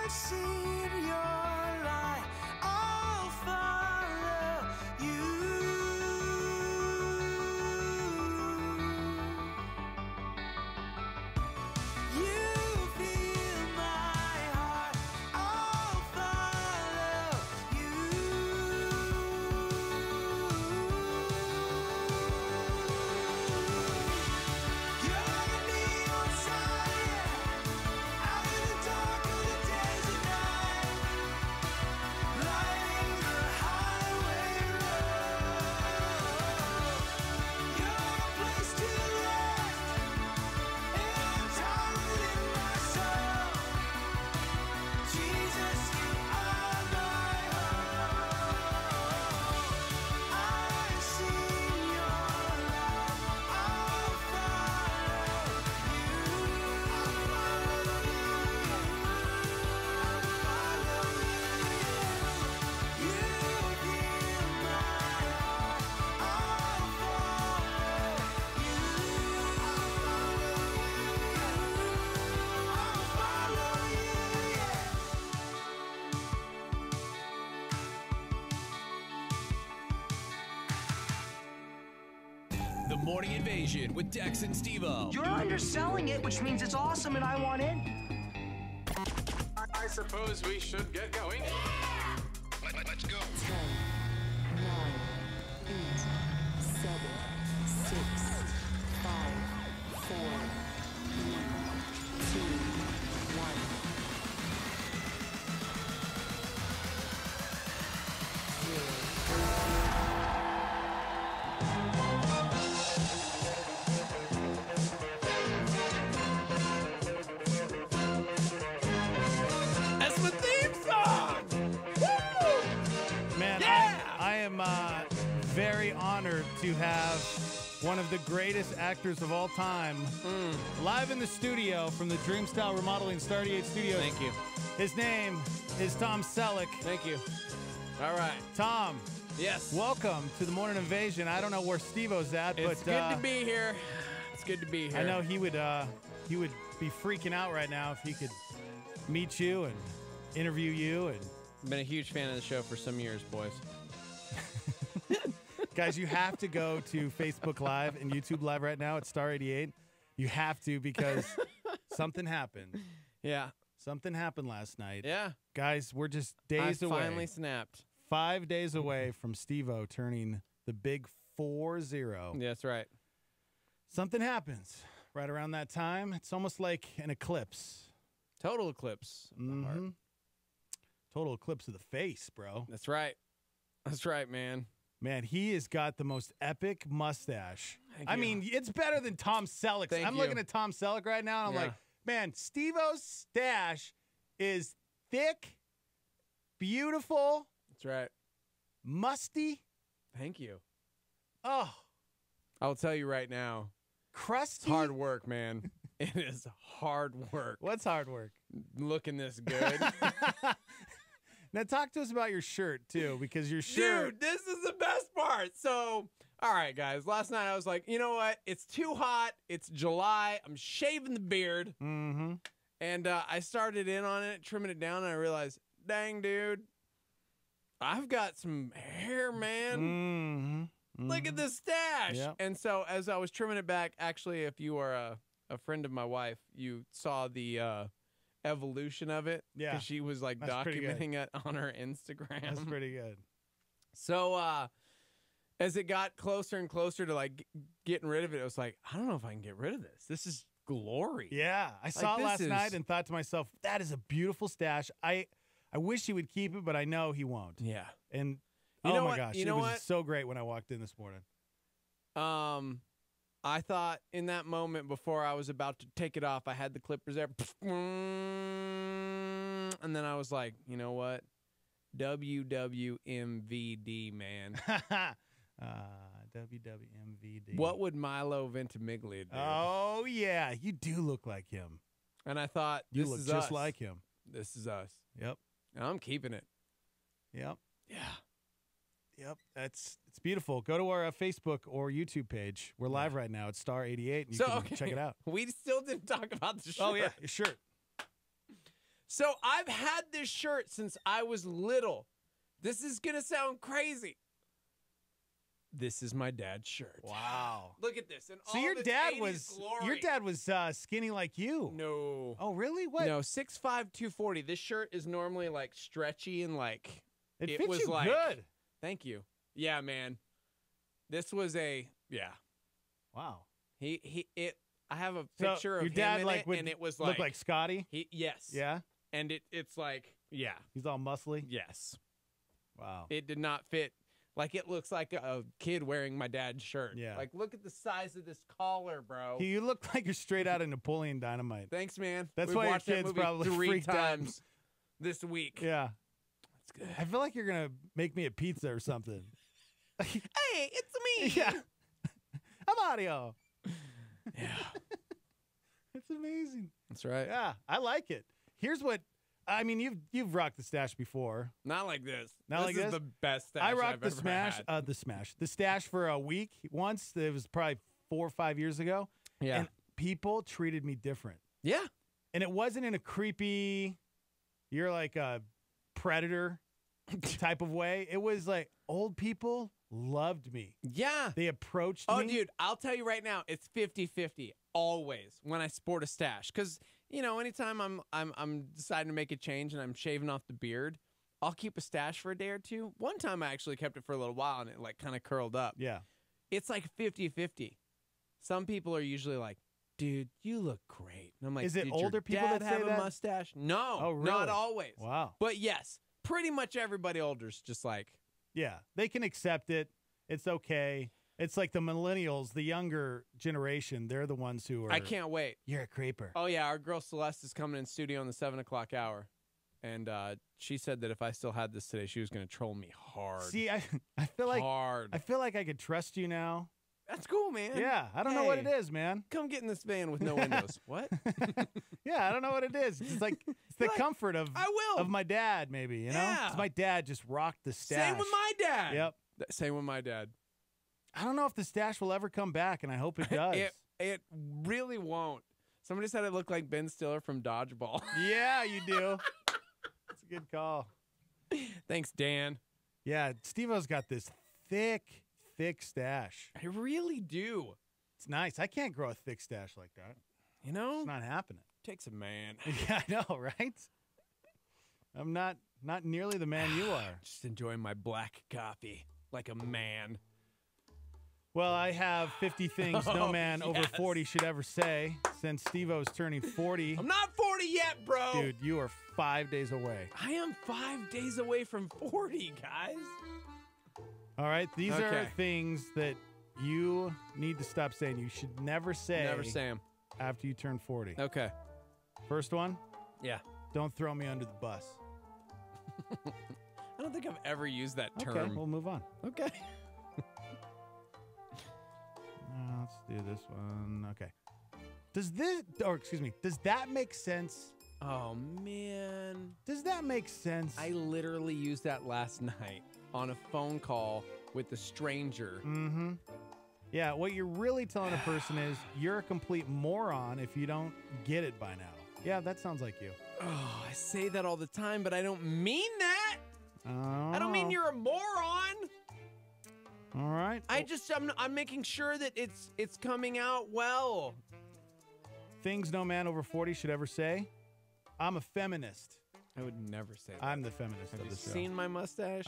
seen your light. I'll follow you. You feel my heart. I'll follow you. You're the neon sign, out in the dark of the desert night, lighting the highway road. You're a place to rest, and I'm tired in my soul. Jesus, you are my hope. I've seen your love. I'll follow you. You feel my heart. I'll follow you. The Morning Invasion with Dex and Steve-O. You're underselling it, which means it's awesome and I want in. I suppose we should get going. Let's go. 10, 9, 8, 7, 6, 5, 4, 3, 2, 1. That's my theme song! Woo! Man, Yeah! I am very honored to have one of the greatest actors of all time live in the studio from the Dreamstyle Remodeling Star 88 Studios. Thank you. His name is Tom Selleck. Thank you. All right. Tom, Yes. welcome to the Morning Invasion. I don't know where Steve-O's at, It's but good to be here. It's good to be here. I know he would be freaking out right now if he could meet you and interview you. And Been a huge fan of the show for some years, boys. guys, you have to go to Facebook Live and YouTube Live right now at Star 88. You have to, because something happened. Yeah. Something happened last night. Yeah. Guys, we're just days I away. finally snapped. 5 days away from Steve-O turning the big 4-0. Yeah, that's right. Something happens right around that time. It's almost like an eclipse. Total eclipse of the heart. Total eclipse of the face, bro. That's right. That's right, man. Man, he has got the most epic mustache. Thank I you. mean, it's better than Tom Selleck's. Thank I'm you. looking at Tom Selleck right now, and I'm Yeah. like, man, Steve-O's stash is thick, beautiful, That's right. musty. Thank you. Oh, I'll tell you right now, crusty. it's hard work, man. It is hard work. What's hard work? Looking this good. Now talk to us about your shirt too, because your shirt. Dude, this is the best part. So, all right, guys. Last night I was like, you know what? It's too hot. It's July. I'm shaving the beard. Mm-hmm. And I started in on it, trimming it down, and I realized, dang, dude, I've got some hair, man. Mm-hmm. Look at this stash. Yep. And so as I was trimming it back, actually, if you are a friend of my wife, you saw the evolution of it. Yeah. Because she was like That's pretty good. documenting it on her Instagram. That's pretty good. So as it got closer and closer to like getting rid of it, it was like, I don't know if I can get rid of this. This is glory. Yeah, I saw it this last is- night and thought to myself, that is a beautiful stash. I wish he would keep it, but I know he won't. Yeah. And You oh know my what? gosh, You it know was what? so great when I walked in this morning. I thought in that moment before I was about to take it off, I had the clippers there. And then I was like, you know what? WWMVD, man. WWMVD. What would Milo Ventimiglia do? Oh, yeah. You do look like him. And I thought, You this look is just us. like him. This is us. Yep. And I'm keeping it. Yep. Yeah. Yep. It's beautiful. Go to our Facebook or YouTube page. We're live right now. It's Star 88. And you can check it out. We still didn't talk about the shirt. Oh, yeah. Your shirt. So I've had this shirt since I was little. This is going to sound crazy. This is my dad's shirt. Wow. Look at this. And So all your this dad 80s was glory. Skinny like you. No. Oh, really? What? No, 6'5", 240. This shirt is normally like stretchy and like It it fits was you like good. Thank you. Yeah, man. This was I Wow. have a So picture of your him dad in like it, would and it was look like Scotty. yes. Yeah. And it's like, yeah. He's all muscly. Yes. Wow. It did not fit. Like, it looks like a kid wearing my dad's shirt. Yeah. Like, look at the size of this collar, bro. You look like you're straight out of Napoleon Dynamite. Thanks, man. That's We why your watched that kids movie probably 3 freaked out. times this week. Yeah. That's good. I feel like you're gonna make me a pizza or something. Hey, it's me. Yeah. I'm Audio. Yeah. It's amazing. That's right. Yeah, I like it. Here's what I mean. You've rocked the stash before. Not like this. Not this like is this? the best stash I rocked I've the ever smash. had. The stash for a week once. It was probably 4 or 5 years ago. Yeah. And people treated me different. Yeah. And it wasn't in a creepy, you're like a predator type of way. It was like old people loved me. Yeah. They approached Oh, me. dude, I'll tell you right now, it's 50-50 always when I sport a stash. Because, you know, anytime I'm deciding to make a change and I'm shaving off the beard, I'll keep a stash for a day or two. One time I actually kept it for a little while and it like kind of curled up. Yeah. It's like 50-50. Some people are usually like, dude, you look great. And I'm like, Is it did older your people dad that have say a that? mustache? No, Oh, really? not always. Wow. But yes, pretty much everybody older's just like, Yeah. They can accept it. It's okay. It's like the millennials, the younger generation. They're the ones who are. I can't wait. You're a creeper. Oh, yeah, our girl Celeste is coming in studio in the 7 o'clock hour. And she said that if I still had this today, she was going to troll me hard. See, I feel like hard. I feel like I could trust you now. That's cool, man. Yeah. I don't know what it Hey, is, man. Come get in this van with no windows. What? Yeah, I don't know what it is. It's like it's the Like, comfort of I will. of my dad, maybe, you know? Yeah. 'Cause my dad just rocked the stash. Same with my dad. Yep. Same with my dad. I don't know if the stash will ever come back, and I hope it does. It really won't. Somebody said it looked like Ben Stiller from Dodgeball. Yeah, you do. That's a good call. Thanks, Dan. Yeah, Steve-O's got this thick stash. I really do. It's nice. I can't grow a thick stash like that. You know, It's not happening. takes a man. Yeah, I know, right? I'm not nearly the man you are. Just enjoying my black coffee like a man. Well, I have 50 things no Oh, man over yes. 40 should ever say. Since Steve-O's turning 40, I'm not 40 yet, bro. dude, you are 5 days away. I am 5 days away from 40, guys. All right, these are Okay. things that you need to stop saying. You should never say Never Sam. after you turn 40. Okay. First one, Yeah. don't throw me under the bus. I don't think I've ever used that term. Okay, we'll move on. Okay. Let's do this one. Okay. Does that make sense? Oh, man. Does that make sense? I literally used that last night on a phone call with a stranger. Mm-hmm. Yeah, what you're really telling a person is you're a complete moron if you don't get it by now. Yeah, that sounds like you. Oh, I say that all the time, but I don't mean that. I don't mean you're a moron. All right. I'm making sure that it's coming out well. Things no man over 40 should ever say. I'm a feminist. I would never say that. I'm the feminist Have of you the show. seen my mustache?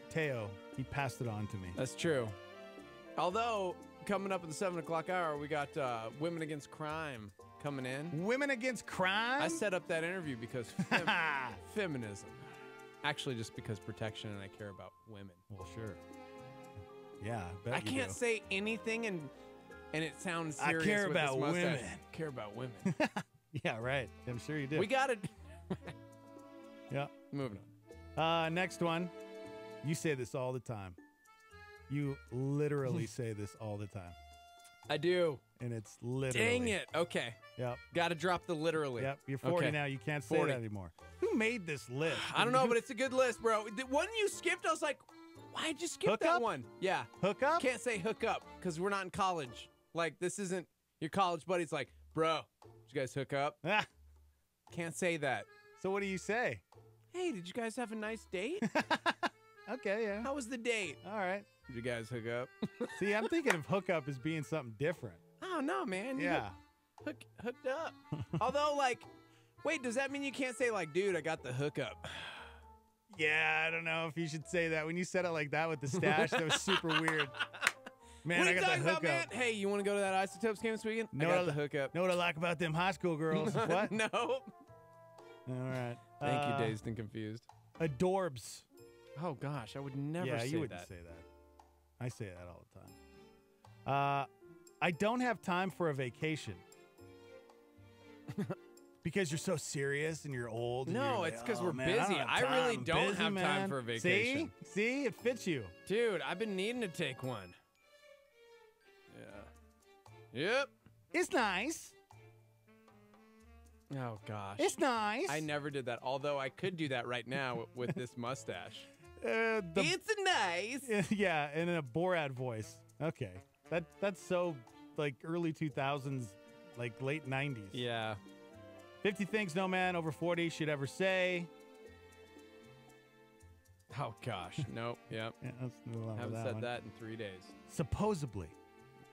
Teo, he passed it on to me. That's true. Although, coming up at the 7 o'clock hour, we got Women Against Crime coming in. Women against crime? I set up that interview because feminism. Actually, just because protection and I care about women. Well, sure. Yeah, bet I you can't do. say anything and it sounds I serious. care with this about mustache. women. Care about women. Yeah, right. I'm sure you do. We got it. Yeah. Moving on. Next one. You say this all the time. You literally say this all the time. I do. And it's literally. Dang it. Okay. Yep. Got to drop the literally. Yep. You're 40 Okay. now. You can't say 40. that anymore. Who made this list? I don't know, but it's a good list, bro. The one you skipped, I was like, why'd you skip Hook that up? one? Yeah. Hook up? Can't say hook up because we're not in college. Like, this isn't your college buddy's like, bro, did you guys hook up? Ah, Can't say that. So what do you say? Hey, did you guys have a nice date? Okay, yeah. How was the date? All right. Did you guys hook up? See, I'm thinking of hookup as being something different. Oh, no, man. You Yeah. hooked up. Although, like, wait, does that mean you can't say, like, dude, I got the hookup? Yeah, I don't know if you should say that. When you said it like that with the stash, that was super weird. Man, What are I you got talking the about, man? hookup. Hey, you want to go to that Isotopes game this weekend? Know I got what the hookup. Know what I like about them high school girls? What? No. All right. Thank you, Dazed and Confused. Adorbs. Oh, gosh, I would never Yeah, say you wouldn't that. say that. I say that all the time. I don't have time for a vacation. Because you're so serious and you're old. And No, you're like, it's 'cause "Oh, we're man, busy. don't have I time. really I'm don't busy, have time man." for a vacation. See, it fits you. Dude, I've been needing to take one. Yeah. Yep. It's nice. Oh, gosh. It's nice. I never did that, although I could do that right now with this mustache. The- It's nice. yeah, in a Borat voice. Okay, that's so like early 2000s, like late 90s. Yeah. 50 things no man over 40 should ever say. Oh, gosh. Nope. Yep. Yeah, let's move on with Haven't that said one. that in 3 days. Supposedly.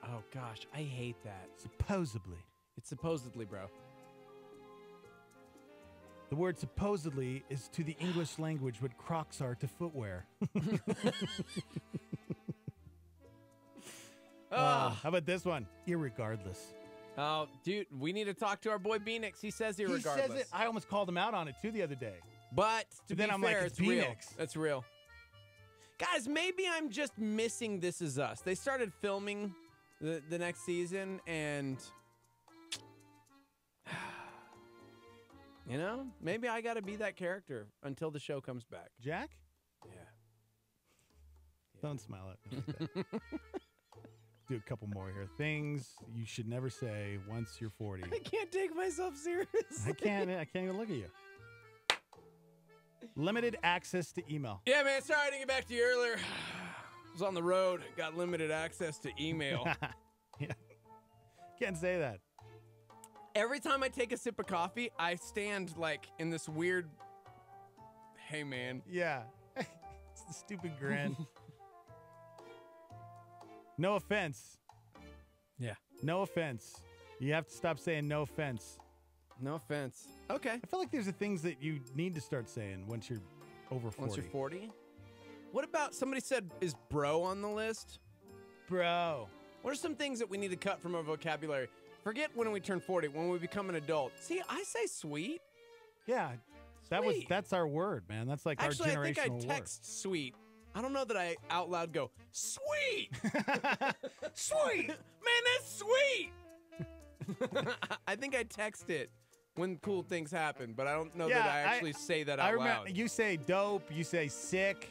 Oh, gosh. I hate that. Supposedly. It's supposedly, bro. The word supposedly is to the English language what Crocs are to footwear. How about this one? Irregardless. Oh, dude, we need to talk to our boy Beanix. He says irregardless. He says it. I almost called him out on it too the other day. But to But then be I'm like, fair, it's it's real. Beanix. It's real. Guys, maybe I'm just missing This Is Us. They started filming the next season, and you know, maybe I got to be that character until the show comes back. Jack? Yeah. Don't smile at me like that. Do a couple more here. Things you should never say once you're 40. I can't take myself seriously. I can't even look at you. Limited access to email. Yeah, man. Sorry I didn't get back to you earlier. I was on the road. Got limited access to email. Yeah. Can't say that. Every time I take a sip of coffee, I stand like in this weird, hey, man. Yeah. It's the stupid grin. No offense. Yeah. No offense. You have to stop saying no offense. No offense. Okay. I feel like there's the things that you need to start saying once you're over 40. Once you're 40. What about, somebody said, is bro on the list? Bro. What are some things that we need to cut from our vocabulary? Forget when we turn 40, when we become an adult. See, I say sweet. Yeah. Sweet. That's our word, man. That's like Actually, our I generational think I word. text sweet. I don't know that I out loud go, sweet! Sweet. Man, that's sweet! I think I text it when cool things happen, but I don't know that I actually say that out I remember loud. you say dope, you say sick,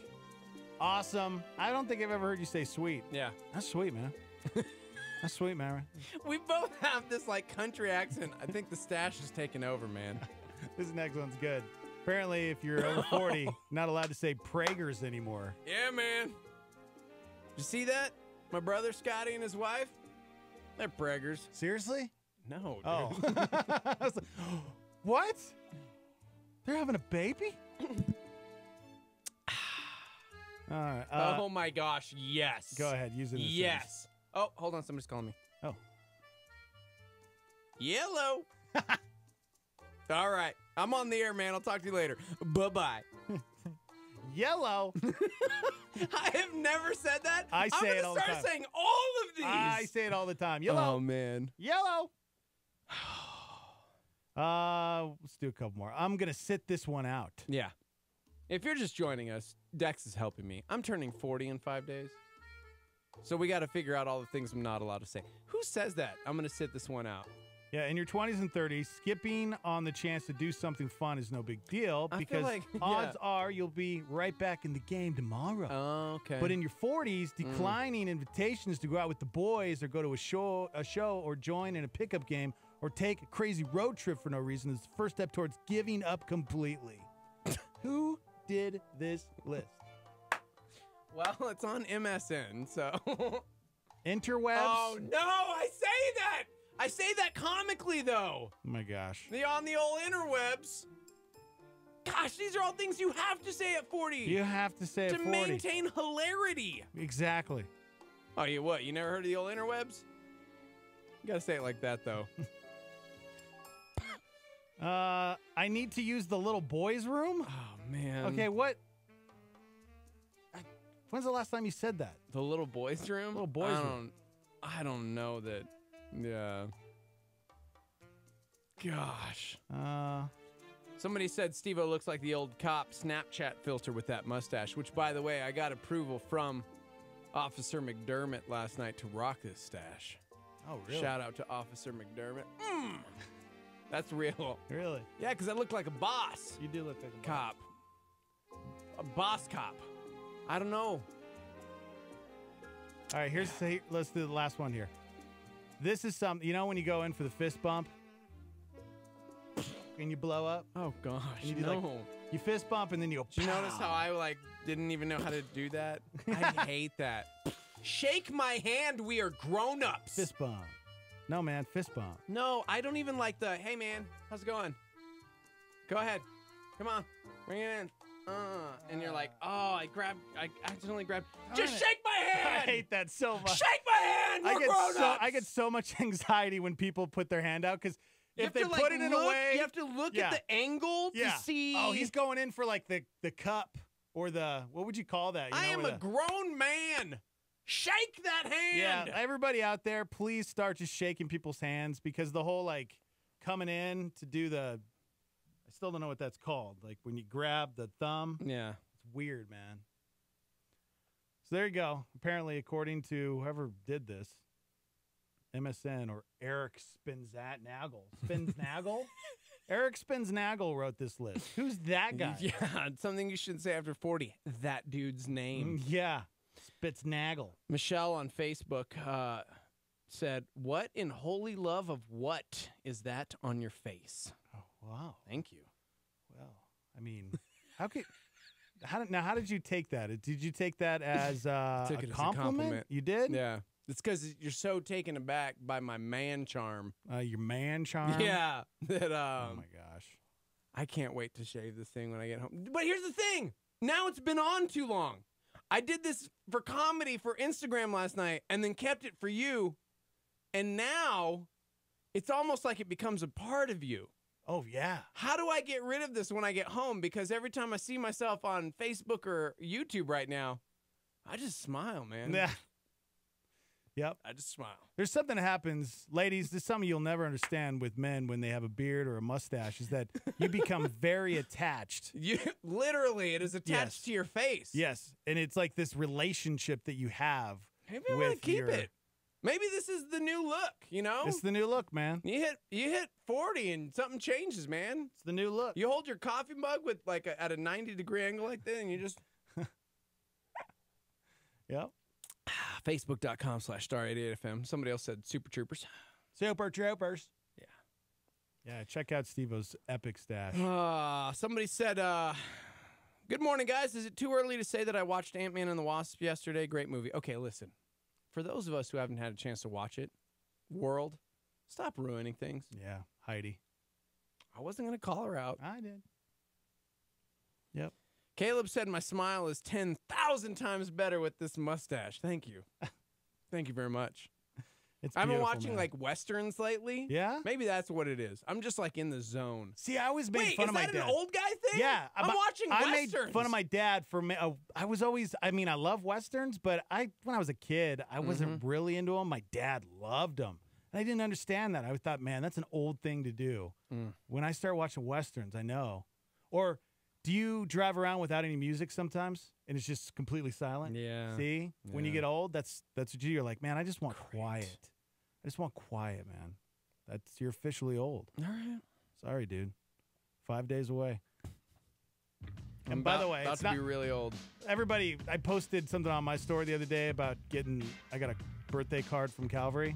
awesome. I don't think I've ever heard you say sweet. Yeah. That's sweet, man. That's sweet, man. We both have this like country accent. I think the stash is taking over, man. This next one's good. Apparently, if you're over 40, not allowed to say Prager's anymore. Yeah, man. You see that? My brother Scotty and his wife? They're preggers. Seriously? No, dude. Oh. I was like, what? They're having a baby? All right. Oh my gosh, yes. Go ahead. Use it in a sentence. Yes. Oh, hold on. Somebody's calling me. Oh. Yellow. All right. I'm on the air, man. I'll talk to you later. Bye-bye. Yellow. I have never said that. I say it all the I'm time. gonna start saying all of these. I say it all the time. Yellow. Oh, man. Yellow. Let's do a couple more. I'm going to sit this one out. Yeah. If you're just joining us, Dex is helping me. I'm turning 40 in 5 days. So we got to figure out all the things I'm not allowed to say. Who says that? I'm going to sit this one out. Yeah, in your 20s and 30s, skipping on the chance to do something fun is no big deal I feel because like- odds yeah. are you'll be right back in the game tomorrow. Oh, okay. But in your 40s, declining invitations to go out with the boys or go to a show or join in a pickup game or take a crazy road trip for no reason is the first step towards giving up completely. Who did this list? Well, it's on MSN, so. Interwebs? Oh, no, I say that. I say that comically, though. Oh my gosh. On the old interwebs. gosh, these are all things you have to say at 40. You have to say to at 40. maintain hilarity. Exactly. Oh, you what? You never heard of the old interwebs? You gotta say it like that, though. I need to use the little boys' room? Oh, man. Okay, what? When's the last time you said that? The little boys' room? Little boys' room. I don't know that. Yeah. Gosh. Somebody said Steve-O looks like the old cop Snapchat filter with that mustache, which, by the way, I got approval from Officer McDermott last night to rock this stash. Oh, really? Shout out to Officer McDermott. That's real. Really? Yeah, because I look like a boss You do look like a cop. A boss cop. I don't know. All right, let's do the last one here. This is something, you know when you go in for the fist bump and you blow up? Oh, gosh. And you do No. You fist bump and then you go, Did you notice pow. how I didn't even know how to do that? I hate that. Shake my hand. We are grown-ups. Fist bump. No, man, fist bump. No, I don't even like the, hey, man, how's it going? Go ahead. Come on. Bring it in. And you're like, oh, I accidentally grabbed. Just shake my I hand. hate that so much. Shake my hand. We're grown-ups. I get so much anxiety when people put their hand out because You if have they to, put it in a way, you have to look at the angle to see. Oh, he's going in for like the cup or the, what would you call that? You I know, am where a grown man. Shake that hand. Yeah, everybody out there, please start just shaking people's hands because the whole coming in to do the, I still don't know what that's called. Like when you grab the thumb, Yeah. it's weird, man. So there you go. Apparently, according to whoever did this, MSN or Eric Spinznagel? Eric Spinznagel wrote this list. Who's that guy? Yeah, it's something you should say after 40. That dude's name. Yeah, Spitznagel. Michelle on Facebook said, "What in holy love of what is that on your face?" Oh, wow. Thank you. Well, I mean, how did you take that? Did you take that as Took a it as a compliment? compliment. You did? Yeah. It's because you're so taken aback by my man charm. Your man charm? Yeah. That Oh, my gosh. I can't wait to shave this thing when I get home. But here's the thing. Now it's been on too long. I did this for comedy for Instagram last night and then kept it for you. And now it's almost like it becomes a part of you. Oh, yeah. How do I get rid of this when I get home? Because every time I see myself on Facebook or YouTube right now, I just smile, man. Yeah. Yep. I just smile. There's something that happens, ladies, this is something you'll never understand with men when they have a beard or a mustache, is that you become very attached. Literally, it is attached Yes. to your face. Yes. And it's like this relationship that you have. Maybe I want with to keep your- it. Maybe this is the new look, you know? It's the new look, man. You hit 40 and something changes, man. It's the new look. You hold your coffee mug with at a 90-degree angle like that, and you just Yep. Facebook.com/star88FM. Somebody else said Super Troopers. Super Troopers. Yeah. Yeah, check out Steve-O's epic stash. Somebody said, good morning, guys. Is it too early to say that I watched Ant-Man and the Wasp yesterday? Great movie. Okay, listen. For those of us who haven't had a chance to watch it, world, stop ruining things. Yeah, Heidi. I wasn't going to call her out. I did. Yep. Caleb said my smile is 10,000 times better with this mustache. Thank you. Thank you very much. It's I've been beautiful, watching man. like westerns lately. Yeah? Maybe that's what it is. I'm just like in the zone. See, I always made Wait, fun is of my that dad. an old guy thing? Yeah, I'm but watching I westerns. made fun of my dad for I was always, I mean, I love westerns, but when I was a kid, I wasn't really into them. My dad loved them. And I didn't understand that. I thought, man, that's an old thing to do. When I start watching westerns, I know. Or do you drive around without any music sometimes and it's just completely silent? Yeah. See? When you Yeah. get old, that's what you do. You're like, man, I just want quiet. I just want quiet, man. You're officially old. All right. Sorry, dude. 5 days away. I'm And by the way, about it's to not be really old. everybody. I posted something on my story the other day about I got a birthday card from Calvary,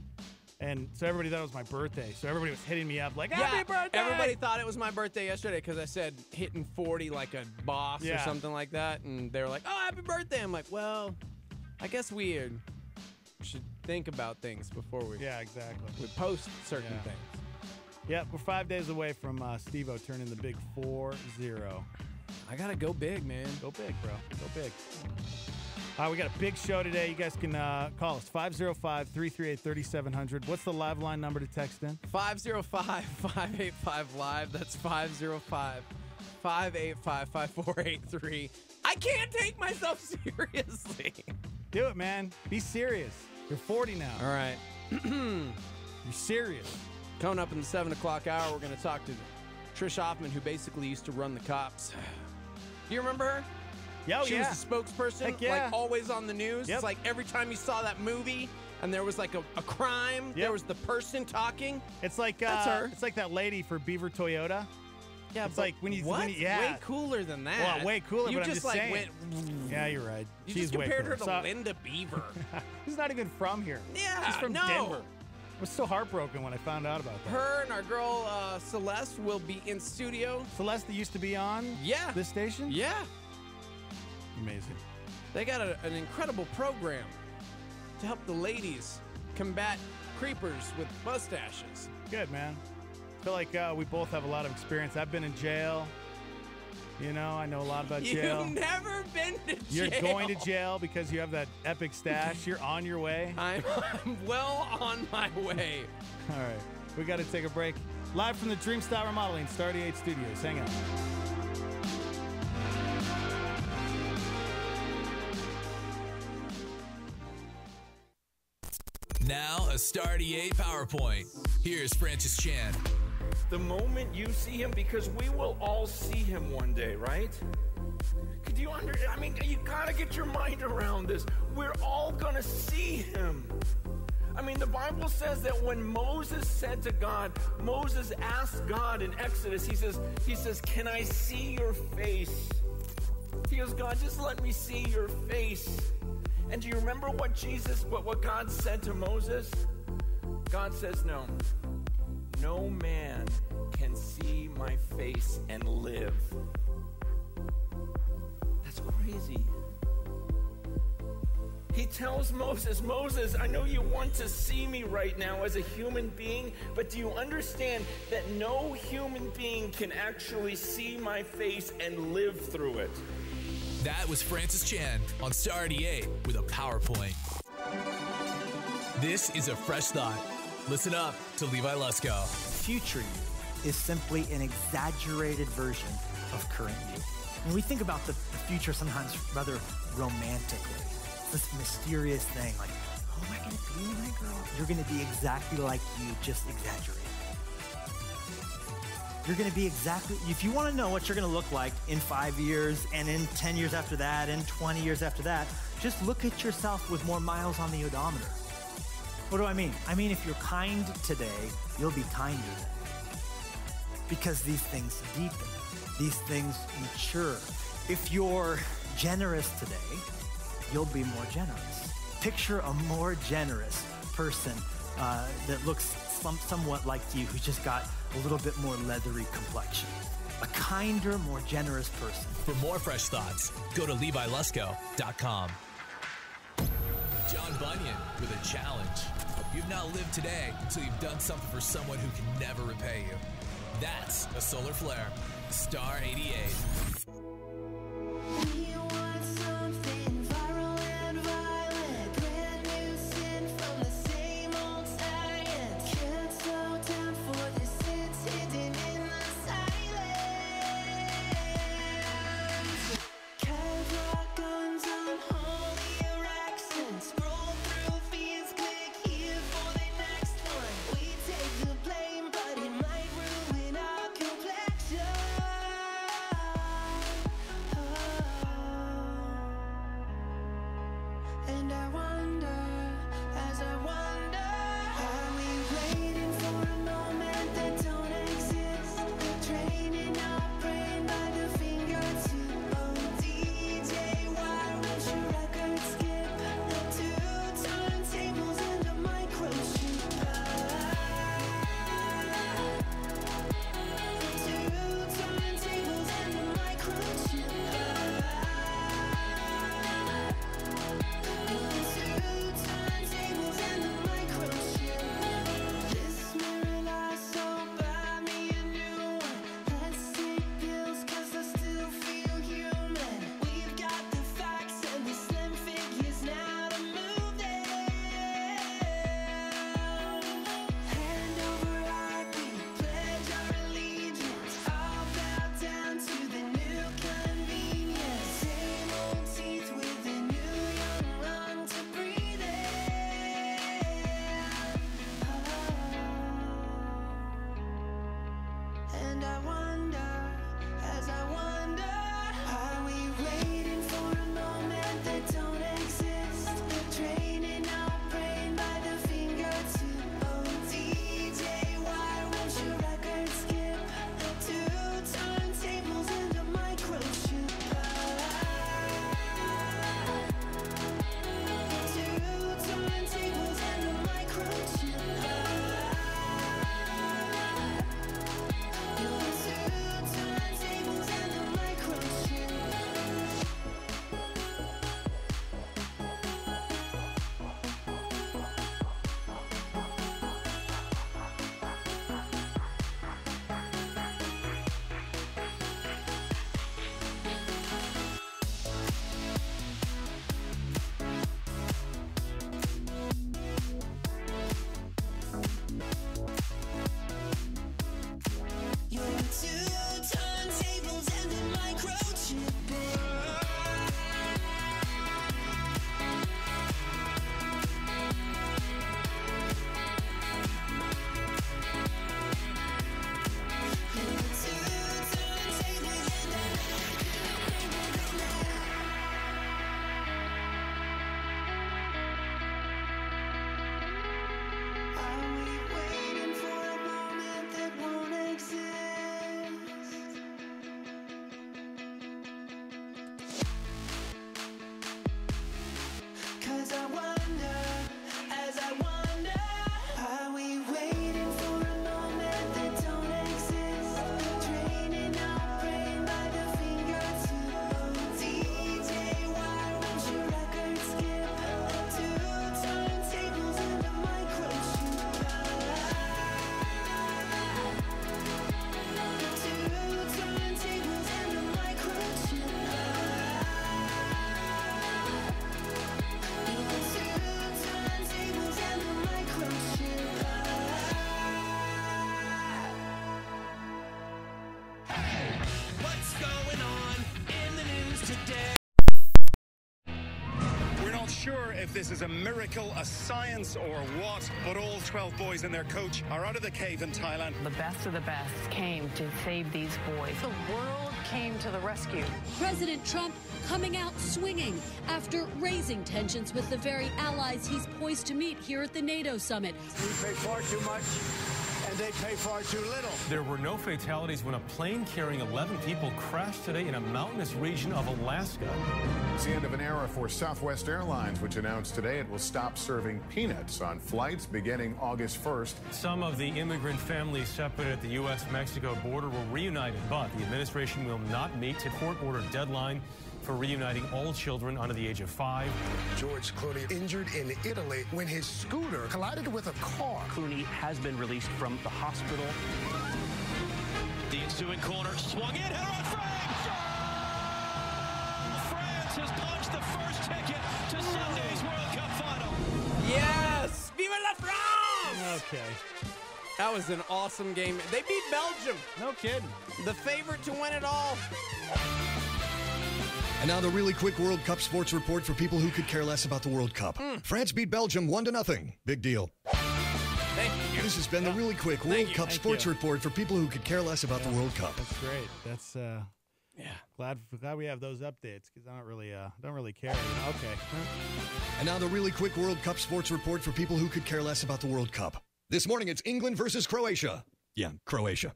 and so everybody thought it was my birthday. So everybody was hitting me up like, "Happy birthday!" Everybody thought it was my birthday yesterday because I said hitting 40 like a boss or Yeah. something like that. And they were like, oh, happy birthday. I'm like, well, I guess we should think about things before we Yeah, exactly. post certain Yeah. things. Yep, we're 5 days away from Steve-O turning the big 4-0. I gotta go big, man. Go big, bro. Go big. All right, we got a big show today. You guys can call us, 505-338-3700. What's the live line number to text in? 505-585-LIVE. That's 505-585-5483. I can't take myself seriously. Do it, man. Be serious. You're 40 now. All right. You're serious. Coming up in the 7 o'clock hour, we're going to talk to Trish Hoffman, who basically used to run the cops. Do you remember her? Yeah, She was the spokesperson, Heck yeah. like always on the news. Yep. It's like every time you saw that movie and there was like a crime, there was the person talking. It's like That's her. It's like that lady for Beaver Toyota. Yeah, It's but like when you what? yeah. Way cooler than that. Well, way cooler, You but I'm just just like saying. went. Yeah, you're right. You She's just compared way her cooler. to Linda Beaver. She's not even from here. Yeah, She's from no. Denver. I was so heartbroken when I found out about that. Her and our girl Celeste will be in studio. Celeste that used to be on this station? Yeah. Amazing. They got an incredible program to help the ladies combat creepers with mustaches. Good, man. I feel like we both have a lot of experience. I've been in jail. You know, I know a lot about jail. You've never been to jail. You're going to jail because you have that epic stash. You're on your way. I'm well on my way. All right. We got to take a break. Live from the Dream Style Remodeling Star 8 Studios. Hang on. Now, a Star 8 PowerPoint. Here's Francis Chan. The moment you see him, because we will all see him one day, right? Could you you gotta get your mind around this. We're all gonna see him. I mean, the Bible says that when Moses said to God, Moses asked God in Exodus, he says, can I see your face? He goes, God, just let me see your face. And do you remember what God said to Moses? God says, no man can see my face and live. That's crazy. He tells Moses, I know you want to see me right now as a human being, but do you understand that no human being can actually see my face and live through it? That was Francis Chan on Star 8 with a PowerPoint. This is a fresh thought. Listen up to Levi Lusko. Future you is simply an exaggerated version of current you. When we think about the future sometimes rather romantically, this mysterious thing like, oh, am I going to be my girl? You're going to be exactly like you, just exaggerated. You're going to be exactly, if you want to know what you're going to look like in 5 years and in 10 years after that and 20 years after that, just look at yourself with more miles on the odometer. What do I mean? I mean, if you're kind today, you'll be kinder then. Because these things deepen. These things mature. If you're generous today, you'll be more generous. Picture a more generous person that looks somewhat like you, who's just got a little bit more leathery complexion. A kinder, more generous person. For more fresh thoughts, go to LeviLusko.com. John Bunyan with a challenge. You've now lived today until you've done something for someone who can never repay you. That's a solar flare. Star 88. sure if this is a miracle, a science, or what, but all 12 boys and their coach are out of the cave in Thailand. The best of the best came to save these boys. The world came to the rescue. President Trump coming out swinging after raising tensions with the very allies he's poised to meet here at the NATO summit. We pay far too much, and they pay far too little. There were no fatalities when a plane carrying 11 people crashed today in a mountainous region of Alaska. It's the end of an era for Southwest Airlines, which announced today it will stop serving peanuts on flights beginning August 1st. Some of the immigrant families separated at the U.S.-Mexico border were reunited, but the administration will not meet a court-ordered deadline for reuniting all children under the age of 5. George Clooney injured in Italy when his scooter collided with a car. Clooney has been released from the hospital. The ensuing corner swung in, header on frame! France has punched the first ticket to Sunday's World Cup final. Yes! Viva la France! Okay. That was an awesome game. They beat Belgium. No kidding. The favorite to win it all. And now the really quick World Cup sports report for people who could care less about the World Cup. France beat Belgium 1-0. Big deal. Thank you. This has been the really quick World Cup sports report for people who could care less about the World Cup. That's great. That's glad we have those updates because I don't really care. Okay. And now the really quick World Cup sports report for people who could care less about the World Cup. This morning it's England versus Croatia. Yeah, Croatia.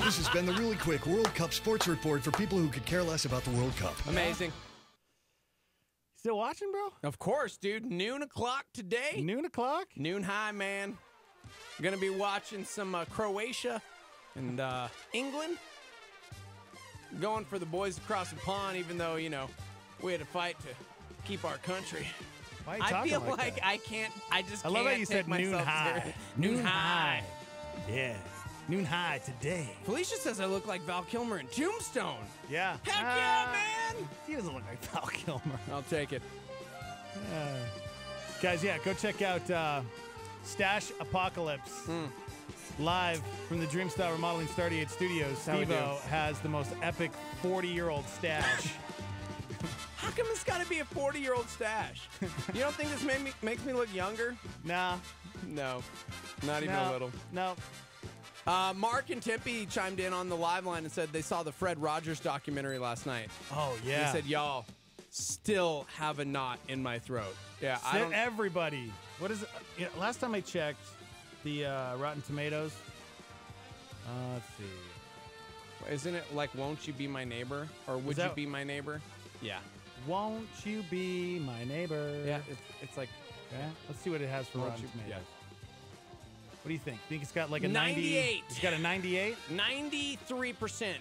This has been the really quick World Cup sports report for people who could care less about the World Cup. Amazing. Still watching, bro? Of course, dude. Noon o'clock today. Noon o'clock? Noon high, man. Gonna be watching some Croatia and England. Going for the boys across the pond, even though, we had to fight to keep our country. Why are you I talking feel like like that? I can't. I just I can't love how you take said noon myself high. serious. Noon high. Yeah. Noon high today. Felicia says I look like Val Kilmer in Tombstone. Yeah. Heck yeah, man! He doesn't look like Val Kilmer. I'll take it. Guys, go check out Stachepocalypse live from the Dreamstyle Remodeling 38 Studios. How we Steve-O has the most epic 40-year-old stash. How come it's got to be a 40-year-old stash? You don't think this makes me look younger? Nah. No. Not even a little. No. Mark and Tempe chimed in on the live line and said they saw the Fred Rogers documentary last night. Oh, yeah. He said, y'all still have a knot in my throat. Yeah, I don't... Everybody. What is it? Last time I checked the Rotten Tomatoes. Let's see. Isn't it like, won't you be my neighbor? Or would you be my neighbor? Yeah. Won't you be my neighbor? Yeah, it's like... Yeah. Let's see what it has for Rotten Tomatoes. Yeah. What do you think? Think it's got like a 98. It's got a 98? 93%.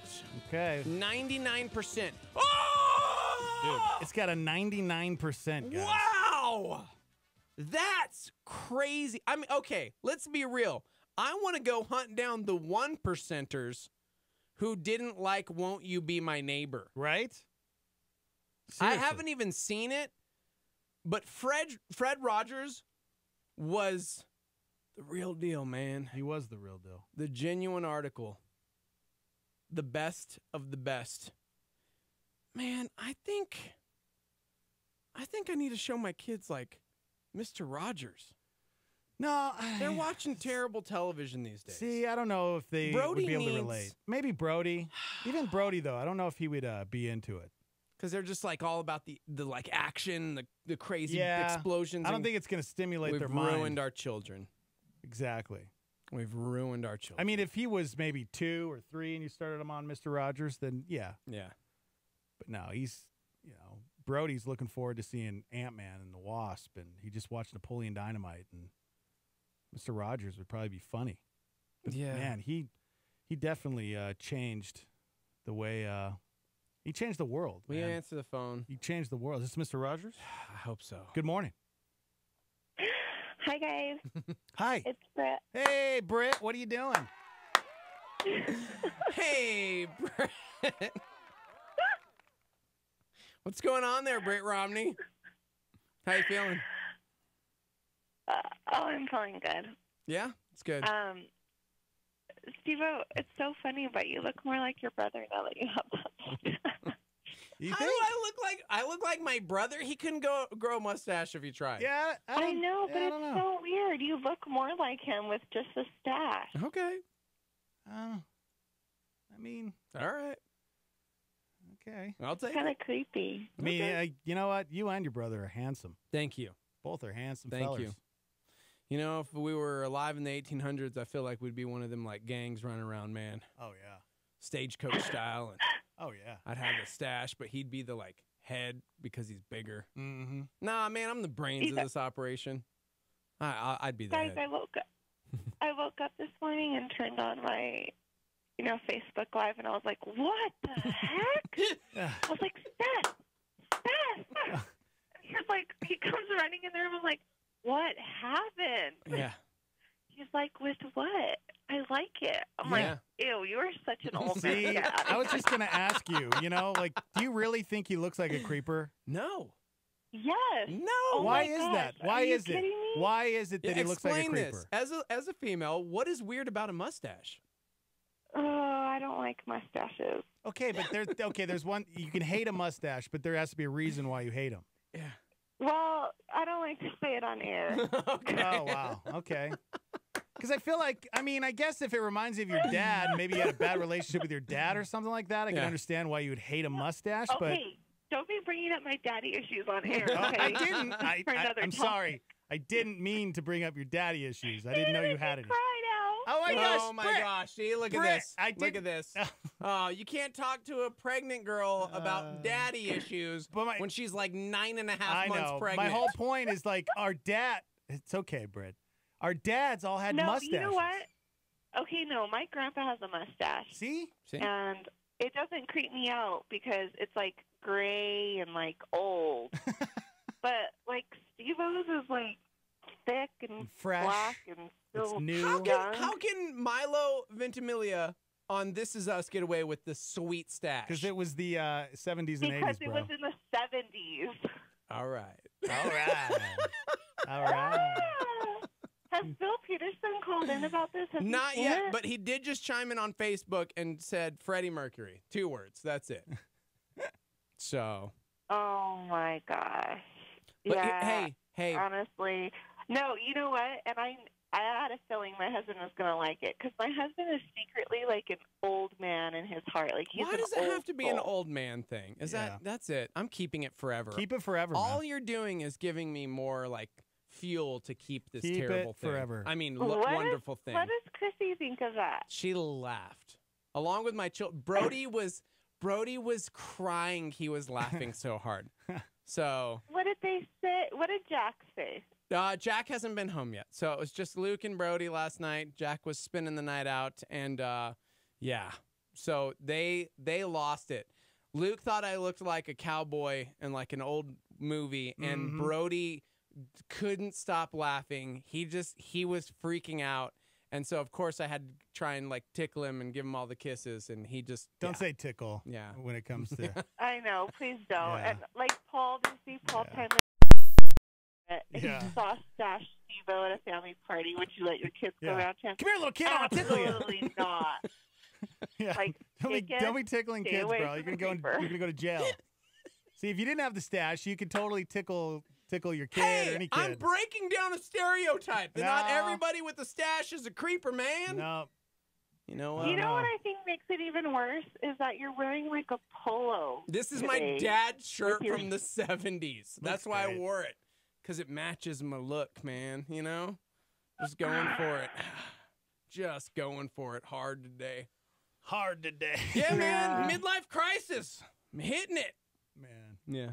Okay. 99%. Oh! Dude, it's got a 99%, guys. Wow! That's crazy. I mean, okay, let's be real. I want to go hunt down the 1%ers who didn't like Won't You Be My Neighbor. Right? I Seriously. haven't even seen it, but Fred Rogers was the real deal, man. He was the real deal. The genuine article. The best of the best. Man, I think I need to show my kids like Mr. Rogers. No, they're watching terrible television these days. See, I don't know if they would be able to relate. Maybe Brody. Even Brody, though, I don't know if he would be into it. Because they're just like all about the like action, the crazy explosions. I don't think it's going to stimulate their mind. We've ruined our children. Exactly. We've ruined our children. I mean, if he was maybe 2 or 3 and you started him on Mr. Rogers, then yeah. Yeah. But no, he's, Brody's looking forward to seeing Ant-Man and the Wasp, and he just watched Napoleon Dynamite, and Mr. Rogers would probably be funny. But yeah. Man, he definitely changed the way, he changed the world. Will you man. answer the phone? He changed the world. Is this Mr. Rogers? I hope so. Good morning. Hi, guys. Hi. It's Britt. Hey, Britt. What are you doing? Hey, Britt. What's going on there, Britt Romney? How you feeling? I'm feeling good. Yeah? It's good. Steve-O, it's so funny, but you look more like your brother now that you have that. You How think? do I look like my brother? He couldn't grow a mustache if he tried. Yeah, I know, but I it's don't know. so weird. You look more like him with just a stash. Okay. I mean, all right. Okay. I'll take Kind it. of creepy. I mean, you know what? You and your brother are handsome. Thank you. Both are handsome Thank fellers. you. You know, if we were alive in the 1800s, I feel like we'd be one of them like gangs running around, man. Oh, yeah. Stagecoach style. And oh, yeah. I'd have the stash, but he'd be the like head because he's bigger. Mm-hmm. Nah, man, I'm the brains of this operation. I'd be the Guys, head. I woke up this morning and turned on my, Facebook Live, and I was like, "What the heck?" I was like, "Steph." And he comes running in there, and I'm like, "What happened?" Yeah. He's like, "With what?" I like it. I'm like, "Ew, you are such an old See, man." Dad. I was just going to ask you, do you really think he looks like a creeper? No. Yes. No. Oh Why my is gosh. that? Why Are you is it? kidding me? Why is it that he looks like a Explain creeper? this. As a female, what is weird about a mustache? Oh, I don't like mustaches. Okay, but there's one. You can hate a mustache, but there has to be a reason why you hate him. Yeah. Well, I don't like to say it on air. Okay. Oh, wow. Okay. Because I feel like, I guess if it reminds you of your dad, maybe you had a bad relationship with your dad or something like that, I can understand why you would hate a mustache. Okay, don't be bringing up my daddy issues on air. But Okay? I didn't. For another I'm topic. sorry. I didn't mean to bring up your daddy issues. I didn't know you had any. Cry now. Oh my gosh! Oh my Brett, gosh! See, look at Brett, this. I Look did- at this. Oh, you can't talk to a pregnant girl about daddy issues when she's like 9.5 I months know. pregnant. My whole point is like our dad. It's okay, Brett. Our dads all had No, mustaches. you know what? Okay, no, my grandpa has a mustache. See? And it doesn't creep me out because it's like gray and like old. But like Steve-O's is like thick and fresh. black and still It's new. young. How can Milo Ventimiglia on This Is Us get away with the sweet stash? Because it was the 70s and Because 80s, it bro. was in the 70s. All right. All right. All right. Has Bill Peterson called in about this? Has he Not seen yet, it? but he did just chime in on Facebook and said Freddie Mercury. 2 words. That's it. So. Oh my gosh. But yeah. hey. Honestly, no. You know what? And I had a feeling my husband was gonna like it because my husband is secretly like an old man in his heart. Like he's Why an does it old have to be an soul. old man thing? That's it? I'm keeping it forever. Keep it forever, All man. you're doing is giving me more like fuel to keep this Keep it terrible thing. forever. I mean, What is- wonderful thing. What does Chrissy think of that? She laughed along with my children. Brody was crying. He was laughing so hard. So What did they say? What did Jack say? Jack hasn't been home yet. So it was just Luke and Brody last night. Jack was spending the night out, and yeah. So they lost it. Luke thought I looked like a cowboy in like an old movie, and Brody couldn't stop laughing. He was freaking out. And so, of course, I had to try and like tickle him and give him all the kisses, and he just Don't say tickle. Yeah. When it comes to. I know. Please don't. Yeah. And like Paul, did you see Paul time? He Yeah. saw Stash Steve-O at a family party. Would you let your kids go Yeah. around town? Come here, little kid. I want to tickle you. Absolutely not. Yeah. Like, don't be tickling stay kids, away bro. You're from gonna the go. You're gonna go to jail. See, if you didn't have the stash, you could totally tickle your kid Hey, or any kid. I'm breaking down a stereotype that not No. everybody with a stash is a creeper, man. No. You know what? You know what I think makes it even worse is that you're wearing like a polo. This is my today. dad's shirt With your- from the 70s. That's why great. I wore it. Because it matches my look, man. You know? Just going for it. Just going for it hard today. Hard today. Yeah, man. Midlife crisis. I'm hitting it. Man. Yeah.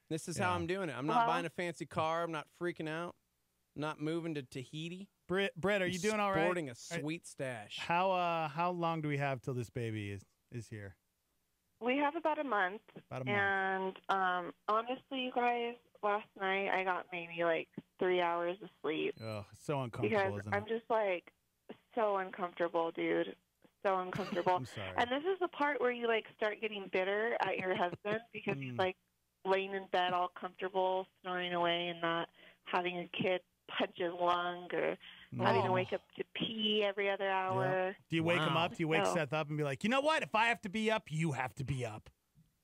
This is how Yeah. I'm doing it. I'm not buying a fancy car. I'm not freaking out. I'm not moving to Tahiti. Brett, are you doing all right? Sporting a sweet stash. How long do we have till this baby is here? We have about a month. About a month. And honestly, you guys, last night I got maybe like 3 hours of sleep. Oh, it's so uncomfortable, Because isn't it? I'm just like so uncomfortable, dude. So uncomfortable. I'm sorry. And this is the part where you like start getting bitter at your husband because he's like laying in bed all comfortable, snoring away and not having a kid punch his lung or having to wake up to pee every other hour. Do you wake him up? Do you wake So- Seth up and be like, you know what? If I have to be up, you have to be up.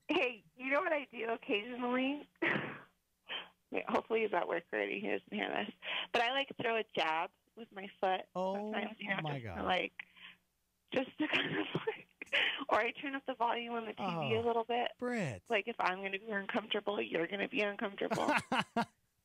Hey, You know what I do occasionally? Yeah, hopefully he's at work already. He doesn't hear this. But I like throw a jab with my foot. Sometimes, my just God. to, like, just to kind of like, or I turn up the volume on the TV a little bit. Britt. Like if I'm going to be uncomfortable, you're going to be uncomfortable.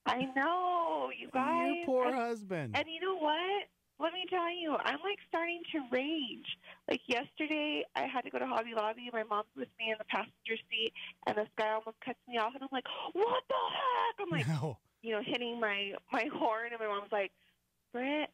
I know, you guys. Your poor husband. And you know what? Let me tell you, I'm like starting to rage. Like yesterday, I had to go to Hobby Lobby. My mom's with me in the passenger seat, and this guy almost cuts me off. And I'm like, "What the heck?" I'm like, hitting my horn, and my mom's like, "Britt,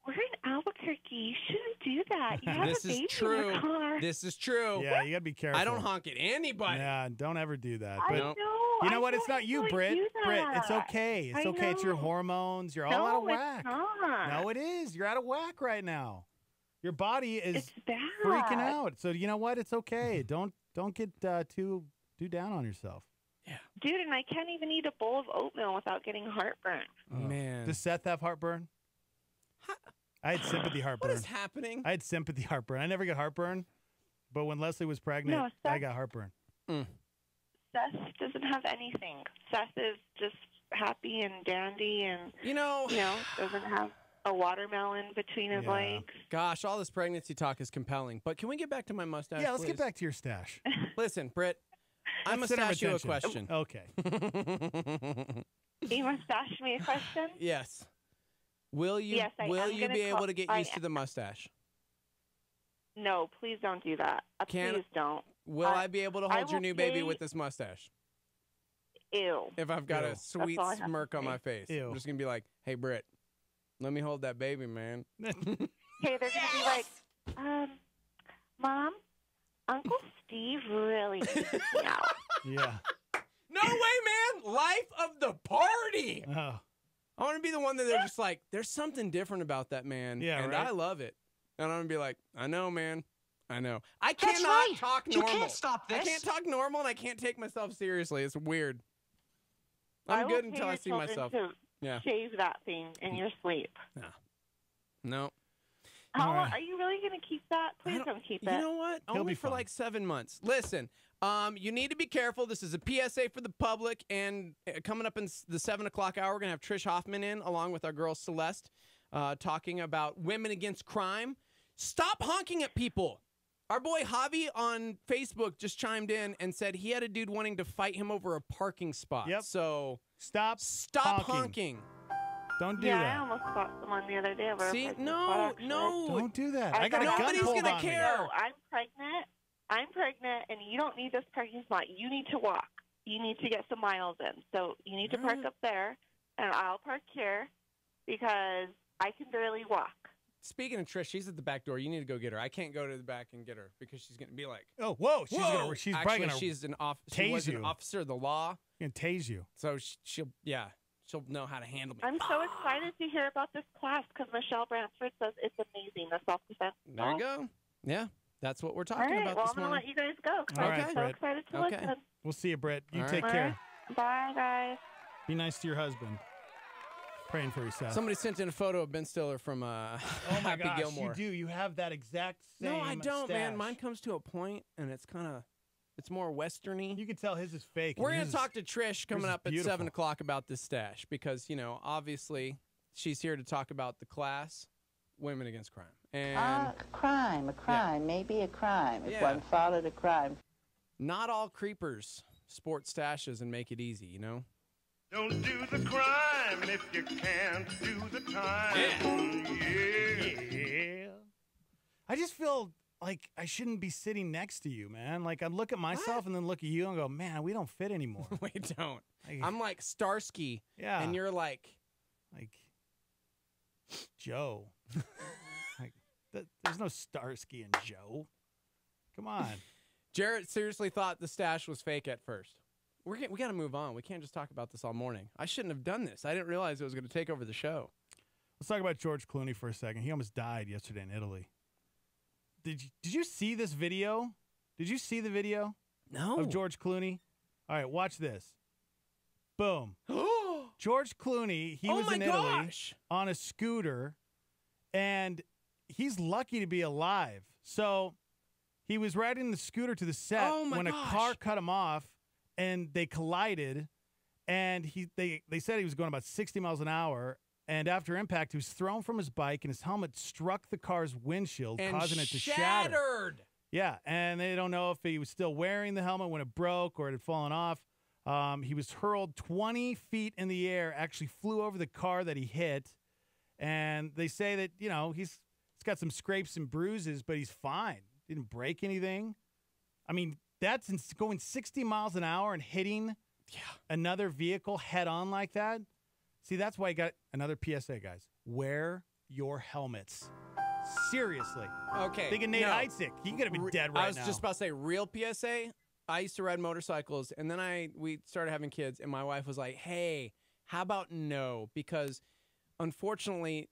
we're in Albuquerque. You shouldn't do that. You have This a is baby true. in the car." This is true. Yeah, you got to be careful. I don't honk at anybody. Yeah, don't ever do that. I But know. you know I what? It's not you, really Britt. do Britt, it's that. okay. It's I okay. It's your know. hormones. You're all No, out of it's whack. not. No, it is. You're out of whack right now. Your body is It's bad. freaking out. So you know what? It's okay. Don't get too down on yourself. Dude, and I can't even eat a bowl of oatmeal without getting heartburn. Man. Does Seth have heartburn? I had sympathy heartburn. What is happening? I had sympathy heartburn. I never get heartburn, but when Leslie was pregnant, No, Seth- I got heartburn. Seth doesn't have anything. Seth is just happy and dandy and, doesn't have a watermelon between his legs. Gosh, all this pregnancy talk is compelling. But can we get back to my mustache? Yeah, let's get please? back to your stash. Listen, Britt, I Let's center mustache you a attention. question. Okay. You mustache me a question? Yes. Will you Yes, I will am you gonna be able to get I used to the mustache? No, please don't do that. Please don't. Will I be able to I hold your will new baby pay- with this mustache? Ew. If I've got Ew. a That's sweet all I have to smirk on say. my face. Ew. I'm just going to be like, hey, Britt, let me hold that baby, man. Hey, they're going to be like, Mom, Uncle Steve really freaks me out. Yeah. No way, man. Life of the party. Oh. I want to be the one that they're just like, there's something different about that man. Yeah, and right. I love it. And I'm going to be like, I know, man. I know. I That's cannot right. talk You normal. can't stop I this. can't talk normal, and I can't take myself seriously. It's weird. I I'm will good pay until your I see children myself. to Yeah. shave that thing in your sleep. No. How All long, right. are you really going to keep that? Please don't keep it. You know what? He'll Only be for fine. like 7 months. Listen, you need to be careful. This is a PSA for the public. And coming up in the 7 o'clock hour, we're going to have Trish Hoffman in along with our girl Celeste talking about women against crime. Stop honking at people. Our boy Javi on Facebook just chimed in and said he had a dude wanting to fight him over a parking spot. Yep. So Stop honking. Don't do Yeah, that. I almost fought someone the other day over a See, parking no, spot, actually. no. Don't do that. I got a gun Nobody's pulled gonna on me. care. No, I'm pregnant, and you don't need this parking spot. You need to walk. You need to get some miles in. So you need to park up there, and I'll park here because I can barely walk. Speaking of Trish, she's at the back door. You need to go get her. I can't go to the back and get her because she's going to be like, Oh, whoa. She's whoa. she's Actually, probably gonna she's an she tase was you. an officer of the law, gonna tase you. so she'll know how to handle me. I'm so excited to hear about this class because Michelle Bransford says it's amazing, the self-defense. There you go. Yeah, that's what we're All talking right, about well, this I'm going to morning. let you guys go 'cause All I'm right, so Britt. excited to Okay. listen. We'll see you, Britt. You All take All care. right. Bye, guys. Be nice to your husband. Praying for you, Seth. Somebody sent in a photo of Ben Stiller from Oh my Happy gosh, Gilmore. you do. You have that exact same No, I don't, man. stash. Mine comes to a point, and it's more westerny. You can tell his is fake. We're and going his to is- talk to Trish coming is up at beautiful. 7 o'clock about this stash because, obviously she's here to talk about the class, Women Against Crime. And A crime, maybe a crime. If Yeah. one followed a crime. not all creepers sport stashes and make it easy, Don't do the crime if you can't do the time. Yeah. I just feel like I shouldn't be sitting next to you, man. Like I look at myself and then look at you and go, man, we don't fit anymore. We don't. Like- I'm like Starsky, Yeah. and you're like Joe. There's no Starsky and Joe. Come on. Jarrett seriously thought the stash was fake at first. We got to move on. We can't just talk about this all morning. I shouldn't have done this. I didn't realize it was going to take over the show. Let's talk about George Clooney for a second. He almost died yesterday in Italy. Did you see this video? Did you see the video? No. Of George Clooney? All right, watch this. Boom. George Clooney, he was in Italy on a scooter, and he's lucky to be alive. So he was riding the scooter to the set Oh my when a gosh. car cut him off, and they collided. And they said he was going about 60 miles an hour. And after impact, he was thrown from his bike, and his helmet struck the car's windshield, And causing it to shatter. shattered. Yeah, and they don't know if he was still wearing the helmet when it broke or it had fallen off. He was hurled 20 feet in the air, actually flew over the car that he hit. And they say that, you know, he's got some scrapes and bruises, but he's fine. Didn't break anything. I mean, that's going 60 miles an hour and hitting another vehicle head on like that. See, that's why you got another PSA, guys. Wear your helmets. Seriously. Okay. Think of Nate Heitzik. He could have been dead right now. I was just about to say, real PSA, I used to ride motorcycles, and then we started having kids, and my wife was like, hey, how about no? Because unfortunately,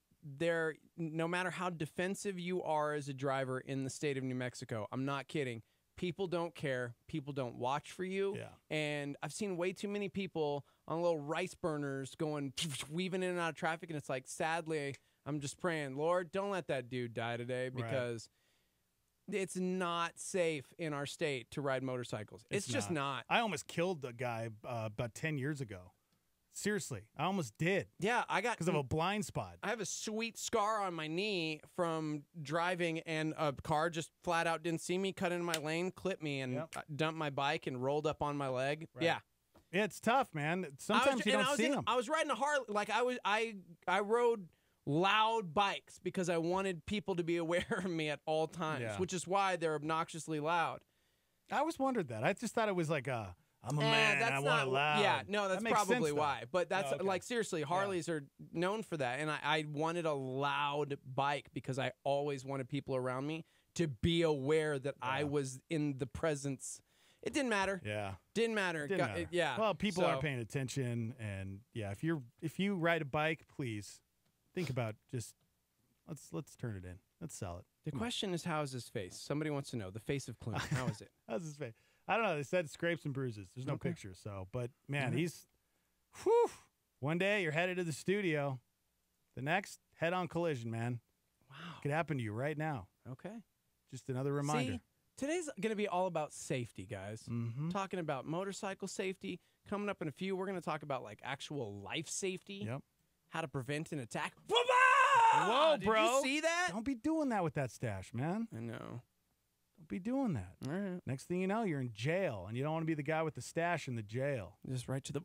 no matter how defensive you are as a driver in the state of New Mexico, I'm not kidding, people don't care. People don't watch for you. Yeah. And I've seen way too many people on little rice burners going, weaving in and out of traffic, and it's like, sadly, I'm just praying, Lord, don't let that dude die today, because it's not safe in our state to ride motorcycles. It's just not. I almost killed a guy about 10 years ago. Seriously, I almost did. Yeah, I got... Because of a blind spot. I have a sweet scar on my knee from driving, and a car just flat out didn't see me, cut into my lane, clipped me, and dumped my bike and rolled up on my leg. Right. Yeah. It's tough, man. Sometimes you don't see them. I was riding a Harley. Like, I rode loud bikes because I wanted people to be aware of me at all times, which is why they're obnoxiously loud. I always wondered that. I just thought it was like I'm a man, I want it loud. Yeah, no, that's probably why. But that's okay. like, seriously, Harleys are known for that. And I wanted a loud bike because I always wanted people around me to be aware that I was in the presence. It didn't matter. Yeah. Didn't matter. Didn't matter. Yeah. Well, people are paying attention, and if you ride a bike, please think about just let's turn it in. Let's sell it. The question is, how is his face? Somebody wants to know. The face of Clint. How is it? How's his face? I don't know. They said scrapes and bruises. There's no picture. So, but man, he's one day you're headed to the studio. The next, head-on collision, man. Wow. Could happen to you right now. Okay. Just another reminder. See, today's going to be all about safety, guys. Talking about motorcycle safety. Coming up in a few, we're going to talk about like actual life safety. Yep. How to prevent an attack. Whoa, Did bro. you see that? Don't be doing that with that stash, man. I know. Don't be doing that. All right. Next thing you know, you're in jail, and you don't want to be the guy with the stash in the jail. Just right to the...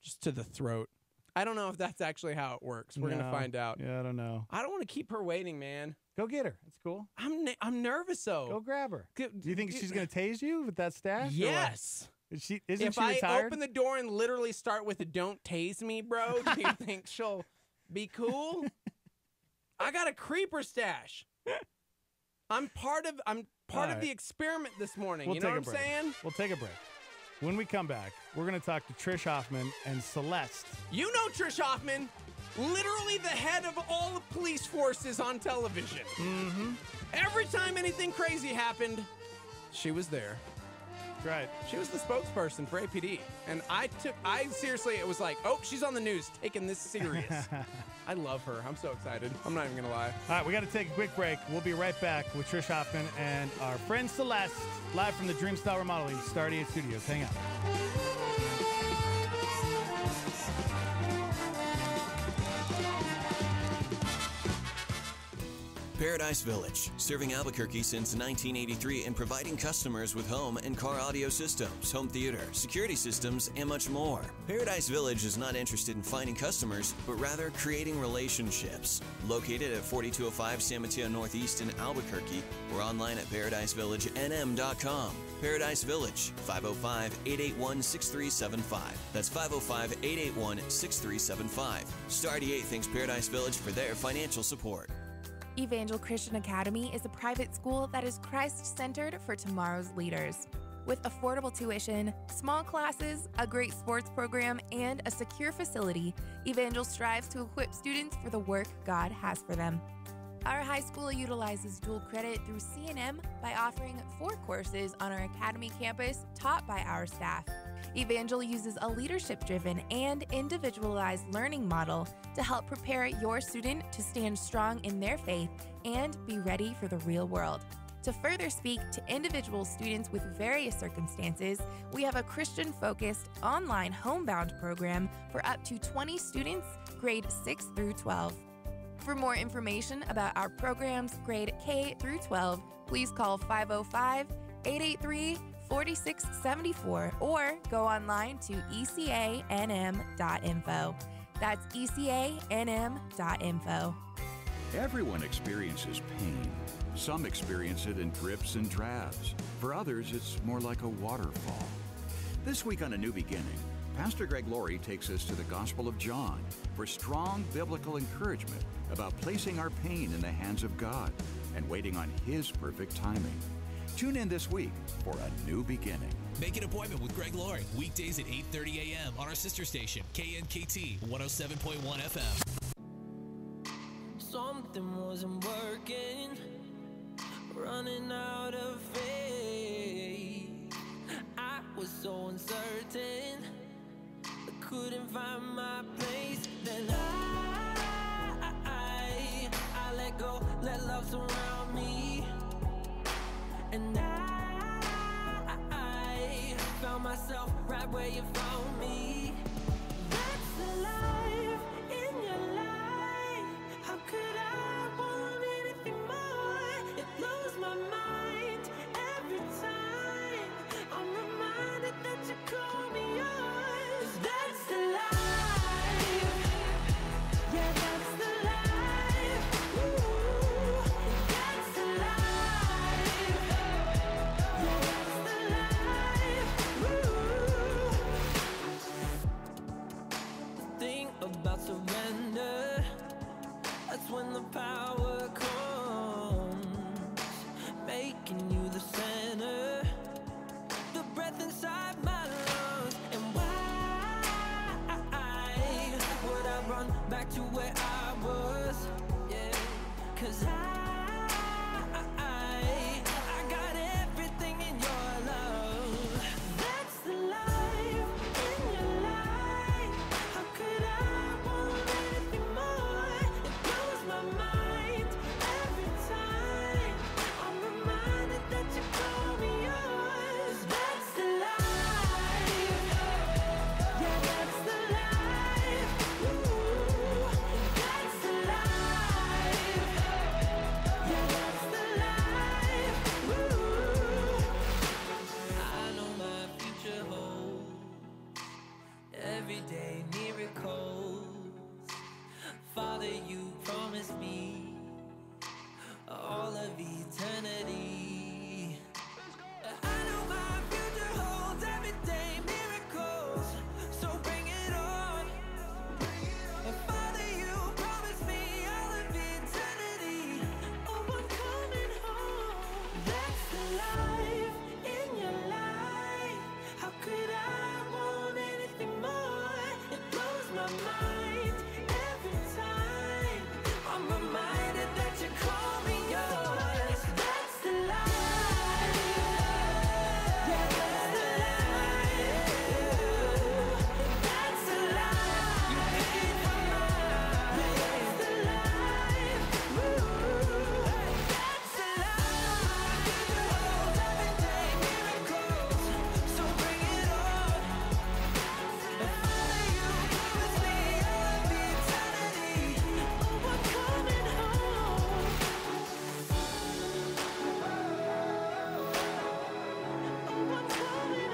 Just to the throat. I don't know if that's actually how it works. We're going to find out. Yeah, I don't know. I don't want to keep her waiting, man. Go get her. It's cool. I'm nervous, though. Go grab her. Do you think she's going to tase you with that stash? Yes. Isn't if she retired? I open the door and literally start with a "Don't tase me, bro," do you think she'll be cool? I got a creeper stash. I'm part of the experiment this morning. You know what I'm saying? We'll take a break. When we come back, we're going to talk to Trish Hoffman and Celeste. You know Trish Hoffman, literally the head of all the police forces on television. Every time anything crazy happened, she was there. Right. She was the spokesperson for APD. And I seriously, it was like, oh, she's on the news, taking this serious. I love her. I'm so excited. I'm not even going to lie. All right, we got to take a quick break. We'll be right back with Trish Hoffman and our friend Celeste, live from the Dreamstyle Remodeling Star 88 Studios. Hang out. Paradise Village, serving Albuquerque since 1983 and providing customers with home and car audio systems, home theater, security systems, and much more. Paradise Village is not interested in finding customers, but rather creating relationships. Located at 4205 San Mateo Northeast in Albuquerque, or online at paradisevillagenm.com. Paradise Village, 505-881-6375. That's 505-881-6375. Star 88 thanks Paradise Village for their financial support. Evangel Christian Academy is a private school that is Christ-centered for tomorrow's leaders. With affordable tuition, small classes, a great sports program, and a secure facility, Evangel strives to equip students for the work God has for them. Our high school utilizes dual credit through C&M by offering 4 courses on our academy campus taught by our staff. Evangel uses a leadership-driven and individualized learning model to help prepare your student to stand strong in their faith and be ready for the real world. To further speak to individual students with various circumstances, we have a Christian-focused online homebound program for up to 20 students, grade 6 through 12. For more information about our programs, grade K through 12, please call 505-883-4674 or go online to ecanm.info. That's ecanm.info. Everyone experiences pain. Some experience it in drips and drabs. For others, it's more like a waterfall. This week on A New Beginning, Pastor Greg Laurie takes us to the Gospel of John for strong biblical encouragement about placing our pain in the hands of God and waiting on His perfect timing. Tune in this week for A New Beginning. Make an appointment with Greg Laurie weekdays at 8:30 a.m. on our sister station, KNKT 107.1 FM. Something wasn't working, running out of faith. I was so uncertain, I couldn't find my place. Then I let go, let love surround me, and I found myself right where you found me. That's the life in your life. How could I want anything more? It blows my mind every time I'm reminded that you call me yours. That's the life. Yeah, that's the life. Ooh, that's the life. Yeah, that's the life. Ooh. The thing about surrender, that's when the power comes, making you the center, the breath inside my lungs. And why would I run back to where I was? Yeah, 'cause I got everything in your love. That's the life in your life. How could I want anything more? It blows my mind every time I'm reminded that you call me yours. That's the life. Yeah, that's the life. Ooh, that's the life. Yeah, that's the life. Ooh, I know my future holds everyday miracles. Father, you promised me all of eternity. I know my future holds everyday miracles, so bring it on. Father, you promised me all of eternity. Oh, I'm coming home. That's the life in your life. How could I want anything more? It blows my mind every time I'm reminded that you call me yours. That's the life. Yeah, that's the life. That's the life. You paid for mine. That's the life. Ooh, that's the life. Future holds everyday miracles, so bring it on. Father, you promised me all of eternity. Oh, I'm coming home. Oh, I'm coming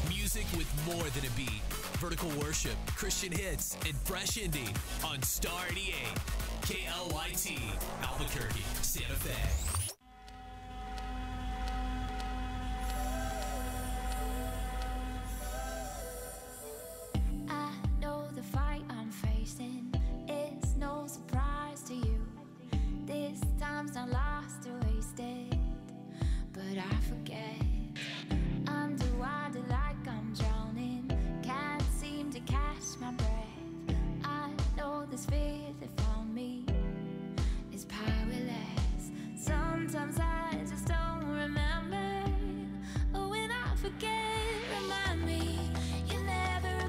Music with more than a beat. Vertical worship, Christian hits, and fresh indie on Star 88. KLYT, Albuquerque, Santa Fe. I know the fight I'm facing is no surprise to you. This time's not lost or wasted, but I forget. Underwater like I'm drowning, can't seem to catch my breath. I know this fear that found me is powerless. Sometimes I just don't remember. Oh, when I forget, remind me you never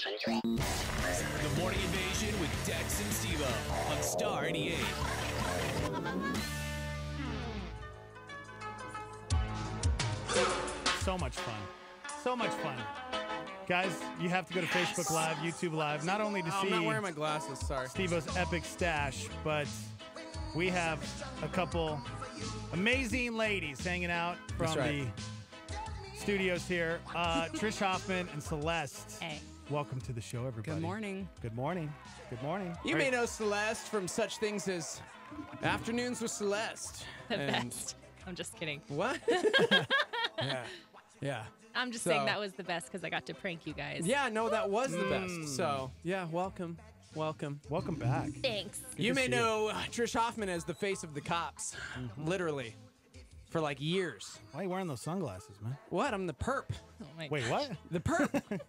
The Morning Invasion with Dex and Steve-O on Star 88. So much fun. So much fun. Guys, you have to go to Facebook Live, YouTube Live, not only to see I'm not wearing my glasses, sorry. Steve-O's epic stash, but we have a couple amazing ladies hanging out from the studios here. Trish Hoffman and Celeste. Hey. Welcome to the show, everybody. Good morning. Good morning. Good morning. You may know Celeste from such things as Afternoons with Celeste. The and best. I'm just kidding. What? Yeah. Yeah. I'm just saying that was the best because I got to prank you guys. Yeah, no, that was the best. So, yeah, welcome. Welcome. Welcome back. Thanks. You may know Trish Hoffman as the face of the cops, literally, for like years. Why are you wearing those sunglasses, man? What? I'm the perp. Oh my Wait, what? The perp.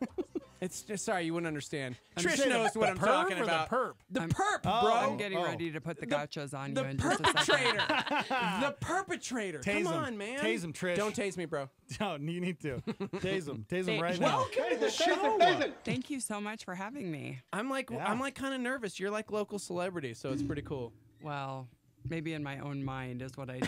It's just, sorry, you wouldn't understand. I'm Trish saying knows the what I'm perp talking or the about. perp? The I'm- perp, bro. I'm getting ready to put the gotchas on you The in just a second. perpetrator. The perpetrator. Tase Come him. on, man. Tase him, Trish. Don't tase me, bro. No, you need to. Tase him. Tase him right Welcome now. to the show. Thank you so much for having me. I'm like kind of nervous. You're like local celebrity, so it's pretty cool. Well, maybe in my own mind is what I do.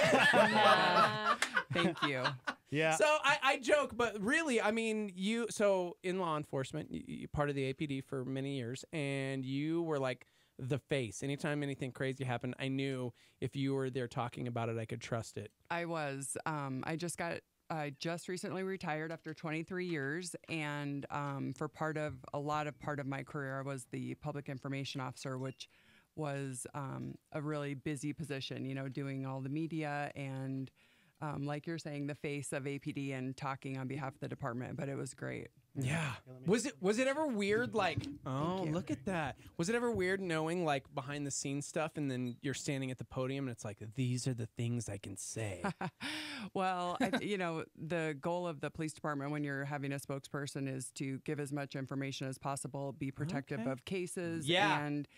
Thank you. Yeah. So I joke, but really, I mean, so in law enforcement, you part of the APD for many years, and you were like the face. Anytime anything crazy happened, I knew if you were there talking about it, I could trust it. I was. I just recently retired after 23 years, and for part of my career, I was the public information officer, which was a really busy position. You know, doing all the media and. Like you're saying, the face of APD and talking on behalf of the department, but it was great. Yeah. Was it ever weird? Like, oh, look at that. Was it ever weird knowing like behind the scenes stuff, and then you're standing at the podium and it's like, these are the things I can say. Well, the goal of the police department when you're having a spokesperson is to give as much information as possible, be protective of cases, and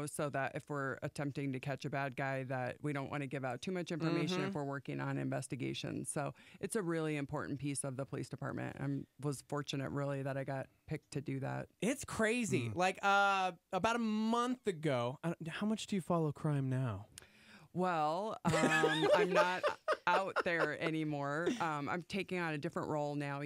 so that if we're attempting to catch a bad guy, that we don't want to give out too much information if we're working on investigations. So it's a really important piece of the police department. I was fortunate, really, that I got picked to do that. It's crazy. Like about a month ago, how much do you follow crime now? Well, I'm not out there anymore. I'm taking on a different role now,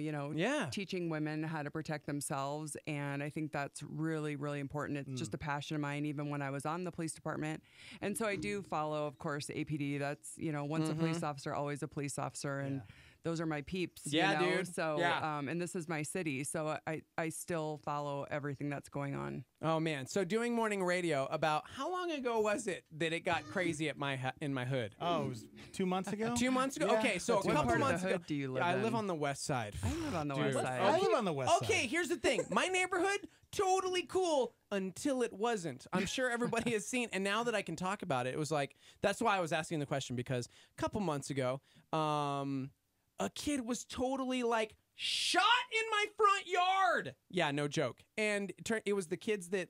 teaching women how to protect themselves. And I think that's really, really important. It's just a passion of mine, even when I was on the police department. And so I do follow, of course, APD. That's, once a police officer, always a police officer. And those are my peeps. Yeah, dude. So, and this is my city. So I still follow everything that's going on. Oh, man. So doing morning radio, about how long ago was it that it got crazy at in my hood? Oh, it was 2 months ago? 2 months ago? Yeah, Okay, so a what couple part months of the ago. hood do you live I in? live on the west side. I live on the west side. I live on the west side. Okay, here's the thing. My neighborhood, totally cool until it wasn't. I'm sure everybody has seen, and now that I can talk about it, it was like, that's why I was asking the question, because a couple months ago, a kid was totally like shot in my front yard. Yeah, no joke. And it was the kids that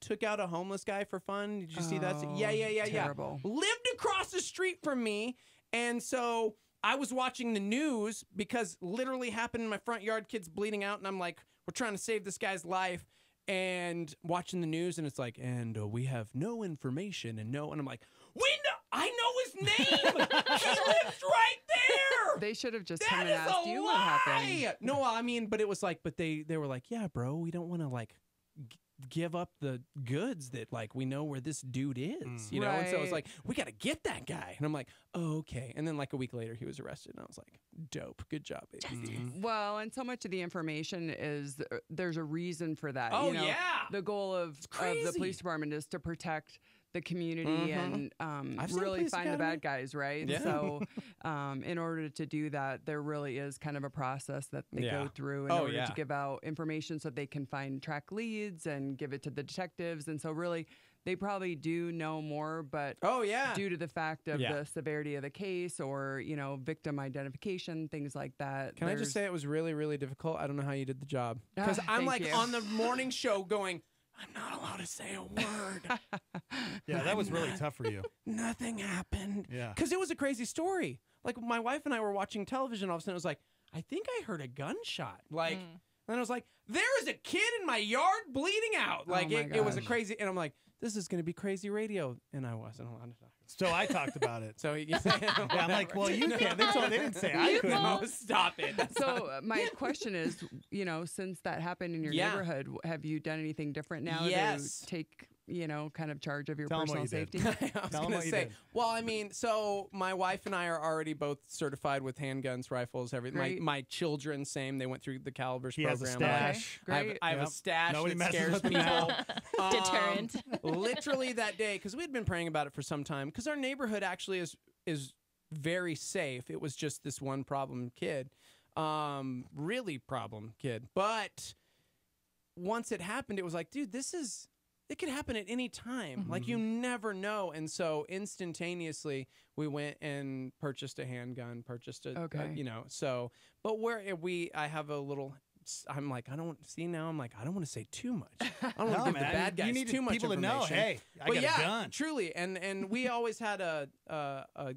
took out a homeless guy for fun. Did you see that? Yeah. Terrible. Lived across the street from me. And so I was watching the news because literally happened in my front yard, kids bleeding out. And I'm like, we're trying to save this guy's life. And watching the news, and it's like, and we have no information, and I'm like, I know his name. He lives right there. They should have just That come and is asked a you lie. what happened. No, I mean, but it was like, but they were like, yeah, bro, we don't want to like give up the goods that like we know where this dude is, you know? And so it's like, we got to get that guy. And I'm like, oh, okay. And then like a week later he was arrested, and I was like, dope. Good job, baby. Well, and so much of the information is there's a reason for that. Oh, yeah. The goal of the crazy. police department is to protect the community and really find the bad guys, right? Yeah. So in order to do that, there really is kind of a process that they go through in order to give out information so they can track leads and give it to the detectives. And so really, they probably do know more, but due to the fact of the severity of the case or, victim identification, things like that. Can I just say it was really, really difficult? I don't know how you did the job. Because I'm like on the morning show going, I'm not allowed to say a word. Yeah, that was really tough for you. Nothing happened. Yeah. Because it was a crazy story. Like, my wife and I were watching television, all of a sudden it was like, I think I heard a gunshot. Like, And I was like, there is a kid in my yard bleeding out. Like, it was a crazy, and I'm like, this is going to be crazy radio. And I wasn't allowed to talk. So I talked about it. So yeah, I'm like, well, you can't. They didn't say I couldn't. No, stop it. So my question is, since that happened in your neighborhood, have you done anything different now to take, kind of charge of your personal safety? I was going to say, well, I mean, so my wife and I are already both certified with handguns, rifles, everything. My children, same. They went through the calibers program. Has a stash. I have a stash Nobody that messes scares with them people. now. Deterrent. Literally that day, because we had been praying about it for some time, because our neighborhood actually is very safe. It was just this one problem kid. Really problem kid. But once it happened, it was like, dude, it could happen at any time. Like, you never know. And so instantaneously we went and purchased a handgun, I have a little, I'm like, I don't want to say too much. I don't want to give the bad guys too much people information. to know, hey, I got a gun. Truly. And we always had a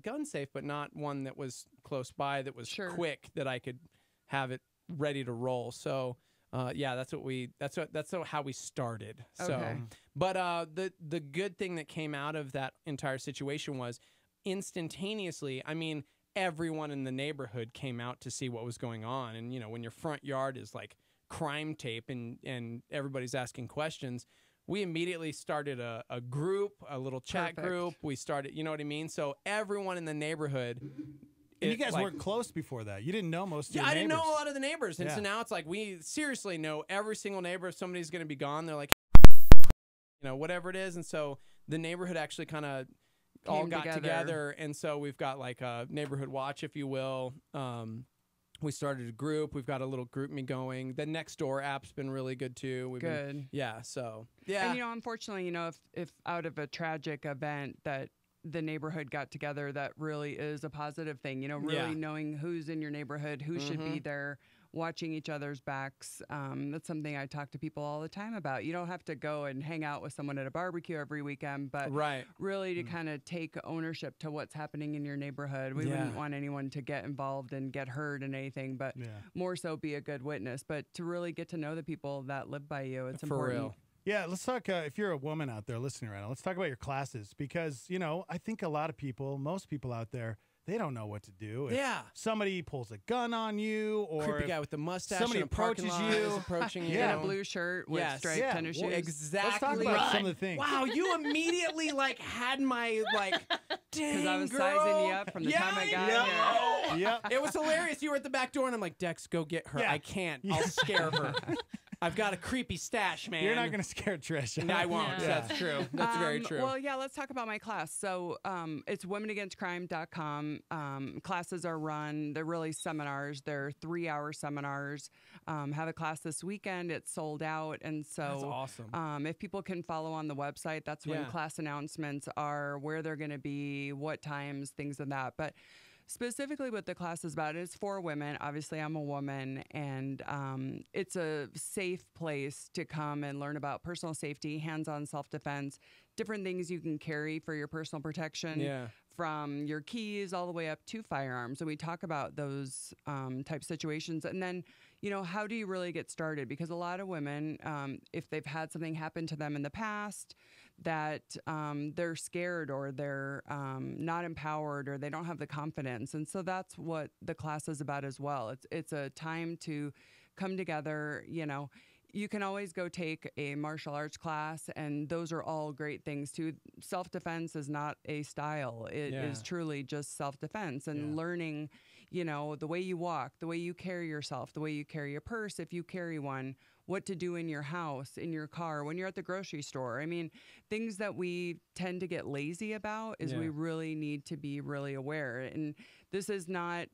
gun safe, but not one that was close by, that was quick, that I could have it ready to roll. So that's how we started. So, but the good thing that came out of that entire situation was instantaneously, I mean, everyone in the neighborhood came out to see what was going on. And, when your front yard is like crime tape and everybody's asking questions, we immediately started a group, a little chat group. We started, you know what I mean? So everyone in the neighborhood. And you guys weren't close before that. You didn't know most of your I neighbors. didn't know a lot of the neighbors. And so now it's like we seriously know every single neighbor. If somebody's going to be gone, they're like, whatever it is. And so the neighborhood actually kind of all got together. And so we've got like a neighborhood watch, if you will. We started a group. We've got a little group me going. The Nextdoor app's been really good too. And unfortunately, if out of a tragic event that the neighborhood got together, that really is a positive thing. Really knowing who's in your neighborhood, who should be there, watching each other's backs. That's something I talk to people all the time about. You don't have to go and hang out with someone at a barbecue every weekend, but really to kind of take ownership to what's happening in your neighborhood. We wouldn't want anyone to get involved and get hurt in anything, but more so be a good witness. But to really get to know the people that live by you, it's important. For real. Yeah, let's talk, if you're a woman out there listening right now, let's talk about your classes, because, I think a lot of people, most people out there, they don't know what to do. If somebody pulls a gun on you, or creepy guy with the mustache, somebody in a parking approaches lot you, is approaching you, in a blue shirt with striped tennis shoes. Exactly. Let's talk about some of the things. Wow, you immediately had my dang, because I was girl. sizing you up from the time I got here. It was hilarious. You were at the back door, and I'm like, Dex, go get her. I can't. I'll scare her. I've got a creepy stash, man. You're not going to scare Trisha. No, I won't. That's true. That's very true. Well, let's talk about my class. So it's womenagainstcrime.com. Classes are run. They're really seminars. They're 3-hour seminars. Have a class this weekend. It's sold out. And so that's awesome. If people can follow on the website, that's when class announcements are, where they're going to be, what times, things of that. But specifically what the class is about is for women. Obviously, I'm a woman, and it's a safe place to come and learn about personal safety, hands-on self-defense, different things you can carry for your personal protection, from your keys all the way up to firearms. And we talk about those type situations. And then, how do you really get started? Because a lot of women, if they've had something happen to them in the past, that they're scared, or they're not empowered, or they don't have the confidence. And so that's what the class is about as well. It's a time to come together. You can always go take a martial arts class, and those are all great things too. Self-defense is not a style. It is truly just self-defense, and learning, the way you walk, the way you carry yourself, the way you carry a purse, if you carry one, what to do in your house, in your car, when you're at the grocery store. I mean, things that we tend to get lazy about is we really need to be really aware. And this is not,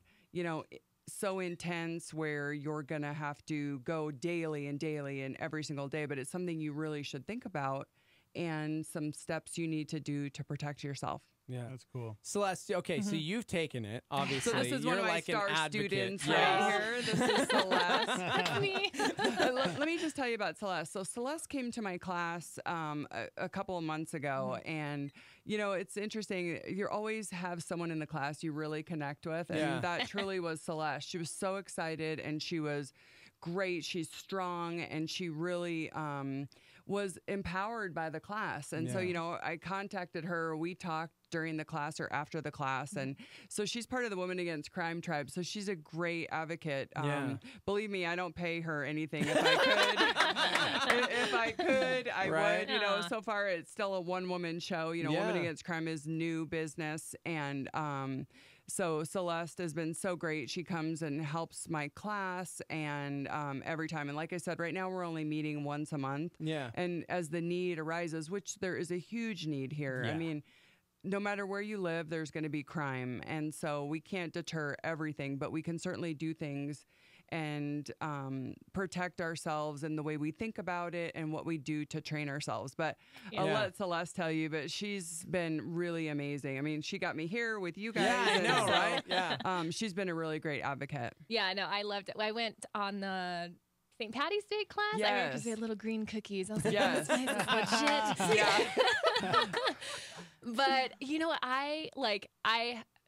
so intense where you're going to have to go daily and every single day, but it's something you really should think about, and some steps you need to do to protect yourself. Yeah, that's cool. Celeste, okay, so you've taken it, obviously. So this is You're one of my like star an advocate. students right here. This is Celeste. That's me. Let me just tell you about Celeste. So Celeste came to my class a couple of months ago, and it's interesting. You always have someone in the class you really connect with, and that truly was Celeste. She was so excited, and she was great. She's strong, and she really was empowered by the class. And so, I contacted her. We talked during the class or after the class. And so she's part of the Women Against Crime tribe. So she's a great advocate. Believe me, I don't pay her anything. If I could, I would. So far it's still a one-woman show. Women Against Crime is new business. And so Celeste has been so great. She comes and helps my class and every time. And like I said, right now we're only meeting once a month. Yeah. And as the need arises, which there is a huge need here. I mean, no matter where you live, there's going to be crime. And so we can't deter everything, but we can certainly do things and protect ourselves in the way we think about it and what we do to train ourselves. But I'll let Celeste tell you, but she's been really amazing. I mean, she got me here with you guys. Yeah, I know, right? Yeah. She's been a really great advocate. Yeah, no, I loved it. I went on the St. Patty's Day class. I remember because they had little green cookies. I was like, this place is legit. Yeah. But you know what? I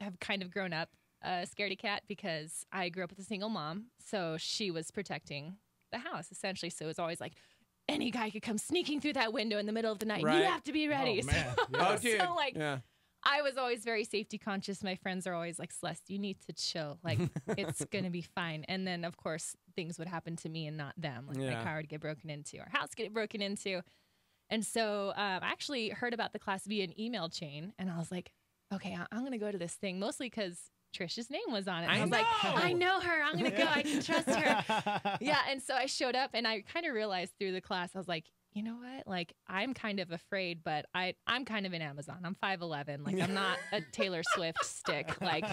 have kind of grown up a scaredy cat because I grew up with a single mom. So she was protecting the house, essentially. So it was always like, any guy could come sneaking through that window in the middle of the night. Right. You have to be ready. Oh, man. So I was always very safety conscious. My friends are always like, Celeste, you need to chill. Like, it's going to be fine. And then, of course, things would happen to me and not them. Like, my car would get broken into, our house get broken into. And so I actually heard about the class via an email chain. And I was like, okay, I'm going to go to this thing, mostly because Trish's name was on it. I was like, I know her. I'm going to go. I can trust her. And so I showed up, and I kind of realized through the class, I was like, you know what? Like, I'm kind of afraid, but I'm kind of an Amazon. I'm 5'11". Like, I'm not a Taylor Swift stick. Like,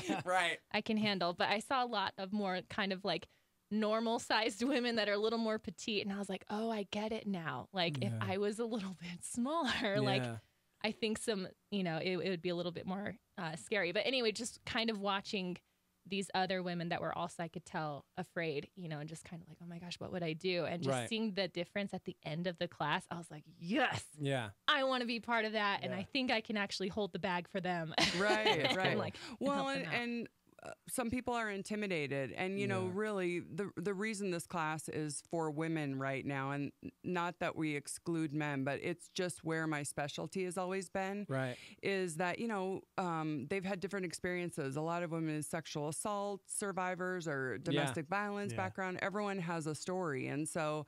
I can handle. But I saw a lot of more kind of like normal-sized women that are a little more petite, and I was like, oh, I get it now. Like, if I was a little bit smaller, like, I think it would be a little bit more scary. But anyway, just kind of watching these other women that were also, I could tell, afraid, and just kind of like, oh my gosh, what would I do? And just seeing the difference at the end of the class, I was like, yes, I want to be part of that. And I think I can actually hold the bag for them. Right. Like, well, and some people are intimidated, and really the reason this class is for women right now, and not that we exclude men, but it's just where my specialty has always been, is that they've had different experiences. A lot of women is sexual assault survivors or domestic violence background. Everyone has a story, and so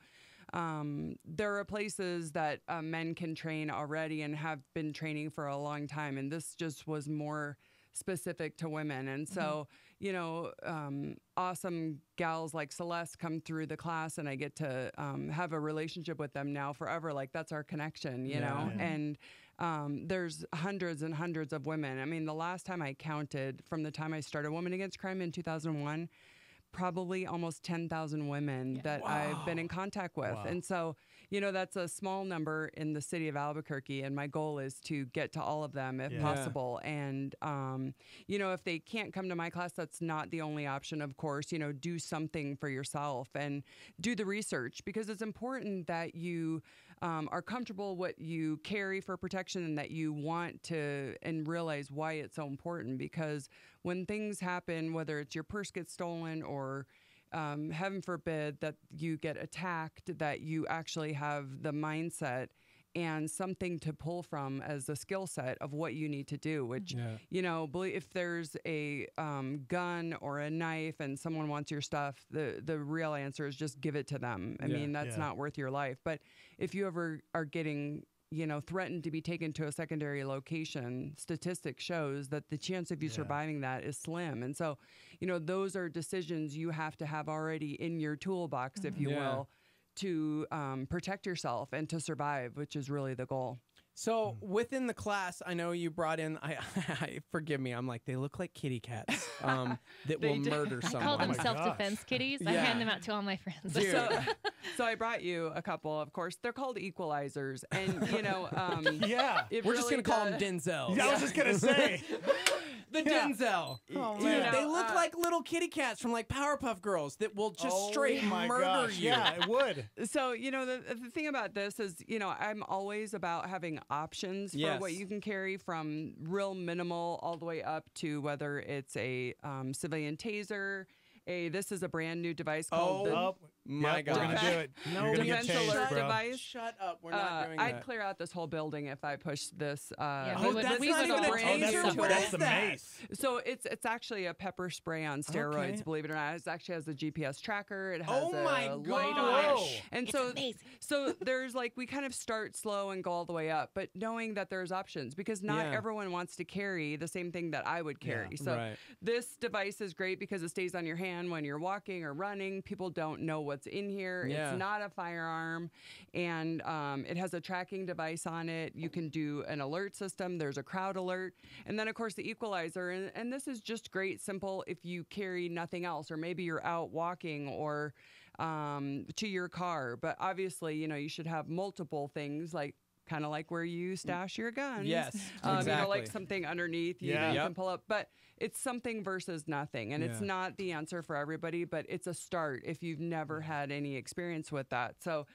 there are places that men can train already and have been training for a long time, and this just was more specific to women. And so, awesome gals like Celeste come through the class, and I get to have a relationship with them now forever. Like, that's our connection, you know? And there's hundreds and hundreds of women. I mean, the last time I counted, from the time I started Women Against Crime in 2001, probably almost 10,000 women that I've been in contact with. And so, that's a small number in the city of Albuquerque, and my goal is to get to all of them if possible. And, if they can't come to my class, that's not the only option, of course. Do something for yourself and do the research, because it's important that you are comfortable what you carry for protection, and that you want to and realize why it's so important. Because when things happen, whether it's your purse gets stolen or heaven forbid that you get attacked, that you actually have the mindset and something to pull from as a skill set of what you need to do, which, if there's a gun or a knife and someone wants your stuff, the real answer is just give it to them. I mean, that's not worth your life. But if you ever are getting threatened to be taken to a secondary location, statistics shows that the chance of you surviving that is slim. And so, those are decisions you have to have already in your toolbox, if you will, to protect yourself and to survive, which is really the goal. So within the class, I know you brought in, I forgive me, I'm like, they look like kitty cats that will murder someone. I call them self-defense kitties. I hand them out to all my friends. So I brought you a couple, of course. They're called equalizers. And, we're just going to call them Denzel. I was just going to say. The Denzel. Oh, man. They look like little kitty cats from like Powerpuff Girls that will just straight murder you. Yeah, it would. So, the thing about this is, I'm always about having options for what you can carry, from real minimal all the way up to whether it's a civilian taser, this is a brand new device called my God. We're going to do it. No, You're going to get Defense changed, Alert bro. device. Shut up. We're not doing that. I'd clear out this whole building if I pushed this. Yeah, that's not even a taser. What That's is the that? mace. So it's actually a pepper spray on steroids, Okay. believe it or not. It actually has a GPS tracker. It has my a gosh. LiDAR. And It's so, amazing. so there's like, we kind of start slow and go all the way up, but knowing that there's options because not Yeah. everyone wants to carry the same thing that I would carry. So Right. this device is great because it stays on your hand when you're walking or running. People don't know what's in here. Yeah. It's not a firearm, and it has a tracking device on it. You can do an alert system. There's a crowd alert, and then of course the equalizer. And this is just great, simple if you carry nothing else, or maybe you're out walking or to your car. But obviously, you should have multiple things like. Kind of like where you stash your guns. Yes, Like exactly. something underneath you that you can pull up. But it's something versus nothing. And it's not the answer for everybody, but it's a start if you've never had any experience with that. So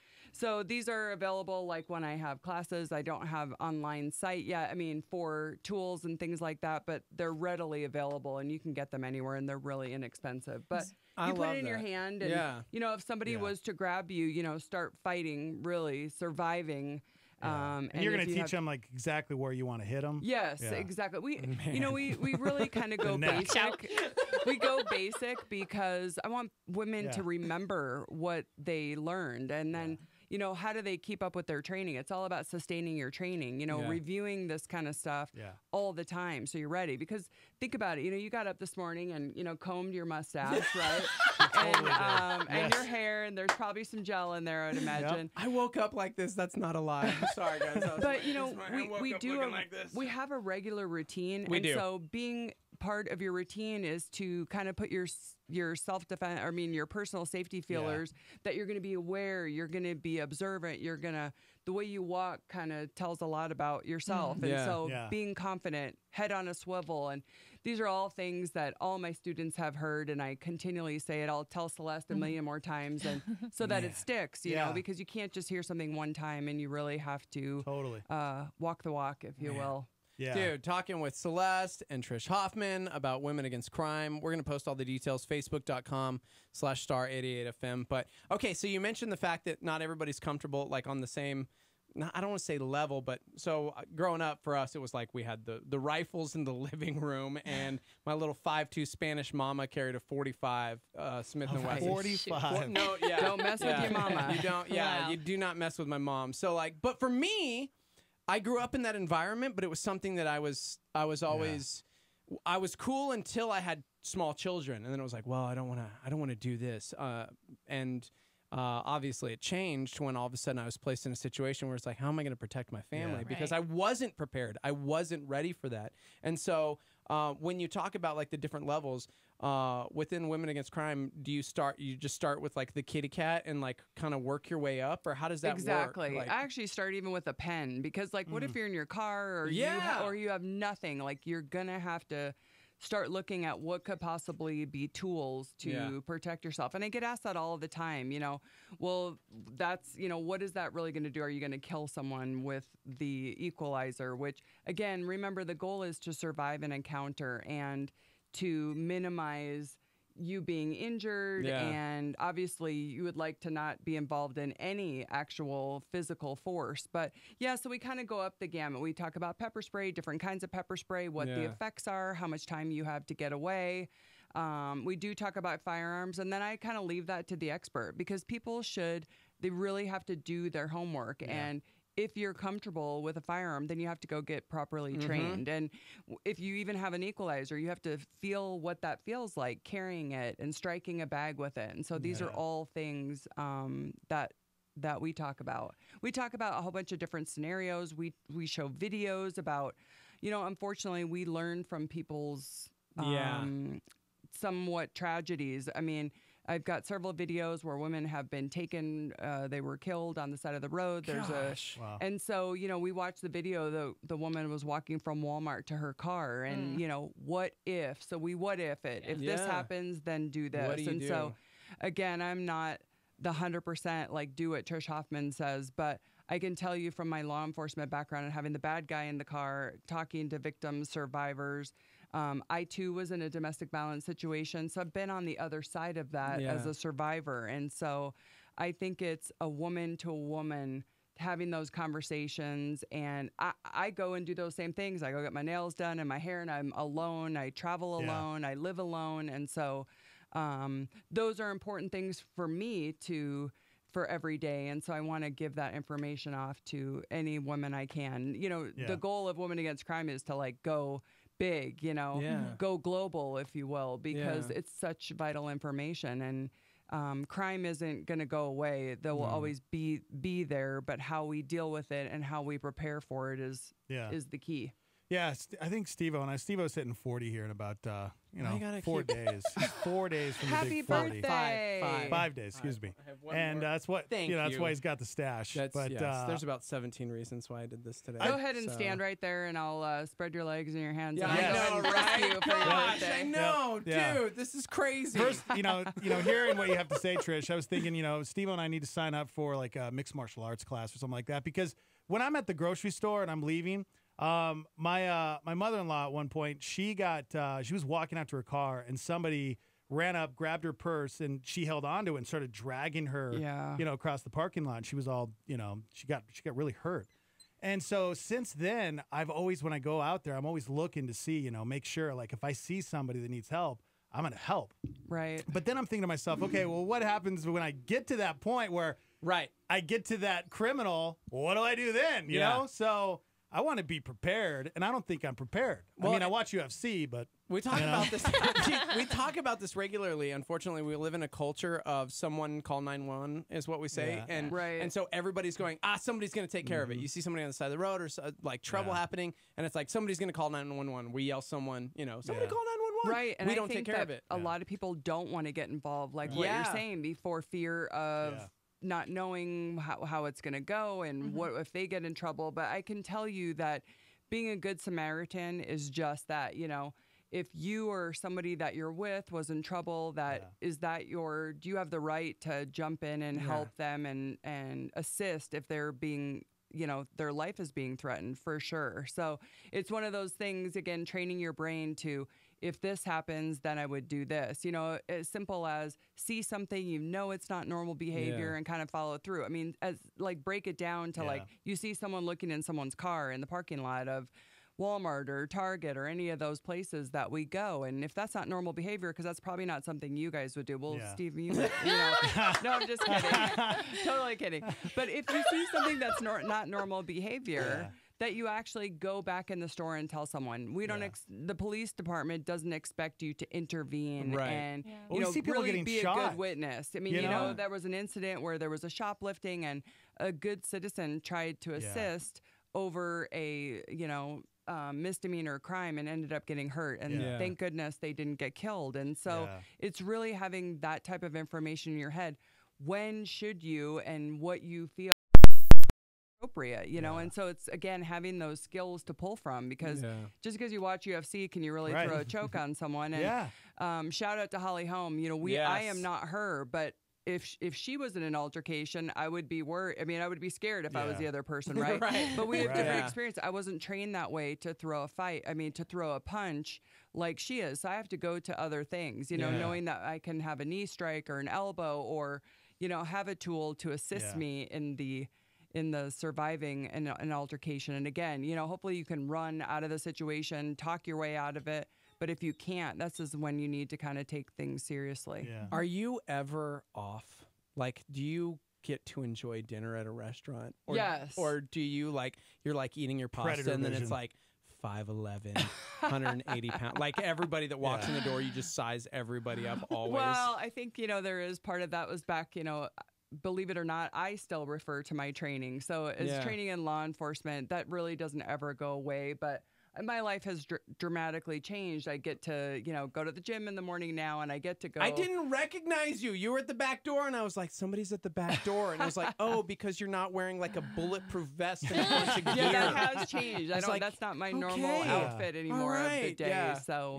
these are available like when I have classes. I don't have online site yet. I mean, for tools and things like that, but they're readily available and you can get them anywhere and they're really inexpensive. But I you put love it in your that. hand and, if somebody was to grab you, start fighting, really surviving. And you're going to teach them like exactly where you want to hit them. Yes, exactly. We really kind of go neck. basic. We go basic because I want women to remember what they learned, and then how do they keep up with their training? It's all about sustaining your training. Reviewing this kind of stuff all the time, so you're ready. Because think about it. You got up this morning and combed your mustache, right? And your hair, and there's probably some gel in there, I'd imagine. I woke up like this. That's not a lie. I'm sorry, guys. But we have a regular routine, We do. So being part of your routine is to kind of put your self-defense, your personal safety feelers that you're going to be aware, you're going to be observant, the way you walk kind of tells a lot about yourself. And so being confident, head on a swivel, and these are all things that all my students have heard, and I continually say it. I'll tell Celeste a million more times, and so that it sticks, you know, because you can't just hear something one time, and you really have to walk the walk, if you will. Yeah. Dude, talking with Celeste and Trish Hoffman about Women Against Crime. We're going to post all the details, facebook.com/star88fm. But, okay, so you mentioned the fact that not everybody's comfortable, like, on the same, I don't want to say level, but so growing up for us, it was like we had the rifles in the living room, and my little 5.2 Spanish mama carried a 45 Smith & Wesson. 45. No, yeah. Don't mess with your mama. You don't, you do not mess with my mom. So, like, but for me, I grew up in that environment, but it was something that I was always, I was cool until I had small children, and then it was like, well, I don't want to do this, and obviously it changed when all of a sudden I was placed in a situation where it's like, how am I going to protect my family? Because I wasn't prepared, I wasn't ready for that, and so when you talk about like the different levels within Women Against Crime, you just start with like the kitty cat and like kind of work your way up, or how does that work? Exactly. Like, I actually start even with a pen because like what if you're in your car or you have nothing, like you're going to have to start looking at what could possibly be tools to protect yourself. And I get asked that all the time, well, that's, what is that really going to do? Are you going to kill someone with the equalizer? Which, again, remember the goal is to survive an encounter and to minimize you being injured, and obviously you would like to not be involved in any actual physical force. But so we kind of go up the gamut. We talk about pepper spray, different kinds of pepper spray, what the effects are, how much time you have to get away. We do talk about firearms, and then I kind of leave that to the expert because they really have to do their homework. And if you're comfortable with a firearm, then you have to go get properly trained. And if you even have an equalizer, you have to feel what that feels like, carrying it and striking a bag with it. And so these are all things that we talk about. We talk about a whole bunch of different scenarios. We show videos about, unfortunately, we learn from people's somewhat tragedies. I mean, I've got several videos where women have been taken, they were killed on the side of the road. And so, we watched the video, the woman was walking from Walmart to her car and, what if? So what if it? If this happens, then do this. What do you do? So, again, I'm not the 100% like do what Trish Hoffman says, but I can tell you from my law enforcement background and having the bad guy in the car, talking to victims, survivors, I too was in a domestic violence situation, so I've been on the other side of that as a survivor. And so I think it's a woman to a woman having those conversations. And I go and do those same things. I go get my nails done and my hair, and I'm alone. I travel alone. I live alone. And so those are important things for me for every day. And so I want to give that information off to any woman I can. You know, the goal of Women Against Crime is to like go big, you know, go global, if you will, because it's such vital information. And crime isn't going to go away. There will always be there, but how we deal with it and how we prepare for it is the key. Yeah, I think Steve-O's hitting 40 here in about 4 days. 4 days from the big 40. Happy birthday! 5 days, excuse me. And that's what that's why he's got the stash. There's about 17 reasons why I did this today. Go ahead and stand right there, and I'll spread your legs and your hands. Yeah, and I know, right? Gosh, I know, Yeah. dude. This is crazy. First, hearing what you have to say, Trish, I was thinking, Steve and I need to sign up for like a mixed martial arts class or something like that, because when I'm at the grocery store and I'm leaving, my mother-in-law at one point, she was walking out to her car, and somebody ran up, grabbed her purse, and she held onto it and started dragging her, across the parking lot. And she was all, she got really hurt. And so since then, I've always, when I go out there, I'm always looking to see, make sure, like, if I see somebody that needs help, I'm going to help. Right. But then I'm thinking to myself, okay, well, what happens when I get to that point where I get to that criminal? What do I do then? You know? So I want to be prepared, and I don't think I'm prepared. Well, I watch UFC, but we talk about this. We talk about this regularly. Unfortunately, we live in a culture of someone call 911 is what we say, and so everybody's going, somebody's going to take care of it. You see somebody on the side of the road or like trouble happening, and it's like somebody's going to call 911. We yell someone, somebody call 911. Right, and we I don't think take care of it. A lot of people don't want to get involved, like what you're saying, before fear of not knowing how it's going to go and what if they get in trouble. But I can tell you that being a good Samaritan is just that. If you or somebody that you're with was in trouble, do you have the right to jump in and help them and assist if they're being, their life is being threatened, for sure. So it's one of those things, again, training your brain to, if this happens, then I would do this. As simple as see something, it's not normal behavior and kind of follow through. I mean, break it down to like, you see someone looking in someone's car in the parking lot of Walmart or Target or any of those places that we go. And if that's not normal behavior, because that's probably not something you guys would do. Well, Steve, no, I'm just kidding. Totally kidding. But if you see something that's not normal behavior, that you actually go back in the store and tell someone. We don't. The police department doesn't expect you to intervene and we see people really getting be shot. a good witness. I mean, there was an incident where there was a shoplifting, and a good citizen tried to assist over a misdemeanor crime and ended up getting hurt. And thank goodness they didn't get killed. And so it's really having that type of information in your head. When should you and what you feel appropriate, and so it's, again, having those skills to pull from, because just because you watch UFC, can you really throw a choke on someone? And shout out to Holly Holm. I am not her, but if she was in an altercation, I would be worried. I mean, I would be scared if I was the other person, right? But we have different experience. I wasn't trained that way to throw a fight. I mean, to throw a punch like she is. So I have to go to other things, knowing that I can have a knee strike or an elbow, or have a tool to assist me in the surviving an altercation. And again, hopefully you can run out of the situation, talk your way out of it. But if you can't, this is when you need to kind of take things seriously. Yeah. Are you ever off? Like, do you get to enjoy dinner at a restaurant? Or, yes. Or do you you're like eating your pasta Predator and then vision. it's like 5'11", 180 pounds. Like everybody that walks in the door, you just size everybody up always. Well, I think, there is part of that was back, believe it or not, I still refer to my training. So as training in law enforcement, that really doesn't ever go away. But my life has dramatically changed. I get to, go to the gym in the morning now, and I get to go. I didn't recognize you. You were at the back door, and I was like, somebody's at the back door. And I was like, oh, because you're not wearing like a bulletproof vest and a bunch of gear. Yeah, that has changed. That's not my normal outfit anymore of the day. Yeah. So,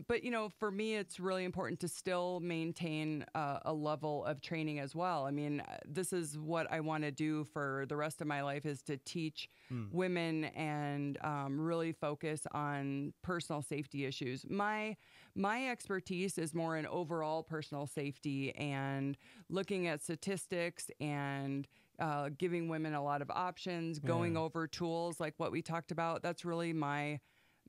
but for me, it's really important to still maintain a level of training as well. I mean, this is what I want to do for the rest of my life, is to teach women and really focus on personal safety issues. My expertise is more in overall personal safety and looking at statistics and giving women a lot of options, going over tools like what we talked about. That's really my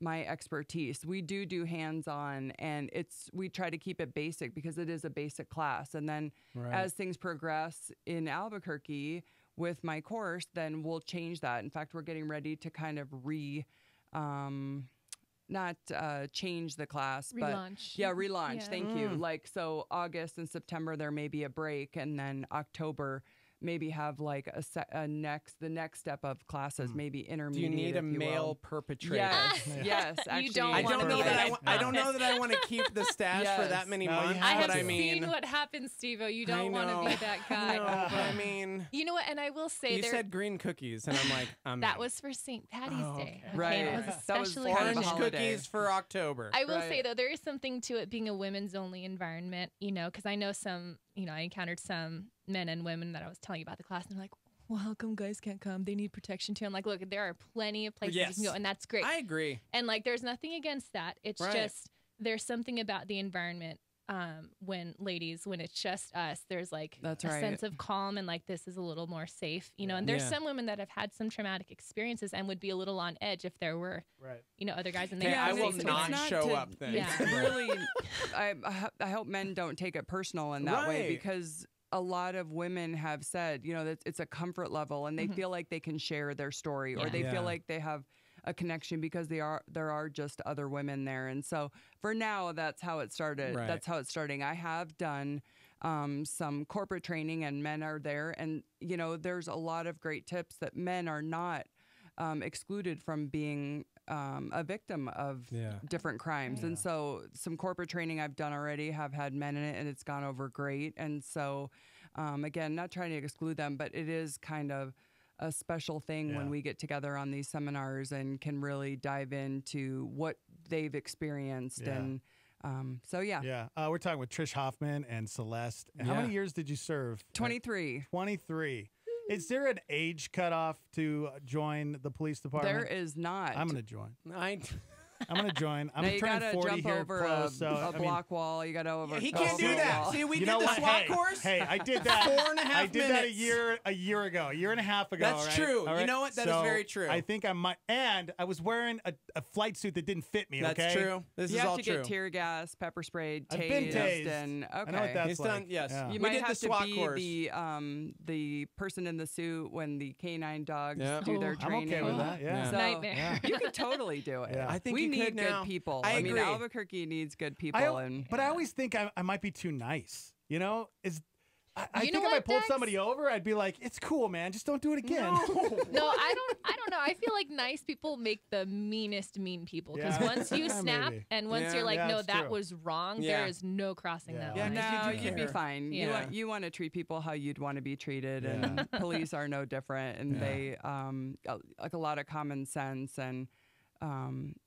expertise. We do hands-on, and we try to keep it basic because it is a basic class. And then as things progress in Albuquerque with my course, then we'll change that. In fact, we're getting ready to kind of not change the class, relaunch. But relaunch. Yeah. Thank you. Like, so August and September, there may be a break, and then October, maybe have like the next step of classes, maybe intermediate. Do you need a male perpetrator? Yes. Actually, you don't I don't know that I want to keep the stash for that many months. I have but seen what happens, Steve-O. You don't want to be that guy. No, but I mean, you know what? And I will say, you said green cookies, and I'm like, that was for St. Patty's Day. Okay. Right. It was a That was special orange occasion. cookies for October. I will say though, there is something to it being a women's only environment. Because I know some. I encountered some men and women that I was telling you about the class, and they're like, well, how come guys can't come? They need protection too. I'm like, look, there are plenty of places you can go, and that's great. I agree. And like, there's nothing against that. It's just, there's something about the environment when it's just us, there's like a sense of calm and like, this is a little more safe, and there's some women that have had some traumatic experiences and would be a little on edge if there were, other guys in there. I will not show up then. Yeah. Really, I hope men don't take it personal in that way, because a lot of women have said, that it's a comfort level, and they feel like they can share their story, or they feel like they have a connection because there are just other women there. And so for now, that's how it started. Right. That's how it's starting. I have done some corporate training, and men are there, and there's a lot of great tips that men are not excluded from being a victim of different crimes. And so some corporate training I've done already have had men in it, and it's gone over great. And so again, not trying to exclude them, but it is kind of a special thing when we get together on these seminars and can really dive into what they've experienced. And we're talking with Trish Hoffman and Celeste. How many years did you serve? 23. 23. Is there an age cutoff to join the police department? There is not. I'm going to join. I'm going to join. I'm you turning gotta 40 jump here over close. a block wall. You got to over. He can't do that. Wall. See, we did the SWAT course. Hey, I did that. 4.5 minutes. I did that a year ago, a year and a half ago. That's true. All right? You know what? That is very true. I think I might. And I was wearing a flight suit that didn't fit me. That's true. This you is have all to true. get tear gas, pepper sprayed, tased. I've been tased. And okay. I know what that's He's like. done. Yes. Yeah. You we might did have the to SWAT be course. the person in the suit when the canine dogs do their I'm training. okay with that. Yeah. So Nightmare. you could totally do it. Yeah. I think we you need could good now. people. I mean, agree. Albuquerque needs good people. But I always think I might be too nice. I You think know if I what, pulled Dex? somebody over, I'd be like, "It's cool, man. Just don't do it again." No, I don't know. I feel like nice people make the meanest mean people, because once you snap Maybe. and once you're like, Yeah, no, that's that true. was wrong, Yeah. there is no crossing that Yeah, line. No, you do you'd be care. fine. Yeah. You want to treat people how you'd want to be treated, and police are no different. And they like a lot of common sense. And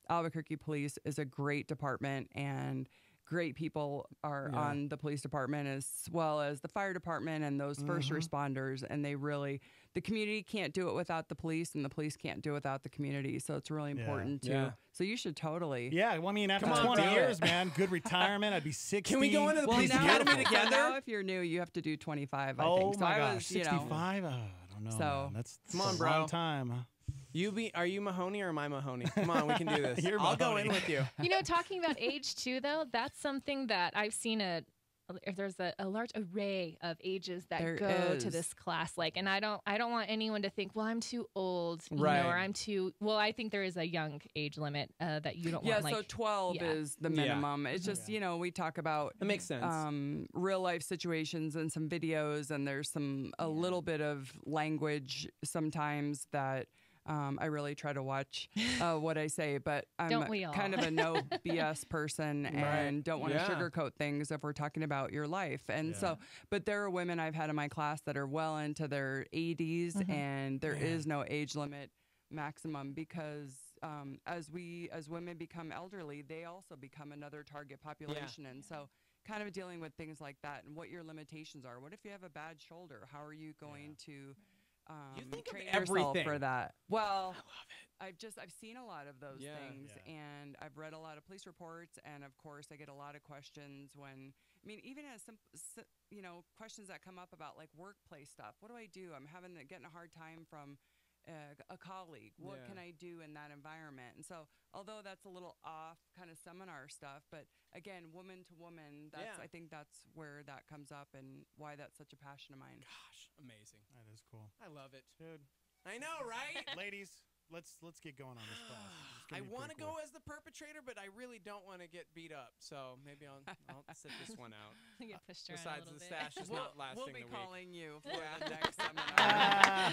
Albuquerque Police is a great department, and great people are on the police department, as well as the fire department and those first responders. And the community can't do it without the police, and the police can't do it without the community. So it's really important too. Yeah. So you should totally. Yeah, well, I mean, after Come on, 20 do years, it. man, good retirement. I'd be 60. Can we go into the police now, academy together? Now, if you're new, you have to do 25. I Oh think. So my I gosh, was, 65? Oh, I don't know. So- man. That's Come on, a bro. long time. Huh? Are you Mahoney or am I Mahoney? Come on, we can do this. You're I'll go in Mahoney. with you. Talking about age too, though, that's something that I've seen there's a large array of ages that There go to is. this class. And I don't want anyone to think, well, I'm too old, Right. or I'm too. Well, I think there is a young age limit that you don't want. So 12 is the minimum. It's just, we talk about That makes sense. real life situations and some videos, and there's a little bit of language sometimes that I really try to watch what I say, but I'm Don't we all? kind of a no BS person and don't want to sugarcoat things if we're talking about your life. And so, but there are women I've had in my class that are well into their 80s, and there is no age limit maximum, because as women become elderly, they also become another target population. And so kind of dealing with things like that and what your limitations are. What if you have a bad shoulder? How are you going to You think of train yourself everything. for that. Well, I've seen a lot of those things, and I've read a lot of police reports, and of course I get a lot of questions when, I mean, even as some, questions that come up about like workplace stuff. What do I do? I'm getting a hard time from a colleague. What can I do in that environment? And so, although that's a little off kind of seminar stuff, but again, woman to woman, I think that's where that comes up and why that's such a passion of mine. Gosh, amazing. That is cool. I love it. Dude. I know, right? Ladies, let's get going on this class. I want to go as the perpetrator, but I really don't want to get beat up. So maybe I'll sit this one out. Get pushed around Besides, a little the bit. stash is not lasting We'll be the week. calling you for the next seminar.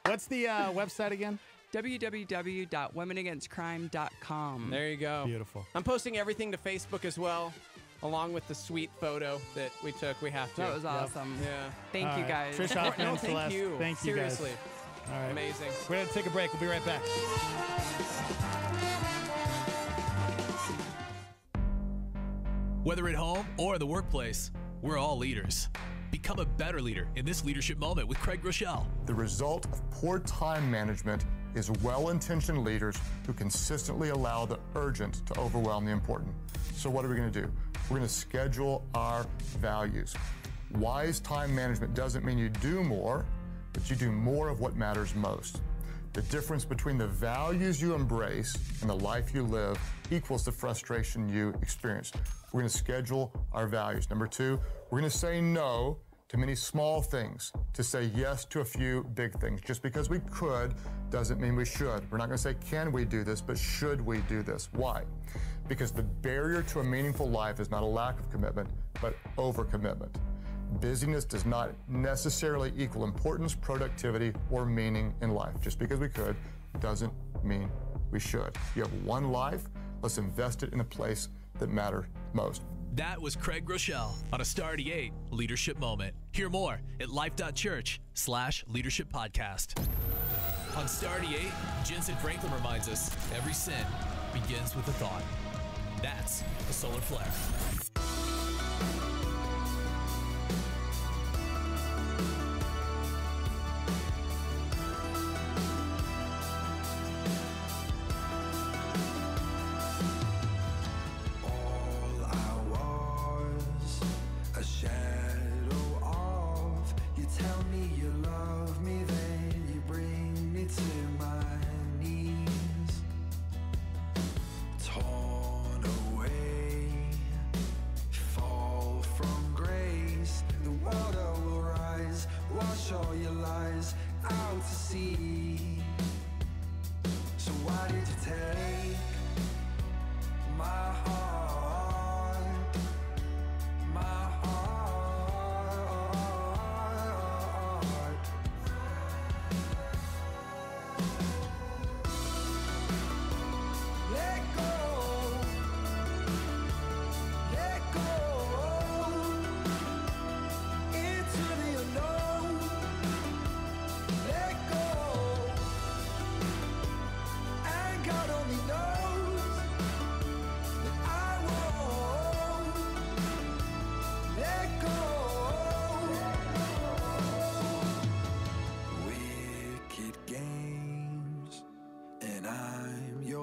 What's the website again? www.womenagainstcrime.com. There you go. Beautiful. I'm posting everything to Facebook as well, along with the sweet photo that we took. We have to. That was awesome. Yeah. Thank you, guys. Trish Hoffman, No, thank Celeste, you. Thank you, Seriously. guys. All right. Amazing. We're going to take a break. We'll be right back. Whether at home or the workplace, we're all leaders. Become a better leader in this leadership moment with Craig Rochelle. The result of poor time management is well-intentioned leaders who consistently allow the urgent to overwhelm the important. So what are we going to do? We're going to schedule our values. Wise time management doesn't mean you do more, but you do more of what matters most. The difference between the values you embrace and the life you live equals the frustration you experience. We're going to schedule our values. Number two, we're going to say no to many small things, to say yes to a few big things. Just because we could doesn't mean we should. We're not going to say, can we do this, but should we do this? Why? Because the barrier to a meaningful life is not a lack of commitment, but overcommitment. Busyness does not necessarily equal importance, productivity, or meaning in life. Just because we could doesn't mean we should. You have one life, let's invest it in a place that matters most. That was Craig Rochelle on a Star 88 Leadership Moment. Hear more at life.church/leadership podcast. On Star 88, Jensen Franklin reminds us every sin begins with a thought. That's a solar flare.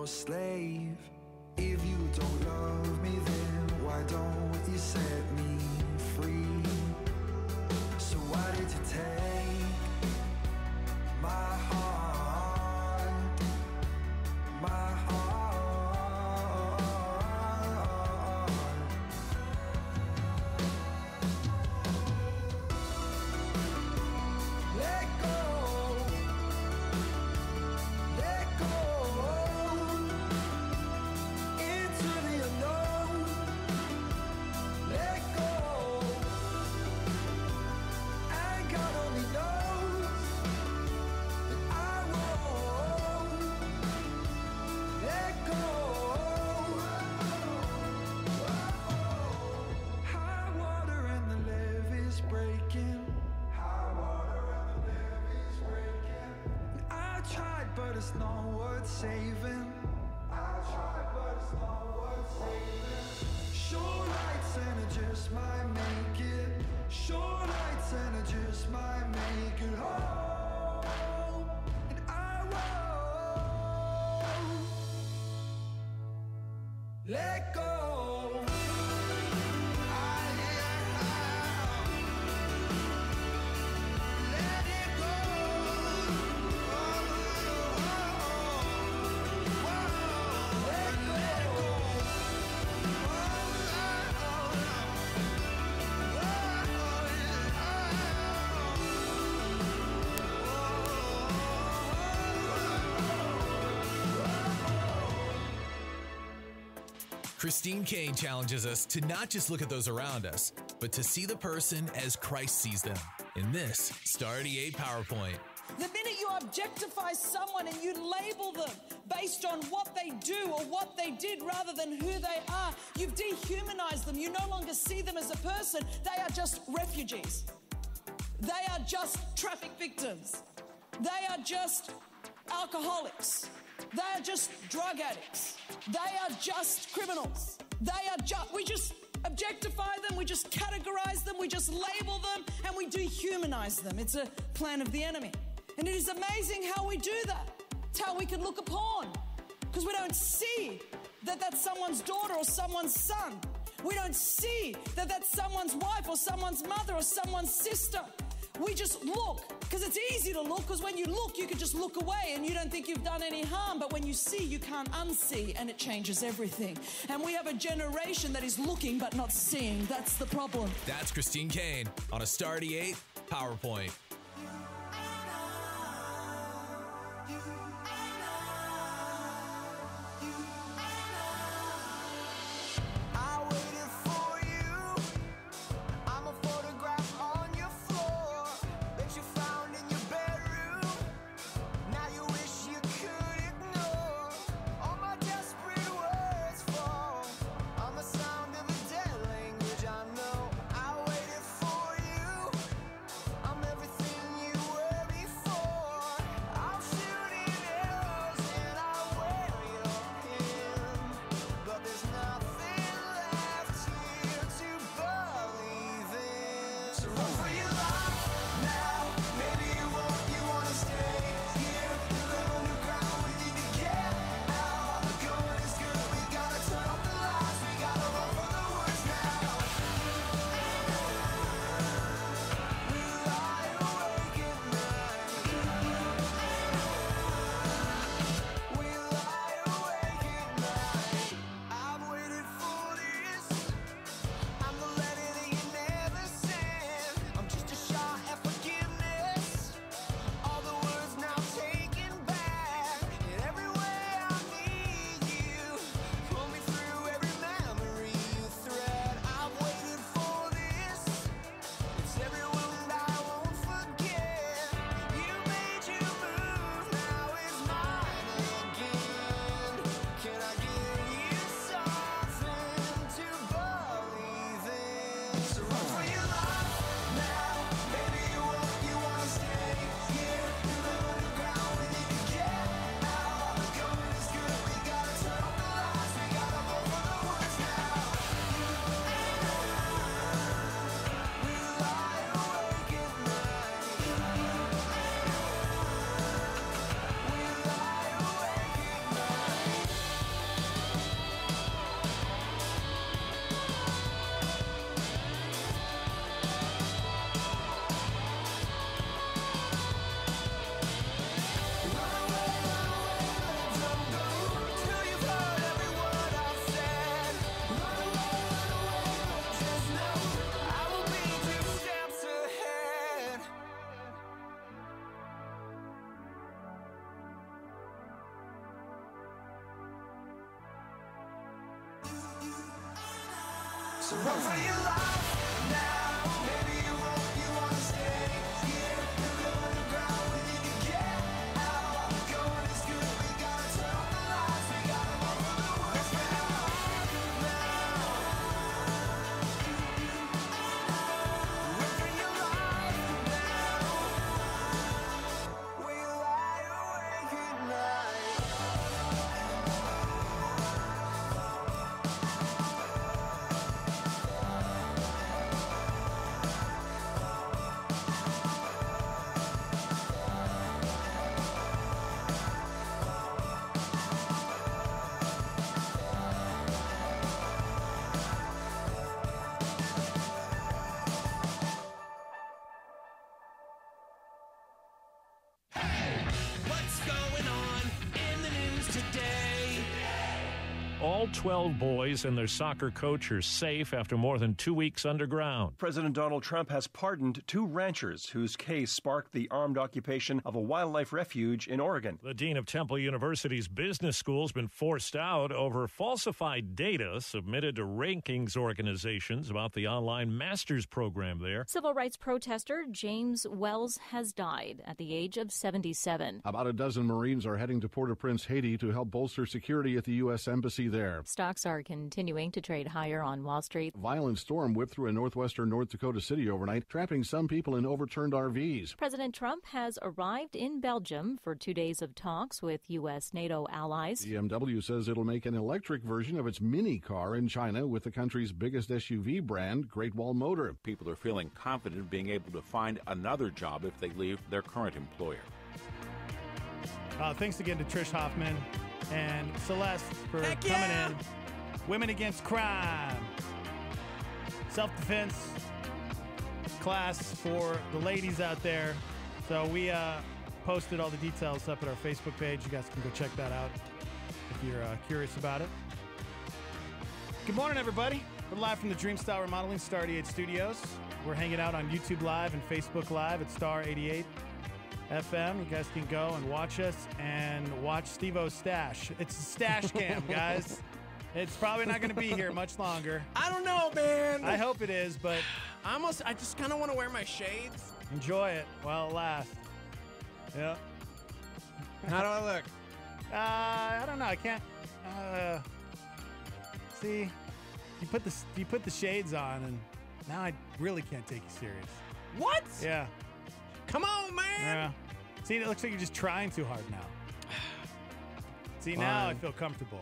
Slave. If you don't love me, then why don't you set me free? So why did you take my heart, my heart? Let go, let go. But it's not worth saving. I tried, but it's not worth saving. Short lights and it just might make it. Short lights and it just might make it home. Let go. Christine Kane challenges us to not just look at those around us, but to see the person as Christ sees them in this Star 88 PowerPoint. The minute you objectify someone and you label them based on what they do or what they did rather than who they are, you've dehumanized them. You no longer see them as a person. They are just refugees. They are just traffic victims. They are just alcoholics. They are just drug addicts. They are just criminals. We just objectify them, we just categorize them, we just label them, and we dehumanize them. It's a plan of the enemy. And it is amazing how we do that. It's how we can look upon. Because we don't see that that's someone's daughter or someone's son. We don't see that that's someone's wife or someone's mother or someone's sister. We just look, because it's easy to look, because when you look, you can just look away and you don't think you've done any harm. But when you see, you can't unsee, and it changes everything. And we have a generation that is looking but not seeing. That's the problem. That's Christine Kane on a Star 88 PowerPoint. So run for your life now. Maybe you won't, you wanna stay here. You're going to ground, we need to get out. Going is good, we gotta turn on the lights. We gotta run for the woods now. Run for your life now. We lie awake at night. today. All 12 boys and their soccer coach are safe after more than 2 weeks underground. President Donald Trump has pardoned 2 ranchers whose case sparked the armed occupation of a wildlife refuge in Oregon. The dean of Temple University's business school has been forced out over falsified data submitted to rankings organizations about the online master's program there. Civil rights protester James Wells has died at the age of 77. About a dozen Marines are heading to Port-au-Prince, Haiti to help bolster security at the U.S. Embassy there. Stocks are continuing to trade higher on Wall Street. A violent storm whipped through a northwestern North Dakota city overnight, trapping some people in overturned RVs. President Trump has arrived in Belgium for 2 days of talks with U.S. NATO allies. BMW says it'll make an electric version of its Mini car in China with the country's biggest SUV brand, Great Wall Motor. People are feeling confident being able to find another job if they leave their current employer. Thanks again to Trish Hoffman and Celeste for coming in. Women Against Crime. Self-defense class for the ladies out there. So we posted all the details up at our Facebook page. You guys can go check that out if you're curious about it. Good morning, everybody. We're live from the Dreamstyle Remodeling Star 88 Studios. We're hanging out on YouTube Live and Facebook Live at Star 88 FM. You guys can go and watch us and watch Steve-O's stash. It's a stash cam, guys. It's probably not going to be here much longer. I don't know, man. I hope it is, but I just kind of want to wear my shades. Enjoy it while it lasts. Yeah. How do I look? I don't know. I can't. See, you put the shades on, and now I really can't take you serious. What? Yeah. Come on, man. Yeah. See, it looks like you're just trying too hard now. See, now I feel comfortable.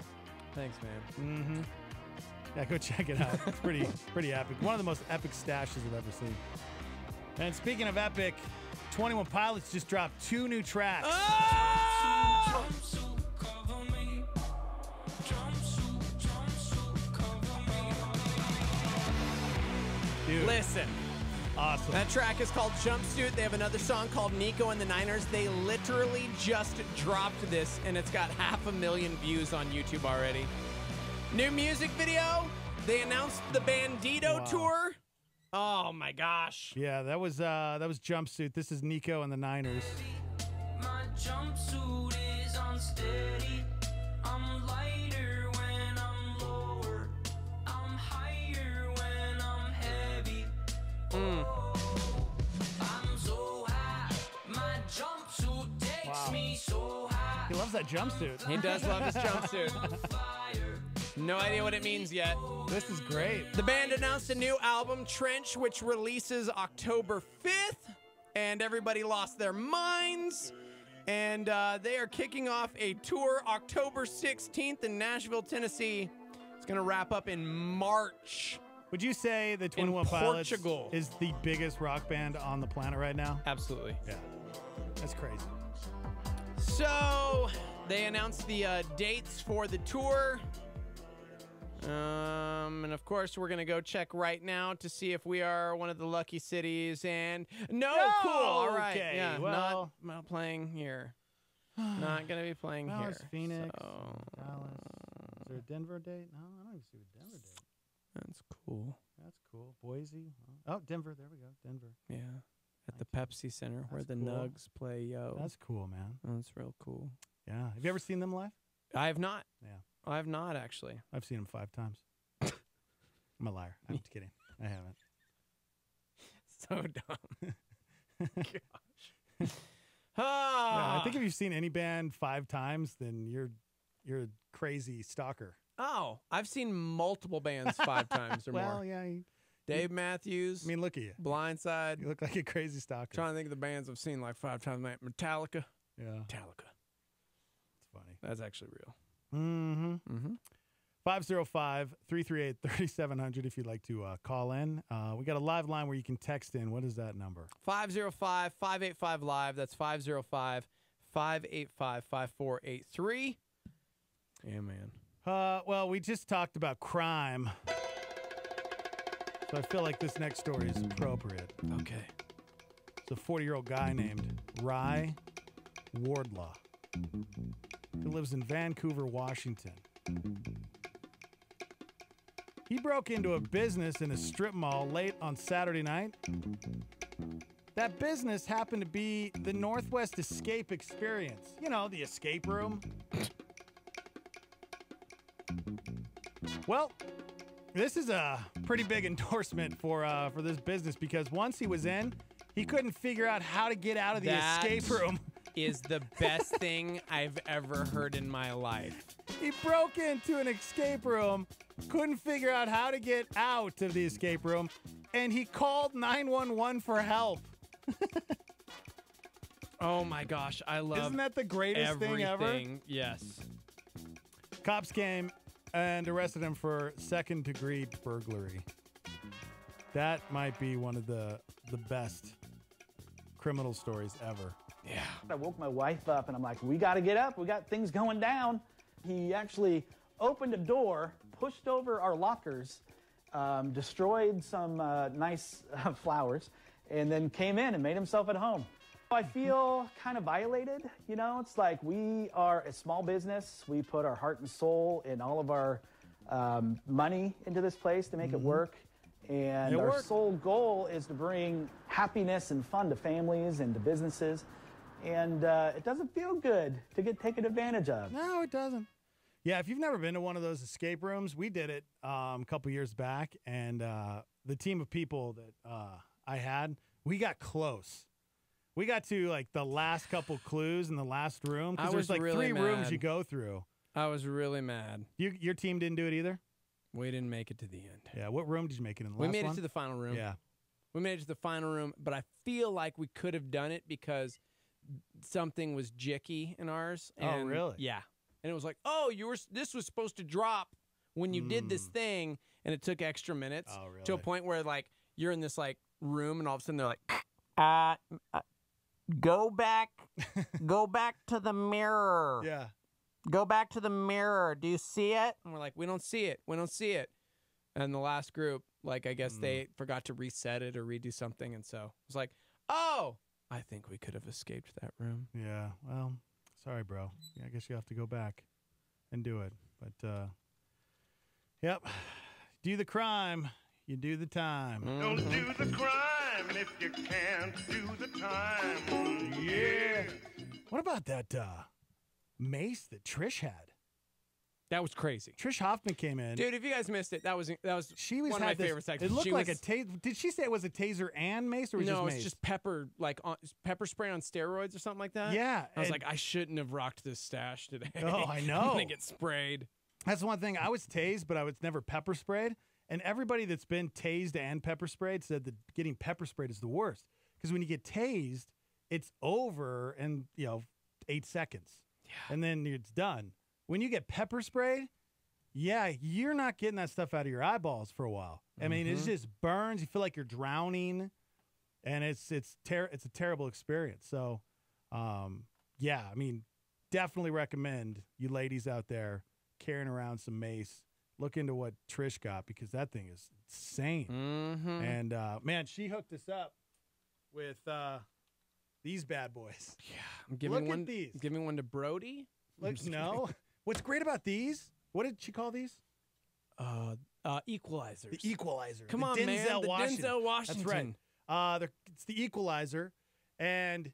Thanks, man. Mm-hmm. Yeah, go check it out. It's pretty epic. One of the most epic stashes I've ever seen. And speaking of epic, 21 Pilots just dropped 2 new tracks. Oh! Dude. Listen. Awesome. That track is called Jumpsuit. They have another song called Nico and the Niners. They literally just dropped this, and it's got 500,000 views on YouTube already. New music video. They announced the Bandito tour. Oh my gosh. Yeah, that was Jumpsuit. This is Nico and the Niners. My jumpsuit is unsteady. I'm lighter when I'm lower. I'm higher when I'm heavy. I'm so high. My jumpsuit takes me so high. He loves that jumpsuit. He does love his jumpsuit. No idea what it means yet. This is great. The band announced a new album, Trench, which releases October 5th, and everybody lost their minds. And they are kicking off a tour October 16th in Nashville, Tennessee. It's going to wrap up in March. Would you say the 21 Pilots is the biggest rock band on the planet right now? Absolutely. Yeah. That's crazy. So they announced the dates for the tour. And of course, we're going to go check right now to see if we are one of the lucky cities. And no, cool. All right. Okay, Yeah, well, not playing here. Not going to be playing Well, here. it's Phoenix, So, Dallas. Is there a Denver date? No, I don't even see a Denver date. that's cool. That's cool. Boise. Oh, Denver. There we go. Denver. Yeah. At the Pepsi Center where the cool. Nugs play Yo. That's cool, man. That's real cool. Yeah. Have you ever seen them live? I have not. Yeah. I have not, actually. I've seen them 5 times. I'm a liar. I'm just kidding. I haven't. So dumb. Yeah, I think if you've seen any band 5 times, then you're a crazy stalker. Oh, I've seen multiple bands 5 times or Well, more. yeah. Dave Matthews. I mean, look at you. Blindside. You look like a crazy stalker. Trying to think of the bands I've seen like 5 times. Metallica. Yeah. Metallica. It's funny. That's actually real. Mm-hmm. Mm-hmm. 505-338-3700 if you'd like to call in. We got a live line where you can text in. What is that number? 505-585-LIVE. That's 505-585-5483. Yeah, man. Well, we just talked about crime. So I feel like this next story is appropriate. Okay. It's a 40-year-old guy named Rye Wardlaw. who lives in Vancouver, Washington. He broke into a business in a strip mall late on Saturday night. That business happened to be the Northwest Escape Experience. You know, the escape room. Well, this is a pretty big endorsement for this business because once he was in, he couldn't figure out how to get out of the escape room. Is the best thing I've ever heard in my life. He broke into an escape room, couldn't figure out how to get out of the escape room, and he called 911 for help. Oh my gosh, I love Isn't that the greatest thing ever? Yes. Cops came and arrested him for second-degree burglary. That might be one of the best criminal stories ever. Yeah. I woke my wife up and I'm like, we got to get up. We got things going down. He actually opened a door, pushed over our lockers, destroyed some nice flowers, and then came in and made himself at home. I feel kind of violated. You know, it's like we are a small business. We put our heart and soul and all of our money into this place to make it work. And our sole goal is to bring happiness and fun to families and to businesses. And it doesn't feel good to get taken advantage of. No, it doesn't. Yeah, if you've never been to one of those escape rooms, we did it a couple years back. And the team of people that I had, we got close. We got to like the last couple clues in the last room. Because there's like really 3 rooms you go through. I was really mad. Your team didn't do it either? We didn't make it to the end. Yeah, what room did you make it in? The We last made one? it to the final room. Yeah. We made it to the final room, but I feel like we could have done it because something was jicky in ours. And really? Yeah. And it was like, this was supposed to drop when you did this thing, and it took extra minutes to a point where like you're in this like room, and all of a sudden they're like, go back to the mirror. Yeah. Go back to the mirror. Do you see it? And we're like, we don't see it. We don't see it. And the last group, like, I guess they forgot to reset it or redo something. And so it was like, oh, I think we could have escaped that room. Yeah. Well, sorry, bro. Yeah, I guess you have to go back and do it. But, yep. Do the crime. You do the time. Don't do the crime if you can't do the time. Yeah. What about that mace that Trish had? That was crazy. Trish Hoffman came in. Dude, if you guys missed it, that was one of my favorite sections. It looked like a taser. Did she say it was a taser and mace, or was it just mace? No, it's just pepper, pepper spray on steroids or something like that. Yeah. I was like, I shouldn't have rocked this stash today. Oh, I know. I'm gonna get sprayed. That's one thing. I was tased, but I was never pepper sprayed. And everybody that's been tased and pepper sprayed said that getting pepper sprayed is the worst. Because when you get tased, it's over in 8 seconds. Yeah. And then it's done. When you get pepper sprayed, you're not getting that stuff out of your eyeballs for a while. I mean, it just burns. You feel like you're drowning, and it's a terrible experience. So, I mean, definitely recommend you ladies out there carrying around some mace. Look into what Trish got because that thing is insane. And man, she hooked us up with these bad boys. Yeah, I'm giving Look at these. I'm giving one to Brody. Look, no. What's great about these? What did she call these? Equalizers. The equalizer. Come the on, Denzel man. The Washington. Denzel Washington. That's right. It's the equalizer, and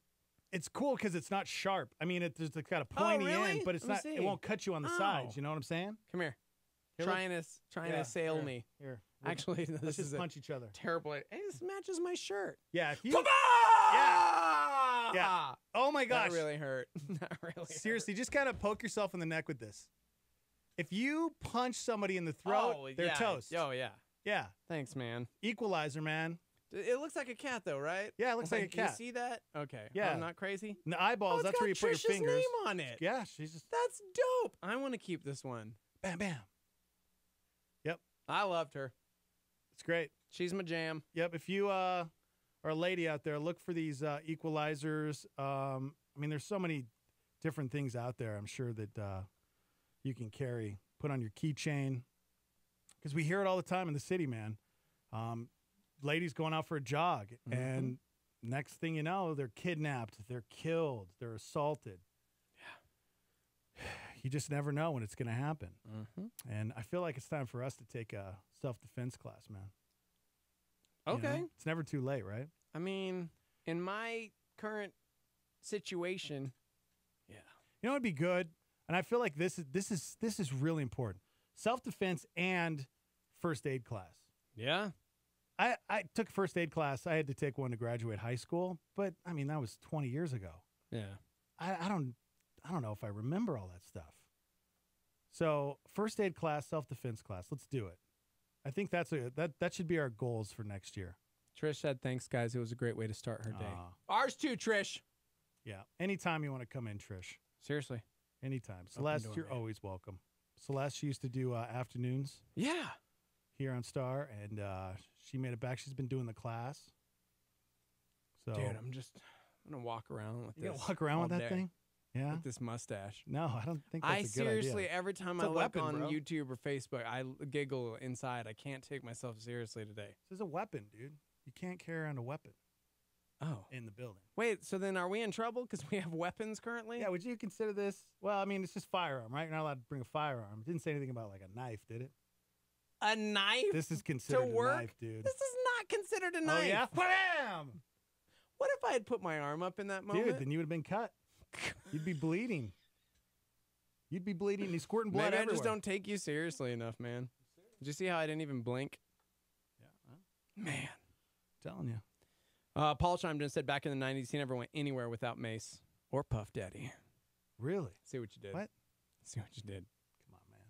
it's cool because it's not sharp. I mean, it's got a pointy end, but it's not. It won't cut you on the sides. You know what I'm saying? Come here. Here, trying to assail me. Here. Actually, let's this just is punch each other. Terrible. Hey, this matches my shirt. Yeah. If you, Come on! Yeah. Oh my gosh. That really hurt. That really Seriously, just kind of poke yourself in the neck with this. If you punch somebody in the throat, they're toast. Oh, yeah. Yeah. Thanks, man. Equalizer, man. It looks like a cat, though, right? Yeah, it looks like a cat. You see that? Okay. Yeah. I'm not crazy? And the eyeballs, that's where you put your Trish's fingers. name on it. Yeah, she's just... That's dope. I want to keep this one. Bam, bam. Yep. I loved her. It's great. She's my jam. Yep. If you are a lady out there, look for these equalizers. I mean, there's so many different things out there. I'm sure that you can carry, put on your keychain, because we hear it all the time in the city, man. Ladies going out for a jog, and next thing you know, they're kidnapped, they're killed, they're assaulted. Yeah. you just never know when it's going to happen. And I feel like it's time for us to take a self-defense class, man. Okay. You know? It's never too late, right? I mean, in my current situation, You know, it'd be good, and I feel like this is really important. Self-defense and first aid class. Yeah. I took first aid class. I had to take one to graduate high school, but I mean that was 20 years ago. Yeah. I don't know if I remember all that stuff. So first aid class, self-defense class. Let's do it. I think that should be our goals for next year. Trish said, "Thanks, guys. It was a great way to start her day." Ours too, Trish. Yeah. Anytime you want to come in, Trish. Seriously. Anytime. Celeste, you're always welcome. Celeste, she used to do afternoons. Yeah. Here on Star, and she made it back. She's been doing the class. So, Dude, I'm gonna walk around with this. You gonna walk around with that day. thing? Yeah. With this mustache. No, I don't think that's a good seriously, idea. every time It's I a look weapon, on bro. YouTube or Facebook, I giggle inside. I can't take myself seriously today. This is a weapon, dude. You can't carry around a weapon. Oh. In the building. Wait, so then are we in trouble because we have weapons currently? Yeah, would you consider this? Well, I mean, it's just firearm, right? You're not allowed to bring a firearm. It didn't say anything about like a knife, did it? A knife? This is considered to work? a knife, dude. This is not considered a knife. Oh, yeah? Bam! What if I had put my arm up in that moment? Dude, then you would have been cut. You'd be bleeding. You'd be bleeding and squirting blood Maybe everywhere. I just don't take you seriously enough, man. Did you see how I didn't even blink? Yeah. Man. I'm telling you. Paul chimed in and said back in the 90s, he never went anywhere without Mace or Puff Daddy. Really? See what you did. What? See what you did. Come on, man.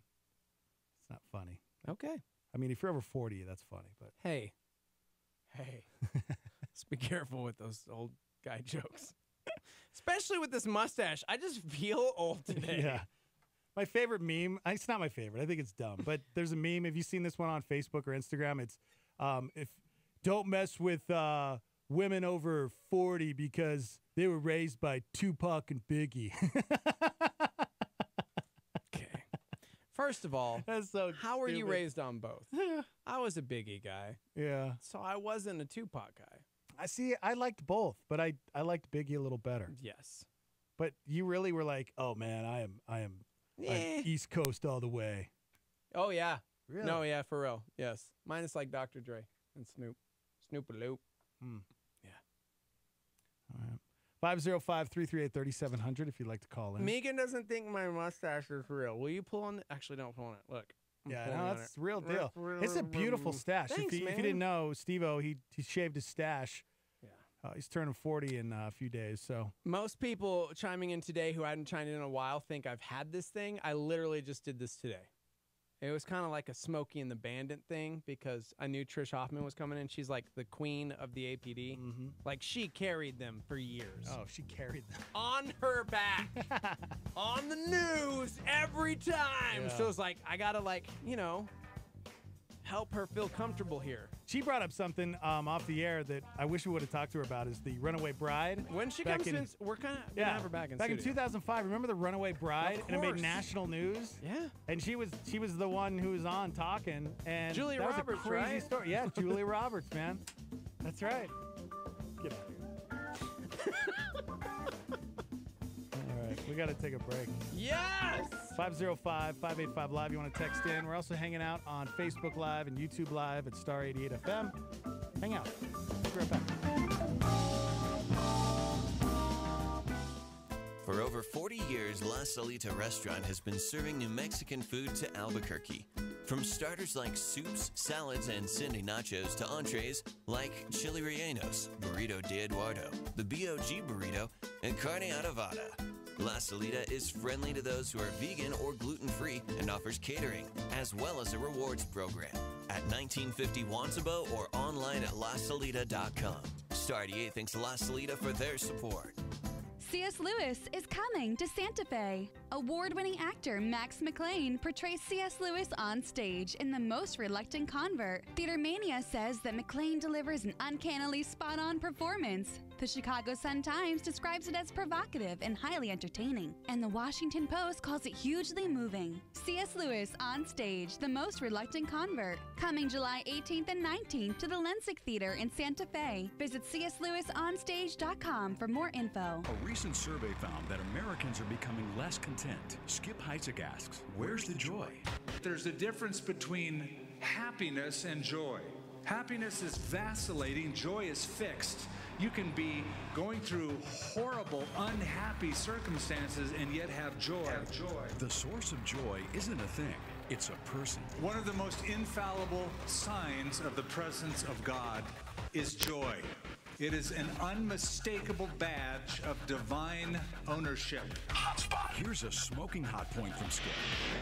It's not funny. Okay. I mean, if you're over 40, that's funny, but Hey. Let's be careful with those old guy jokes. Especially with this mustache. I just feel old today. Yeah. My favorite meme, it's not my favorite. I think it's dumb, but there's a meme. Have you seen this one on Facebook or Instagram? It's if don't mess with women over 40 because they were raised by Tupac and Biggie. Okay. First of all, That's so how were you stupid. raised on both? I was a Biggie guy. Yeah. So I wasn't a Tupac guy. I see. I liked both, but I liked Biggie a little better. Yes. But you really were like, oh man, I'm East Coast all the way. Oh, yeah. Really? No, yeah, for real. Yes. Minus like Dr. Dre and Snoop. Snoop-a-loop. Yeah. All right. 505-338-3700 if you'd like to call in. Megan doesn't think my mustache is real. Will you pull on it? Actually, don't pull on it. Look. I'm Yeah, pulling no, on that's it. the real deal. It's a beautiful stash. Thanks, if you man. didn't know, Steve-O, he shaved his stash. Yeah. He's turning 40 in a few days, so. Most people chiming in today who hadn't chimed in a while think I've had this thing. I literally just did this today. It was kind of like a Smokey and the Bandit thing because I knew Trish Hoffman was coming in. She's like the queen of the APD. Like she carried them for years. Oh, she carried them. On her back. On the news every time. Yeah. So it's like, I got to help her feel comfortable here. She brought up something off the air that I wish we would have talked to her about is the Runaway Bride. When she Back comes in, we're going to have her back in Back in studio. 2005, remember the Runaway Bride? Of And it made course. national news? Yeah. And she was the one who was on talking. And Julia that was Roberts, a crazy right? story. Yeah, Julia Roberts, man. That's right. Get out of here. All right, we got to take a break. Yes! 505-585-LIVE. You want to text in. We're also hanging out on Facebook Live and YouTube Live at Star 88 FM. Hang out. We'll be right back. For over 40 years, La Salita Restaurant has been serving New Mexican food to Albuquerque. From starters like soups, salads, and Cindy nachos to entrees like chili rellenos, burrito de Eduardo, the BOG burrito, and carne adobada. La Salita is friendly to those who are vegan or gluten-free and offers catering, as well as a rewards program at 1950 Wansabo or online at lasalita.com. Star 88 thanks La Salita for their support. C.S. Lewis is coming to Santa Fe. Award-winning actor Max McLean portrays C.S. Lewis on stage in The Most Reluctant Convert. Theater Mania says that McLean delivers an uncannily spot-on performance. The Chicago Sun-Times describes it as provocative and highly entertaining, and the Washington Post calls it hugely moving. C.S. Lewis on Stage, The Most Reluctant Convert, coming July 18th and 19th to the Lensic Theater in Santa Fe. Visit cslewisonstage.com for more info. A recent survey found that Americans are becoming less content. Skip Heitzig asks, where's the joy? There's a difference between happiness and joy. Happiness is vacillating, joy is fixed. You can be going through horrible, unhappy circumstances and yet have joy. The source of joy isn't a thing, it's a person. One of the most infallible signs of the presence of God is joy. It is an unmistakable badge of divine ownership. Hotspot. Here's a smoking hot point from Skip.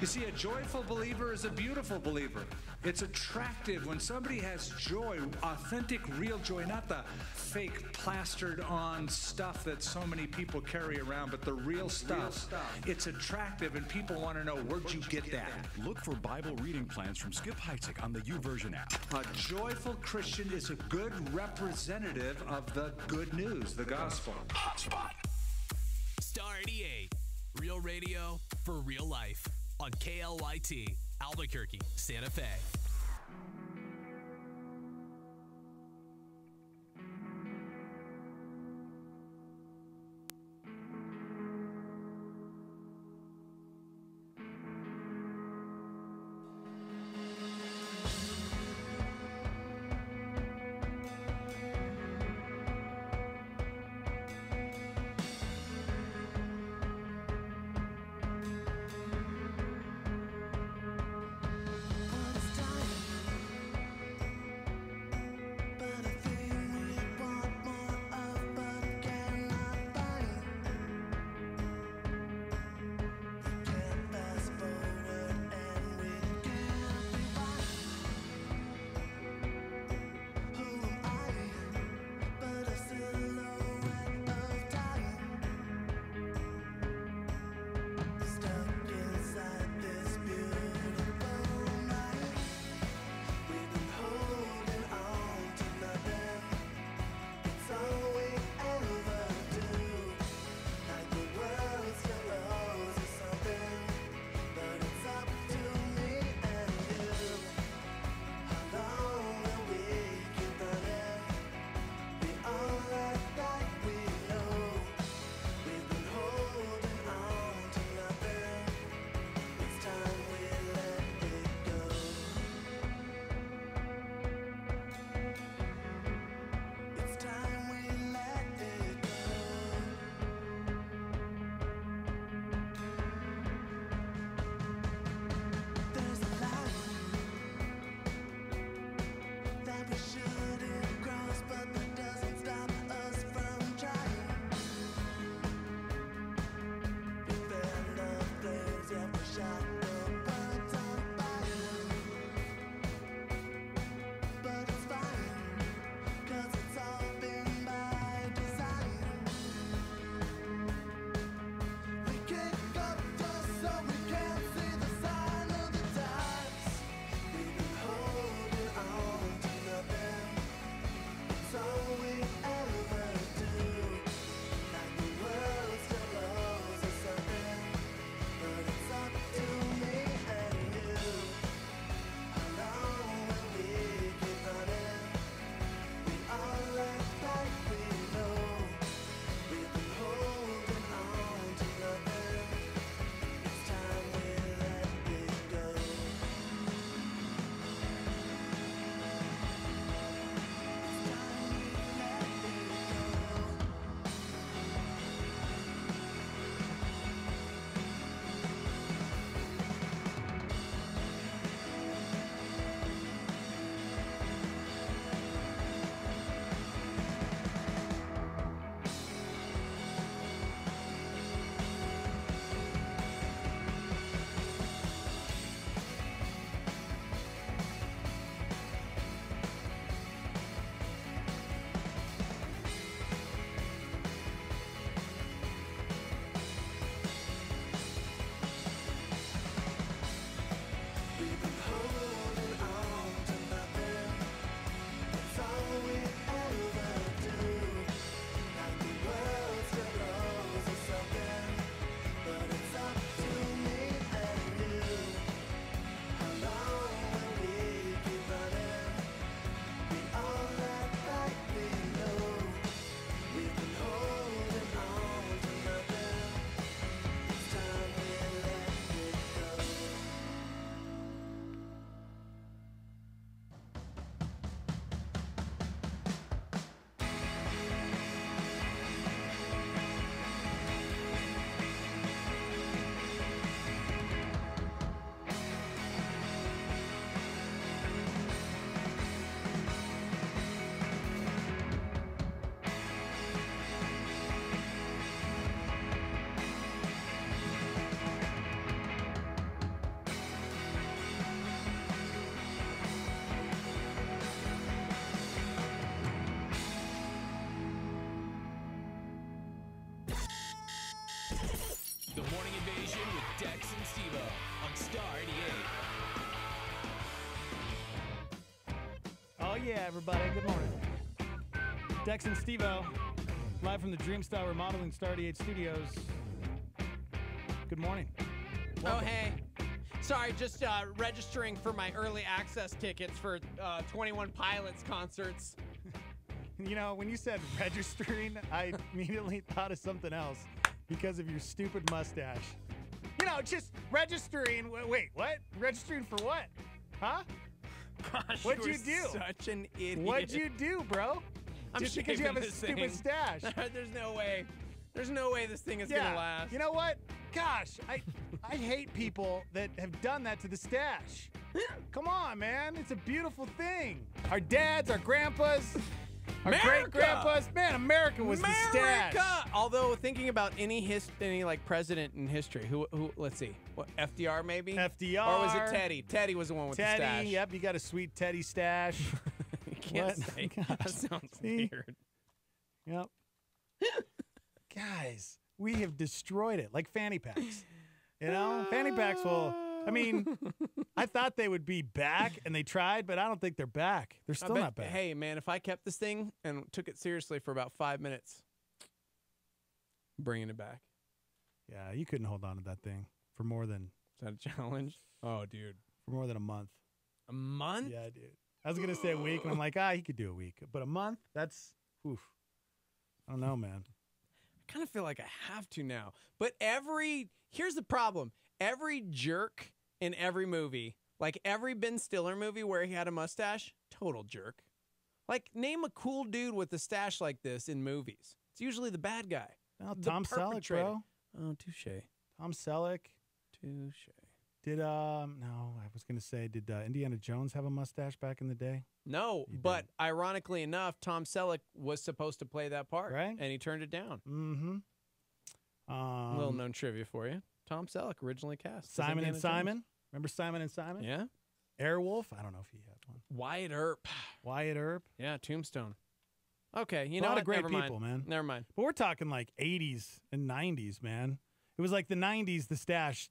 You see, a joyful believer is a beautiful believer. It's attractive when somebody has joy, authentic, real joy, not the fake plastered on stuff that so many people carry around, but the real stuff. It's attractive and people want to know, where'd you get that? Look for Bible reading plans from Skip Heitzig on the YouVersion app. A joyful Christian is a good representative of the good news, the gospel. Hotspot. Star 88, real radio for real life on KLYT, Albuquerque, Santa Fe. What a start. The Morning Invasion with Dex and Steve-O on Star 88. Oh, yeah, everybody. Good morning. Dex and Steve-O, live from the Dreamstyle Remodeling Star 88 Studios. Good morning. Welcome. Oh, hey. Sorry, just registering for my early access tickets for 21 Pilots concerts. You know, when you said registering, I immediately thought of something else because of your stupid mustache. You know, just registering. Wait, what? Registering for what? Huh? Gosh, What'd you do? Such an idiot. What'd you do, bro? I'm just because you have a this stupid thing. stash. There's no way. There's no way this thing is Yeah. gonna last. You know what? Gosh, I hate people that have done that to the stash. Come on, man. It's a beautiful thing. Our dads, our grandpas, our great-grandpas. Man, America was the stash. Although thinking about any like president in history, who let's see, what, FDR maybe? FDR. Or was it Teddy? Teddy was the one with the stash. Teddy, yep, you got a sweet Teddy stash. You can't say. That sounds weird. Yep. Guys, we have destroyed it like fanny packs. You know, fanny packs will. I mean, I thought they would be back, and they tried, but I don't think they're back. They're still not back. Hey, man, if I kept this thing and took it seriously for about 5 minutes, bringing it back. Yeah, you couldn't hold on to that thing for more than. Is that a challenge? Oh, dude. For more than a month. A month? Yeah, dude. I was going to say a week, and I'm like, he could do a week. But a month? That's, oof. I don't know, man. I kind of feel like I have to now. But here's the problem. Every jerk in every movie, like every Ben Stiller movie where he had a mustache, total jerk. Like, name a cool dude with a stash like this in movies. It's usually the bad guy. No, Tom Selleck, bro. Oh, touche. Tom Selleck. Touche. Did, no, I was going to say, did Indiana Jones have a mustache back in the day? No, but ironically enough, Tom Selleck was supposed to play that part. Right. And he turned it down. Mm-hmm. Little known trivia for you. Tom Selleck originally cast. Simon and Simon. Remember Simon and Simon? Yeah. Airwolf. I don't know if he had one. Wyatt Earp. Wyatt Earp. Yeah, Tombstone. Okay, you a know lot what? of great Never people, mind. man. Never mind. But we're talking like 80s and 90s, man. It was like the 90s, the stash.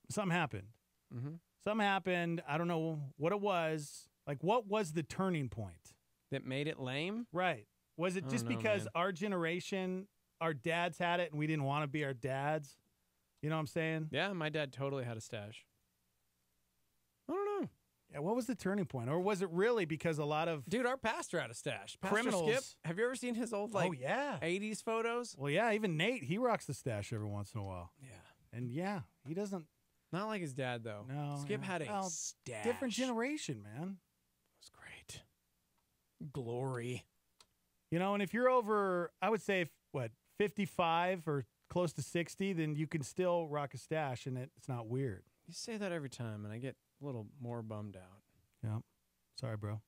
Something happened. Mm-hmm. Something happened. I don't know what it was. Like, what was the turning point? That made it lame? Right. Was it just because our generation, our dads had it and we didn't want to be our dads? You know what I'm saying? Yeah, my dad totally had a stash. I don't know. Yeah, what was the turning point? Or was it really because a lot of... Dude, our pastor had a stash. Pastor criminals... Skip, have you ever seen his old, 80s photos? Well, yeah, even Nate, he rocks the stash every once in a while. Yeah. And yeah, he doesn't... Not like his dad, though. No. Skip had a stash. Different generation, man. It was great. Glory. You know, and if you're over, I would say, 55 or close to 60, then you can still rock a stash, and it's not weird. You say that every time, and I get a little more bummed out. Yeah. Sorry, bro.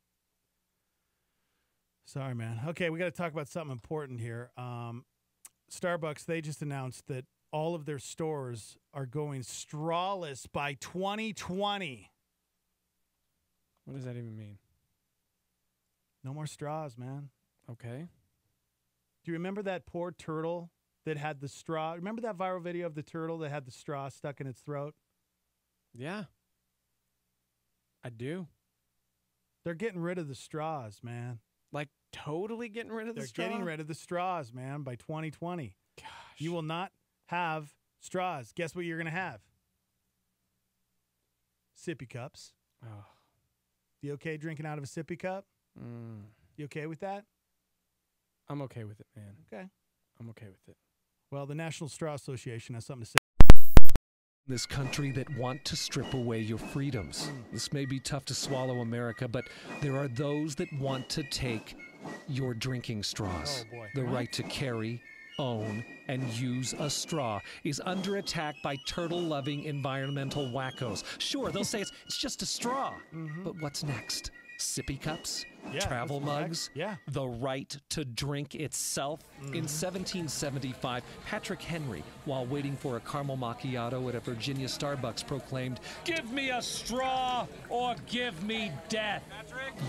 Sorry, man. Okay, we got to talk about something important here. Starbucks, they just announced that all of their stores are going strawless by 2020. What does that even mean? No more straws, man. Okay. Do you remember that poor turtle that had the straw? Remember that viral video of the turtle that had the straw stuck in its throat? Yeah. I do. They're getting rid of the straws, man. Like totally getting rid of the straw? They're getting rid of the straws, man, by 2020. Gosh. You will not have straws. Guess what you're going to have? Sippy cups. Oh. You okay drinking out of a sippy cup? You okay with that? I'm okay with it, man. Okay. I'm okay with it. Well, the National Straw Association has something to say. This country that want to strip away your freedoms. This may be tough to swallow, America, but there are those that want to take your drinking straws. Oh, boy. The right to carry, own, and use a straw is under attack by turtle-loving environmental wackos. Sure, they'll say it's just a straw, but what's next? Sippy cups, Yeah, travel that's correct. mugs, Yeah. the right to drink itself. In 1775, Patrick Henry, while waiting for a caramel macchiato at a Virginia Starbucks, proclaimed, "Give me a straw or give me death."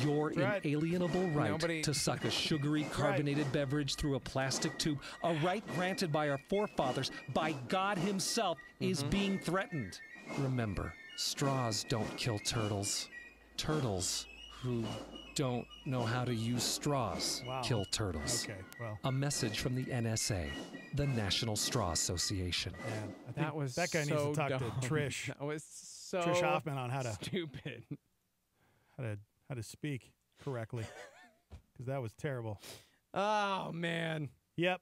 Your inalienable right to suck a sugary carbonated beverage through a plastic tube, a right granted by our forefathers, by God himself, is being threatened. Remember, straws don't kill turtles. Turtles who don't know how to use straws kill turtles. Okay, well. A message from the NSA, the National Straw Association. Man, I think That that guy needs to talk dumb. to Trish. That was so Trish Hoffman on how to stupid. how to speak correctly, because that was terrible. Oh man. Yep.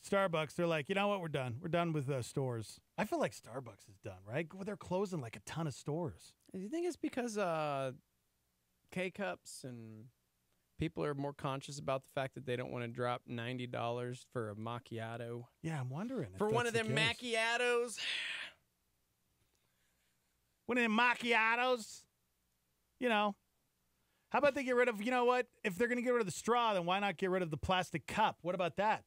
Starbucks, they're like, you know what? We're done. We're done with stores. I feel like Starbucks is done, right? Well, they're closing like a ton of stores. Do you think it's because K-Cups and people are more conscious about the fact that they don't want to drop $90 for a macchiato? Yeah, I'm wondering. For one of them macchiatos? One of them macchiatos? You know. How about they get rid of, you know what? If they're going to get rid of the straw, then why not get rid of the plastic cup? What about that?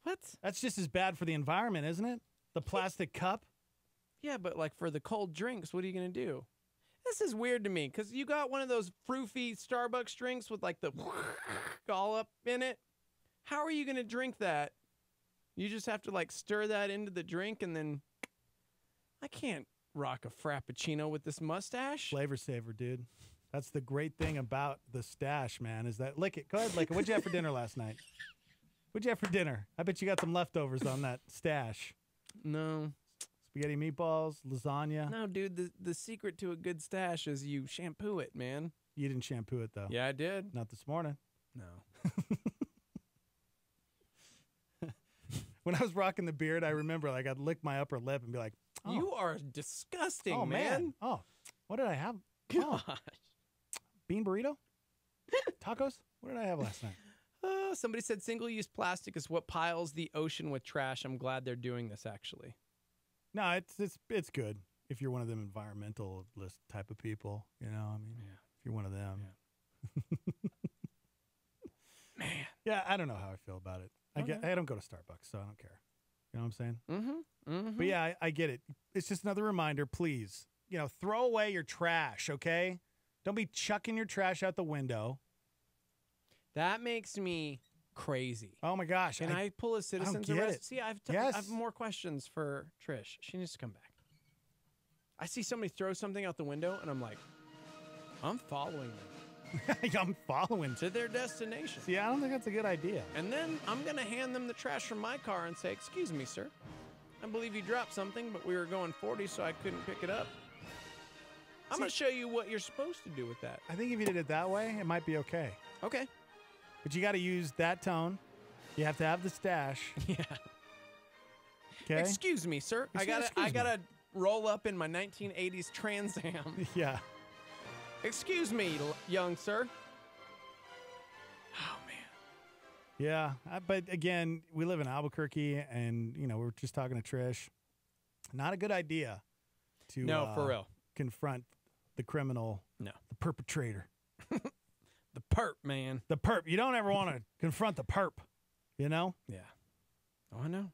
What? That's just as bad for the environment, isn't it? The plastic cup? Yeah, but like for the cold drinks, what are you going to do? This is weird to me because you got one of those froofy Starbucks drinks with like the all up in it. How are you going to drink that? You just have to like stir that into the drink and then I can't rock a Frappuccino with this mustache. Flavor saver, dude. That's the great thing about the stash, man, is that, lick it. Go ahead, lick it. What'd you have for dinner last night? What'd you have for dinner? I bet you got some leftovers on that stash. No. Spaghetti meatballs, lasagna. No, dude, the secret to a good stash is you shampoo it, man. You didn't shampoo it, though. Yeah, I did. Not this morning. No. When I was rocking the beard, I remember like I'd lick my upper lip and be like, oh. You are disgusting, Oh, man. Oh, what did I have? Gosh. Oh. Bean burrito? Tacos? What did I have last night? Somebody said single-use plastic is what piles the ocean with trash. I'm glad they're doing this, actually. No, it's good if you're one of them environmentalist type of people. You know, I mean, if you're one of them. Yeah. Man. Yeah, I don't know how I feel about it. I don't go to Starbucks, so I don't care. You know what I'm saying? Mm-hmm. Mm-hmm. But yeah, I get it. It's just another reminder, please. You know, throw away your trash, okay? Don't be chucking your trash out the window. That makes me crazy. Oh my gosh! Can I pull a citizen's I don't get arrest? it. See, I have more questions for Trish. She needs to come back. I see somebody throw something out the window, and I'm like, I'm following them. I'm following to their destination. See, I don't think that's a good idea. And then I'm gonna hand them the trash from my car and say, "Excuse me, sir. I believe you dropped something, but we were going 40, so I couldn't pick it up. I'm going to show you what you're supposed to do with that." I think if you did it that way, it might be okay. Okay. But you got to use that tone. You have to have the stash. Yeah. Okay. Excuse me, sir. I gotta roll up in my 1980s Trans Am. Yeah. Excuse me, young sir. Oh man. Yeah, but again, we live in Albuquerque, and you know we're just talking to Trish. Not a good idea to for real confront the criminal, the perpetrator, the perp, man. The perp. You don't ever want to confront the perp, you know? Yeah. Oh, I know.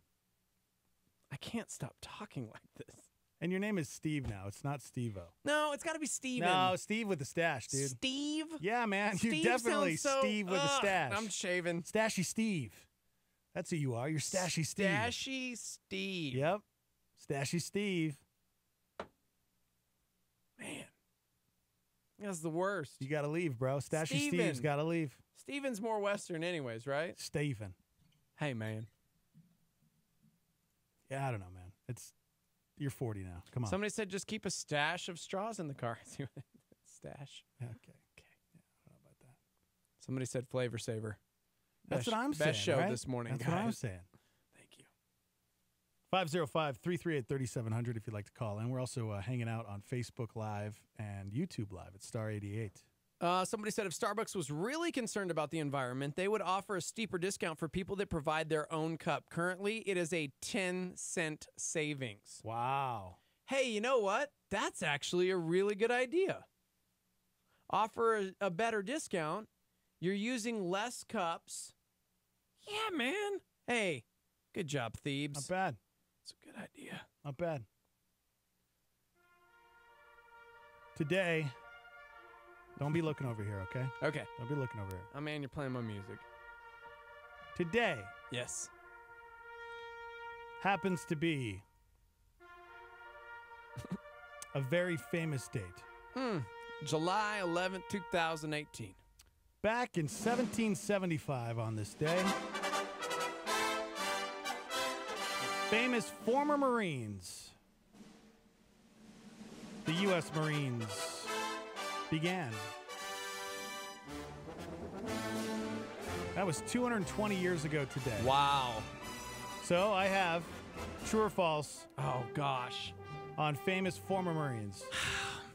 I can't stop talking like this. And your name is Steve now. It's not Steve-O. No, it's got to be Steven. No, Steve with the stash, dude. Steve? Yeah, man. Steve You're definitely sounds so, Steve with the stash. I'm shaving. Stashy Steve. That's who you are. You're Stashy Steve. Stashy Steve. Yep. Stashy Steve. Man. That's the worst. You got to leave, bro. Stashy Steven. Steve's got to leave. Steven's more Western anyways, right? Steven. Hey, man. Yeah, I don't know, man. You're 40 now. Come on. Somebody said just keep a stash of straws in the car. Stash. Okay. Yeah, I don't know about that. Somebody said flavor saver. That's what I'm saying. Best show right? this morning, That's guys. what I'm saying. Thank you. 505-338-3700 if you'd like to call in. We're also hanging out on Facebook Live and YouTube Live at Star 88. Somebody said if Starbucks was really concerned about the environment, they would offer a steeper discount for people that provide their own cup. Currently, it is a 10-cent savings. Wow. Hey, you know what? That's actually a really good idea. offer a better discount. You're using less cups. Yeah, man. Hey, good job, Thebes. Not bad. It's a good idea. Not bad. Today, don't be looking over here, okay? Okay. Don't be looking over here. Oh, man, you're playing my music. Today. Yes. Happens to be a very famous date. July 11th, 2018. Back in 1775 on this day, famous former Marines, the U.S. Marines, began. That was 220 years ago today. Wow. So I have true or false. Oh, gosh. On famous former Marines.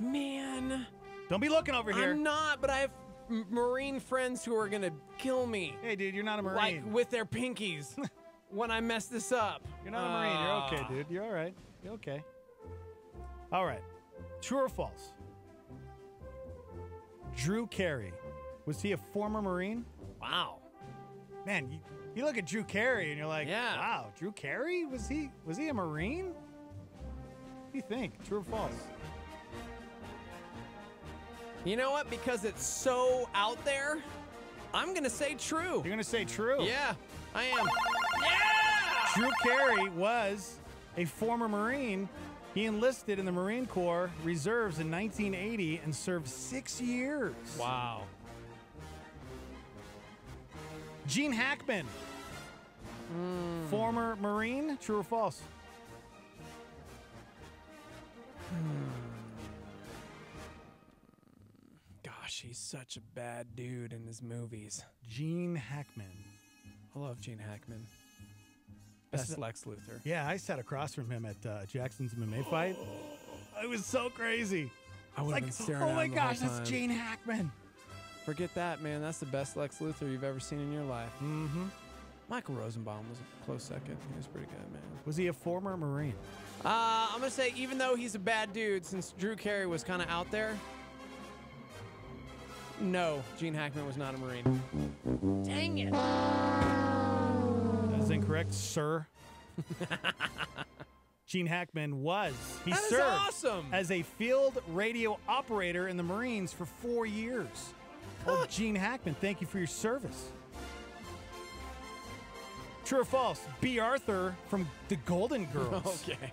Man. Don't be looking over here. I'm not, but I have Marine friends who are going to kill me. Hey, dude, you're not a Marine. Like, with their pinkies when I mess this up. You're not a Marine. You're okay, dude. You're all right. You're okay. All right. True or false? Drew Carey. Was he a former Marine? Wow. Man, you look at Drew Carey and you're like, yeah. Wow, Drew Carey? Was he a Marine? What do you think? True or false? You know what? Because it's so out there, I'm going to say true. You're going to say true? Yeah, I am. Yeah! Drew Carey was a former Marine. He enlisted in the Marine Corps Reserves in 1980 and served 6 years. Wow. Gene Hackman. Former Marine. True or false? Gosh, he's such a bad dude in his movies. Gene Hackman. I love Gene Hackman. Best Lex Luthor. Yeah, I sat across from him at Jackson's MMA fight. It was so crazy. I would have been staring oh at my him gosh, the whole that's time. Gene Hackman. Forget that, man. That's the best Lex Luthor you've ever seen in your life. Mm-hmm. Michael Rosenbaum was a close second. He was pretty good, man. Was he a former Marine? I'm going to say, even though he's a bad dude, since Drew Carey was kind of out there, no, Gene Hackman was not a Marine. Dang it. That is incorrect, sir. Gene Hackman was. He That is served awesome. as a field radio operator in the Marines for 4 years. Oh, Gene Hackman, thank you for your service. True or false? B. Arthur from the Golden Girls. Okay.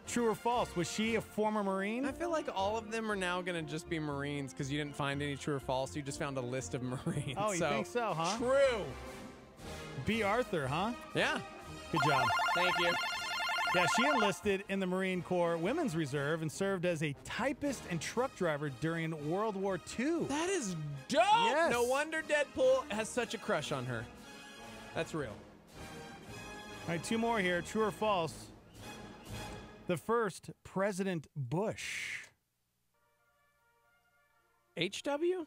True or false? Was she a former Marine? I feel like all of them are now going to just be Marines because you didn't find any true or false. You just found a list of Marines. Oh, you think so, huh? True. B. Arthur, huh? Yeah. Good job. Thank you. Yeah, she enlisted in the Marine Corps Women's Reserve and served as a typist and truck driver during World War II. That is dope. Yes. No wonder Deadpool has such a crush on her. That's real. All right, 2 more here. True or false? The first President Bush. HW?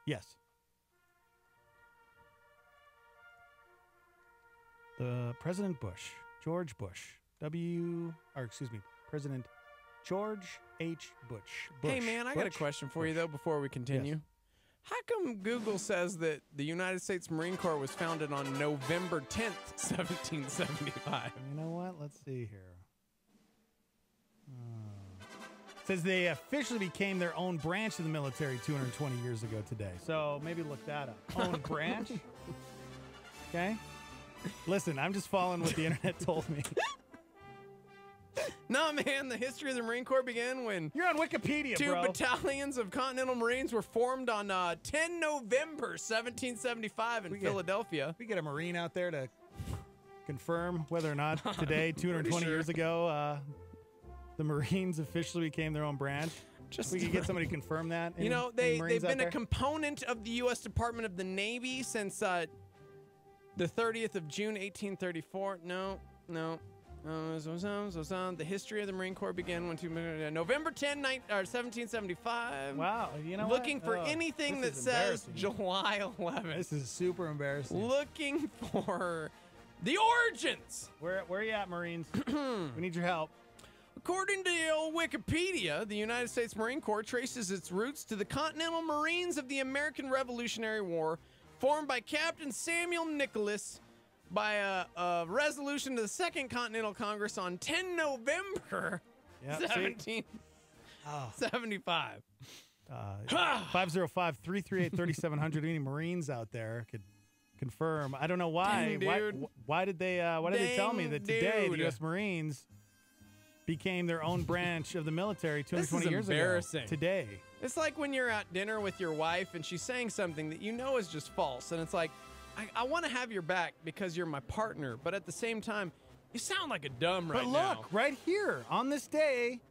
Yes. The President Bush, George Bush, President George H. Bush. Hey, man, I got a question for you, though, before we continue. Yes. How come Google says that the United States Marine Corps was founded on November 10th, 1775? You know what? Let's see here. Says they officially became their own branch of the military 220 years ago today. So maybe look that up. Own branch? Okay. Listen, I'm just following what the internet told me. No, man, the history of the Marine Corps began when You're on Wikipedia, two bro. battalions of Continental Marines were formed on 10 November 1775 in Philadelphia. We get a Marine out there to confirm whether or not today, 220 years ago, the Marines officially became their own branch. We could get somebody to confirm that. You know, they've been a component of the U.S. Department of the Navy since the 30th of June, 1834. No. The history of the Marine Corps began when November 10, 1775. Wow, you know Looking what? for anything that says July 11th. This is super embarrassing. Looking for the origins. Where are you at, Marines? We need your help. according to the old Wikipedia, the United States Marine Corps traces its roots to the Continental Marines of the American Revolutionary War, formed by Captain Samuel Nicholas by a resolution to the Second Continental Congress on 10 November 1775. 505-338-3700. Any Marines out there could confirm. I don't know why. Dang, dude. Why did they tell me that today the dude. U.S. Marines became their own branch of the military 220 years embarrassing. ago? Today. It's like when you're at dinner with your wife and she's saying something that you know is just false. And it's like, I want to have your back because you're my partner. But at the same time, you sound like a dumb right now. But look, right here, on this day,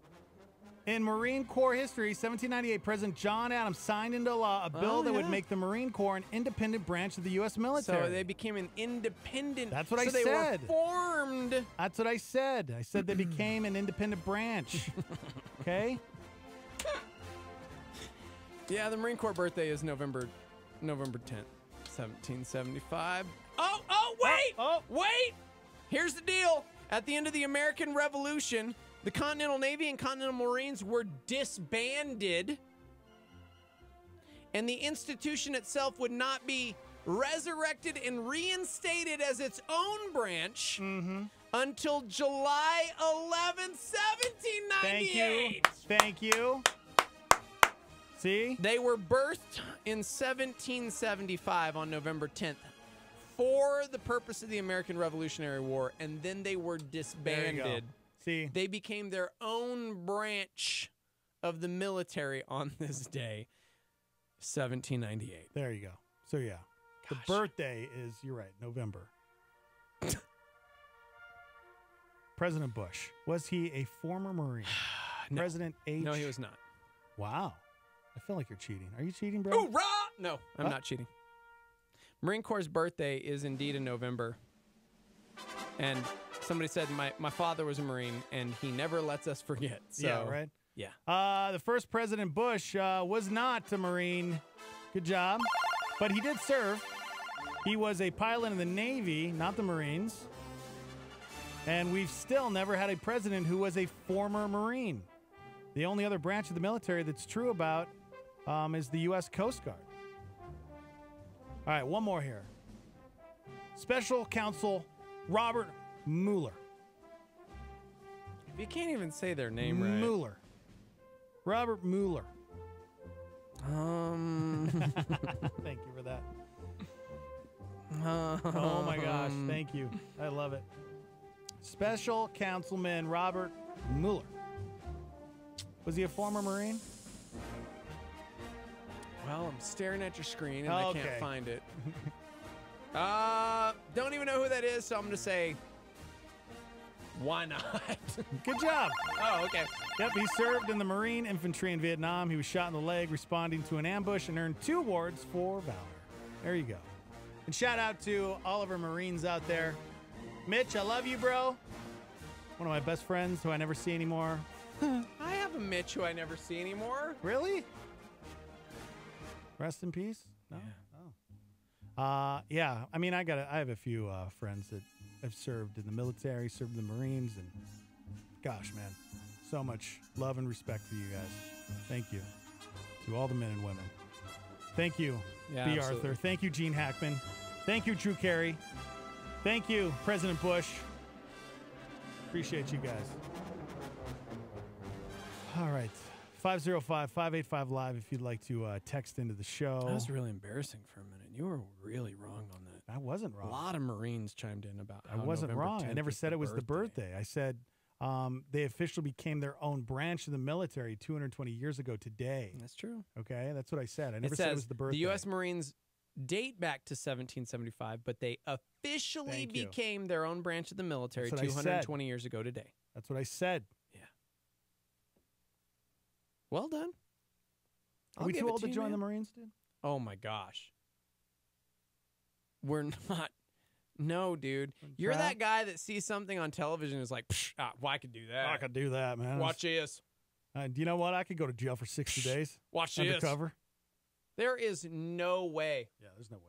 in Marine Corps history, 1798, President John Adams signed into law a bill that would make the Marine Corps an independent branch of the U.S. military. So they became an independent. That's what I they said. Were formed. That's what I said. I said they became an independent branch. Okay? Yeah, the Marine Corps birthday is November 10th, 1775. Wait! Here's the deal. At the end of the American Revolution, the Continental Navy and Continental Marines were disbanded, and the institution itself would not be resurrected and reinstated as its own branch until July 11th, 1798. Thank you. See? They were birthed in 1775 on November 10th for the purpose of the American Revolutionary War, and then they were disbanded. See? They became their own branch of the military on this day, 1798. There you go. So, yeah. The birthday is, you're right, November. President Bush. Was he a former Marine? No. President H. No, he was not. Wow. I feel like you're cheating. Are you cheating, bro? Hoorah! No, I'm not cheating. Marine Corps' birthday is indeed in November. And somebody said my father was a Marine, and he never lets us forget. So, yeah, right? Yeah. The first President Bush was not a Marine. Good job. But he did serve. He was a pilot in the Navy, not the Marines. And we've still never had a president who was a former Marine. The only other branch of the military that's true about is the U.S. Coast Guard. All right, one more here. Special Counsel Robert Mueller. You can't even say their name right. Mueller. Robert Mueller. Thank you for that. Oh my gosh, thank you. I love it. Special Councilman Robert Mueller. Was he a former Marine? Well, I'm staring at your screen and I can't find it. Don't even know who that is, so I'm going to say, why not? Good job. Oh, okay. Yep, he served in the Marine Infantry in Vietnam. He was shot in the leg responding to an ambush and earned 2 awards for valor. There you go. And shout out to all of our Marines out there. Mitch, I love you, bro. One of my best friends who I never see anymore. I have a Mitch who I never see anymore. Really? Rest in peace? No? Yeah. Oh. Yeah, I mean, I have a few friends that have served in the military, served in the Marines, and gosh, man, so much love and respect for you guys. Thank you to all the men and women. Thank you, B. Absolutely. Arthur. Thank you, Gene Hackman. Thank you, Drew Carey. Thank you, President Bush. Appreciate you guys. All right. 505-585-LIVE if you'd like to text into the show. That was really embarrassing for a minute. You were really wrong on that. I wasn't wrong. A lot of Marines chimed in about how I wasn't November wrong. I 10th never is said the it was the birthday. I said they officially became their own branch of the military 220 years ago today. That's true. Okay, that's what I said. I never said it was the birthday. The U.S. Marines date back to 1775, but they officially became their own branch of the military 220 years ago today. That's what I said. Yeah. Well done. Are we too old to join the Marines, dude? Oh, my gosh. We're not. No, dude. You're that guy that sees something on television and is like, well, I could do that. I could do that, man. Watch this. Do you know what? I could go to jail for 60 days. Watch this. Undercover. There is no way. Yeah, there's no way.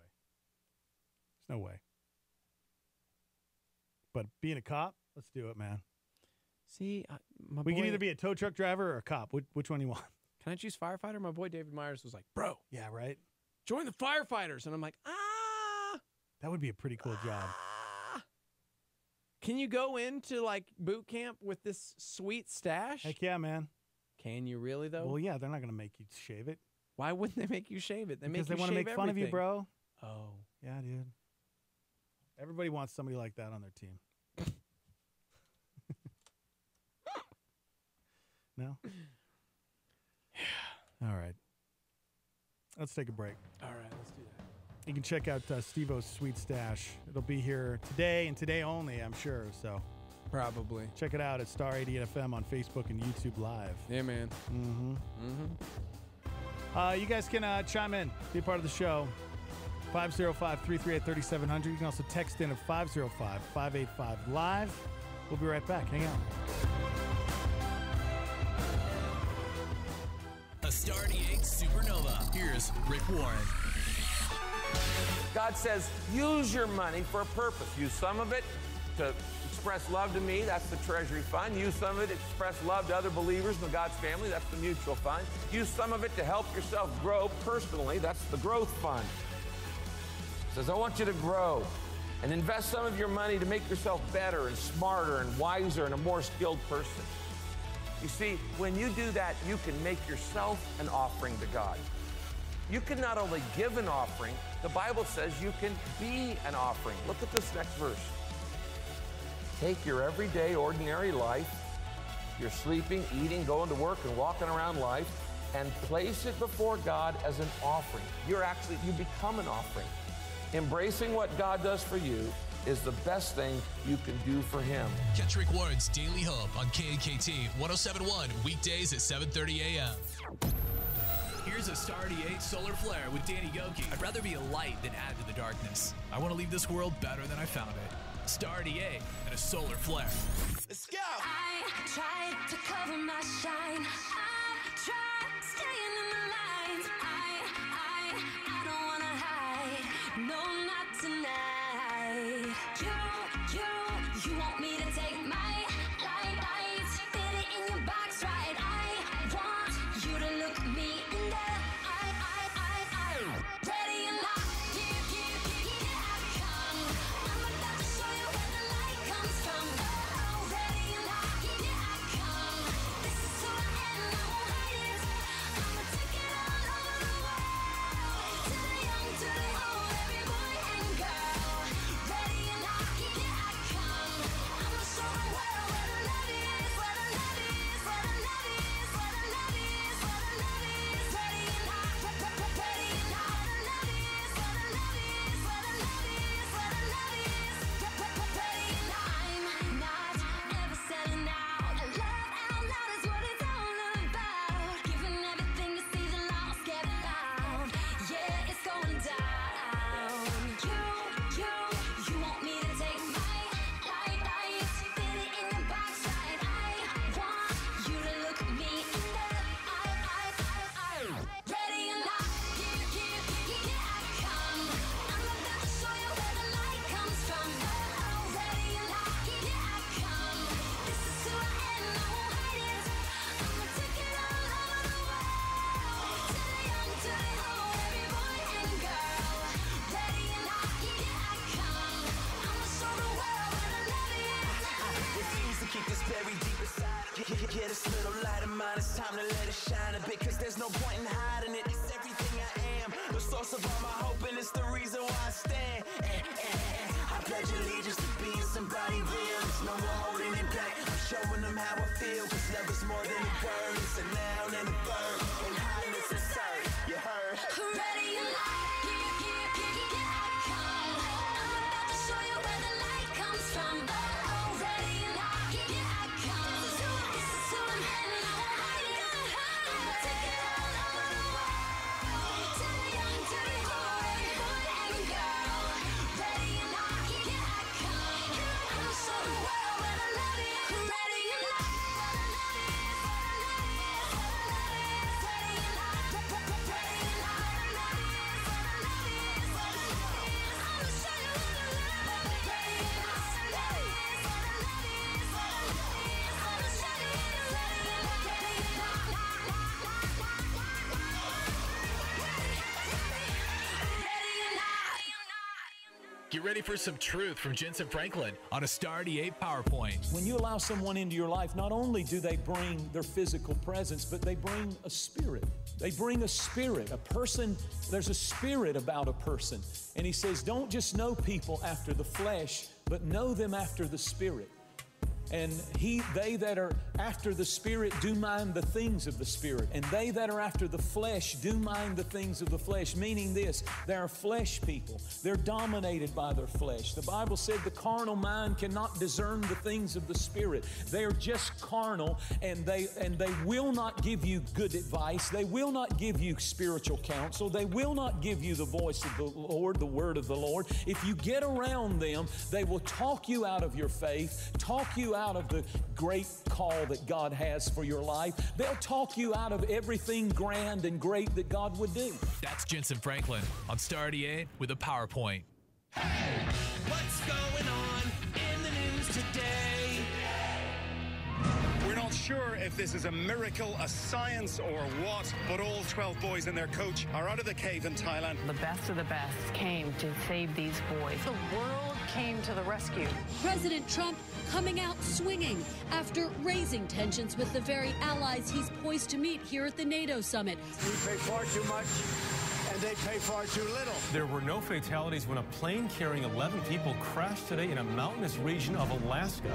There's no way. But being a cop, let's do it, man. See, we can either be a tow truck driver or a cop. Which one do you want? Can I choose firefighter? My boy David Myers was like, bro. Yeah, right? Join the firefighters. And I'm like, That would be a pretty cool job. Can you go into like boot camp with this sweet stash? Heck yeah, man. Can you really though? Well, yeah, they're not going to make you shave it. Why wouldn't they make you shave it? Because they want to make fun of you, bro. Oh. Yeah, dude. Everybody wants somebody like that on their team. No? All right. Let's take a break. All right, let's do that. You can check out Steve-O's Sweet Stash. It'll be here today and today only, I'm sure. So probably check it out at Star 88 FM on Facebook and YouTube Live. Yeah, man. You guys can chime in, be a part of the show. 505-338-3700. You can also text in at 505-585-LIVE. We'll be right back. Hang out. A Star 88 Supernova. Here's Rick Warren. God says, use your money for a purpose. Use some of it to express love to me. That's the treasury fund. Use some of it to express love to other believers in God's family. That's the mutual fund. Use some of it to help yourself grow personally. That's the growth fund. It says, I want you to grow and invest some of your money to make yourself better and smarter and wiser and a more skilled person. You see, when you do that, you can make yourself an offering to God. You can not only give an offering, the Bible says you can be an offering. Look at this next verse. Take your everyday, ordinary life, your sleeping, eating, going to work, and walking around life, and place it before God as an offering. You become an offering. Embracing what God does for you is the best thing you can do for Him. Catch Rick Warren's Daily Hope on KNKT 107.1 weekdays at 7:30 a.m. Here's a Star 88 solar flare with Danny Goki. I'd rather be a light than add to the darkness. I want to leave this world better than I found it. Star 88 and a solar flare. Let's go! I tried to cover my shine. I tried staying in the lines. I don't want to hide. No, not tonight. You want me to take my light, fit it in your box, right? I want you to look me in the eye. Ready or not, here I come. I'm about to show you where the light comes from. Oh, ready or not, here I come. This is who I am, I won't hide it. I'ma take it all over the world. To the young, to the old, every boy and girl. Ready or not, here I come. I'ma show the world where the love is, where the love is, where the love is, where the love is, where the love is. Ready or not, ready or not, where the love is, where the love is, where the love is, where the love is. Ready or not, I'm not ever selling out. Love out loud is what it's all about. Giving everything to see the lost get found. Yeah, it's going down. You want me to take my light, fit it in your box, right? I want you to look me in the eye. Ready or not, here I come. I'm about to show you where the light comes from. Oh, ready or not, here I come. This is who I am, I won't hide it. I'ma take it all over the world. To the young, to the old, every boy and girl. Ready or not, here I come. I'ma show the world where the love is. Refuse to keep this buried deep inside. Get this little light of mine, it's time to let it shine a bit, cause there's no point in hiding it. It's everything I am, the source of all my hope, and it's the reason why I stand. I pledge allegiance to being somebody real. There's no more holding it back. I'm showing them how I feel, cause love is more than a word. It's a noun and a verb, and highness absurd. You heard? Ready or not, here I come. I'm about to show you where the light comes from. Oh, ready or not, here I come. This is who I am, and I won't hide it. I'ma take it all over the world. To the young, to the old, every boy and girl. Ready or not, here I come. I'ma show the world where the love is. Ready or not, where the love is, where the love is, where the love is. Get ready for some truth from Jensen Franklin on a Star 88 PowerPoint. When you allow someone into your life, not only do they bring their physical presence, but they bring a spirit. They bring a spirit. A person, there's a spirit about a person. And he says, don't just know people after the flesh, but know them after the spirit. And they that are after the Spirit do mind the things of the Spirit. And they that are after the flesh do mind the things of the flesh. Meaning this, they are flesh people. They're dominated by their flesh. The Bible said the carnal mind cannot discern the things of the Spirit. They are just carnal, and they will not give you good advice. They will not give you spiritual counsel. They will not give you the voice of the Lord, the word of the Lord. If you get around them, they will talk you out of your faith, talk you out of the great call that God has for your life. They'll talk you out of everything grand and great that God would do. That's Jensen Franklin on Star 88 with a PowerPoint. Hey, what's going on in the news today? We're not sure if this is a miracle, a science, or what, but all 12 boys and their coach are out of the cave in Thailand. The best of the best came to save these boys. The world came to the rescue. President Trump coming out swinging after raising tensions with the very allies he's poised to meet here at the NATO summit. We pay far too much, and they pay far too little. There were no fatalities when a plane carrying 11 people crashed today in a mountainous region of Alaska.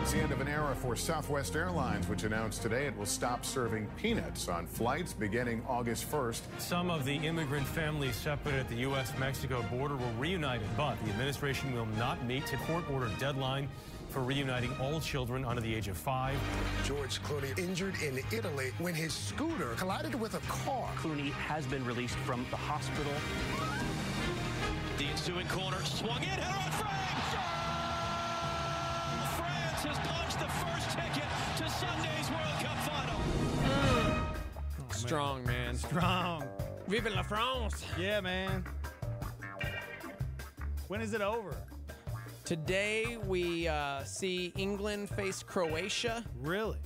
It's the end of an era for Southwest Airlines, which announced today it will stop serving peanuts on flights beginning August 1st. Some of the immigrant families separated at the U.S.-Mexico border were reunited, but the administration will not meet a court-ordered deadline for reuniting all children under the age of 5. George Clooney injured in Italy when his scooter collided with a car. Clooney has been released from the hospital. The ensuing corner swung in, header on frame! France has punched the first ticket to Sunday's World Cup final. Strong, man. Strong. Vive la France. Yeah, man. When is it over? Today we see England face Croatia. Really?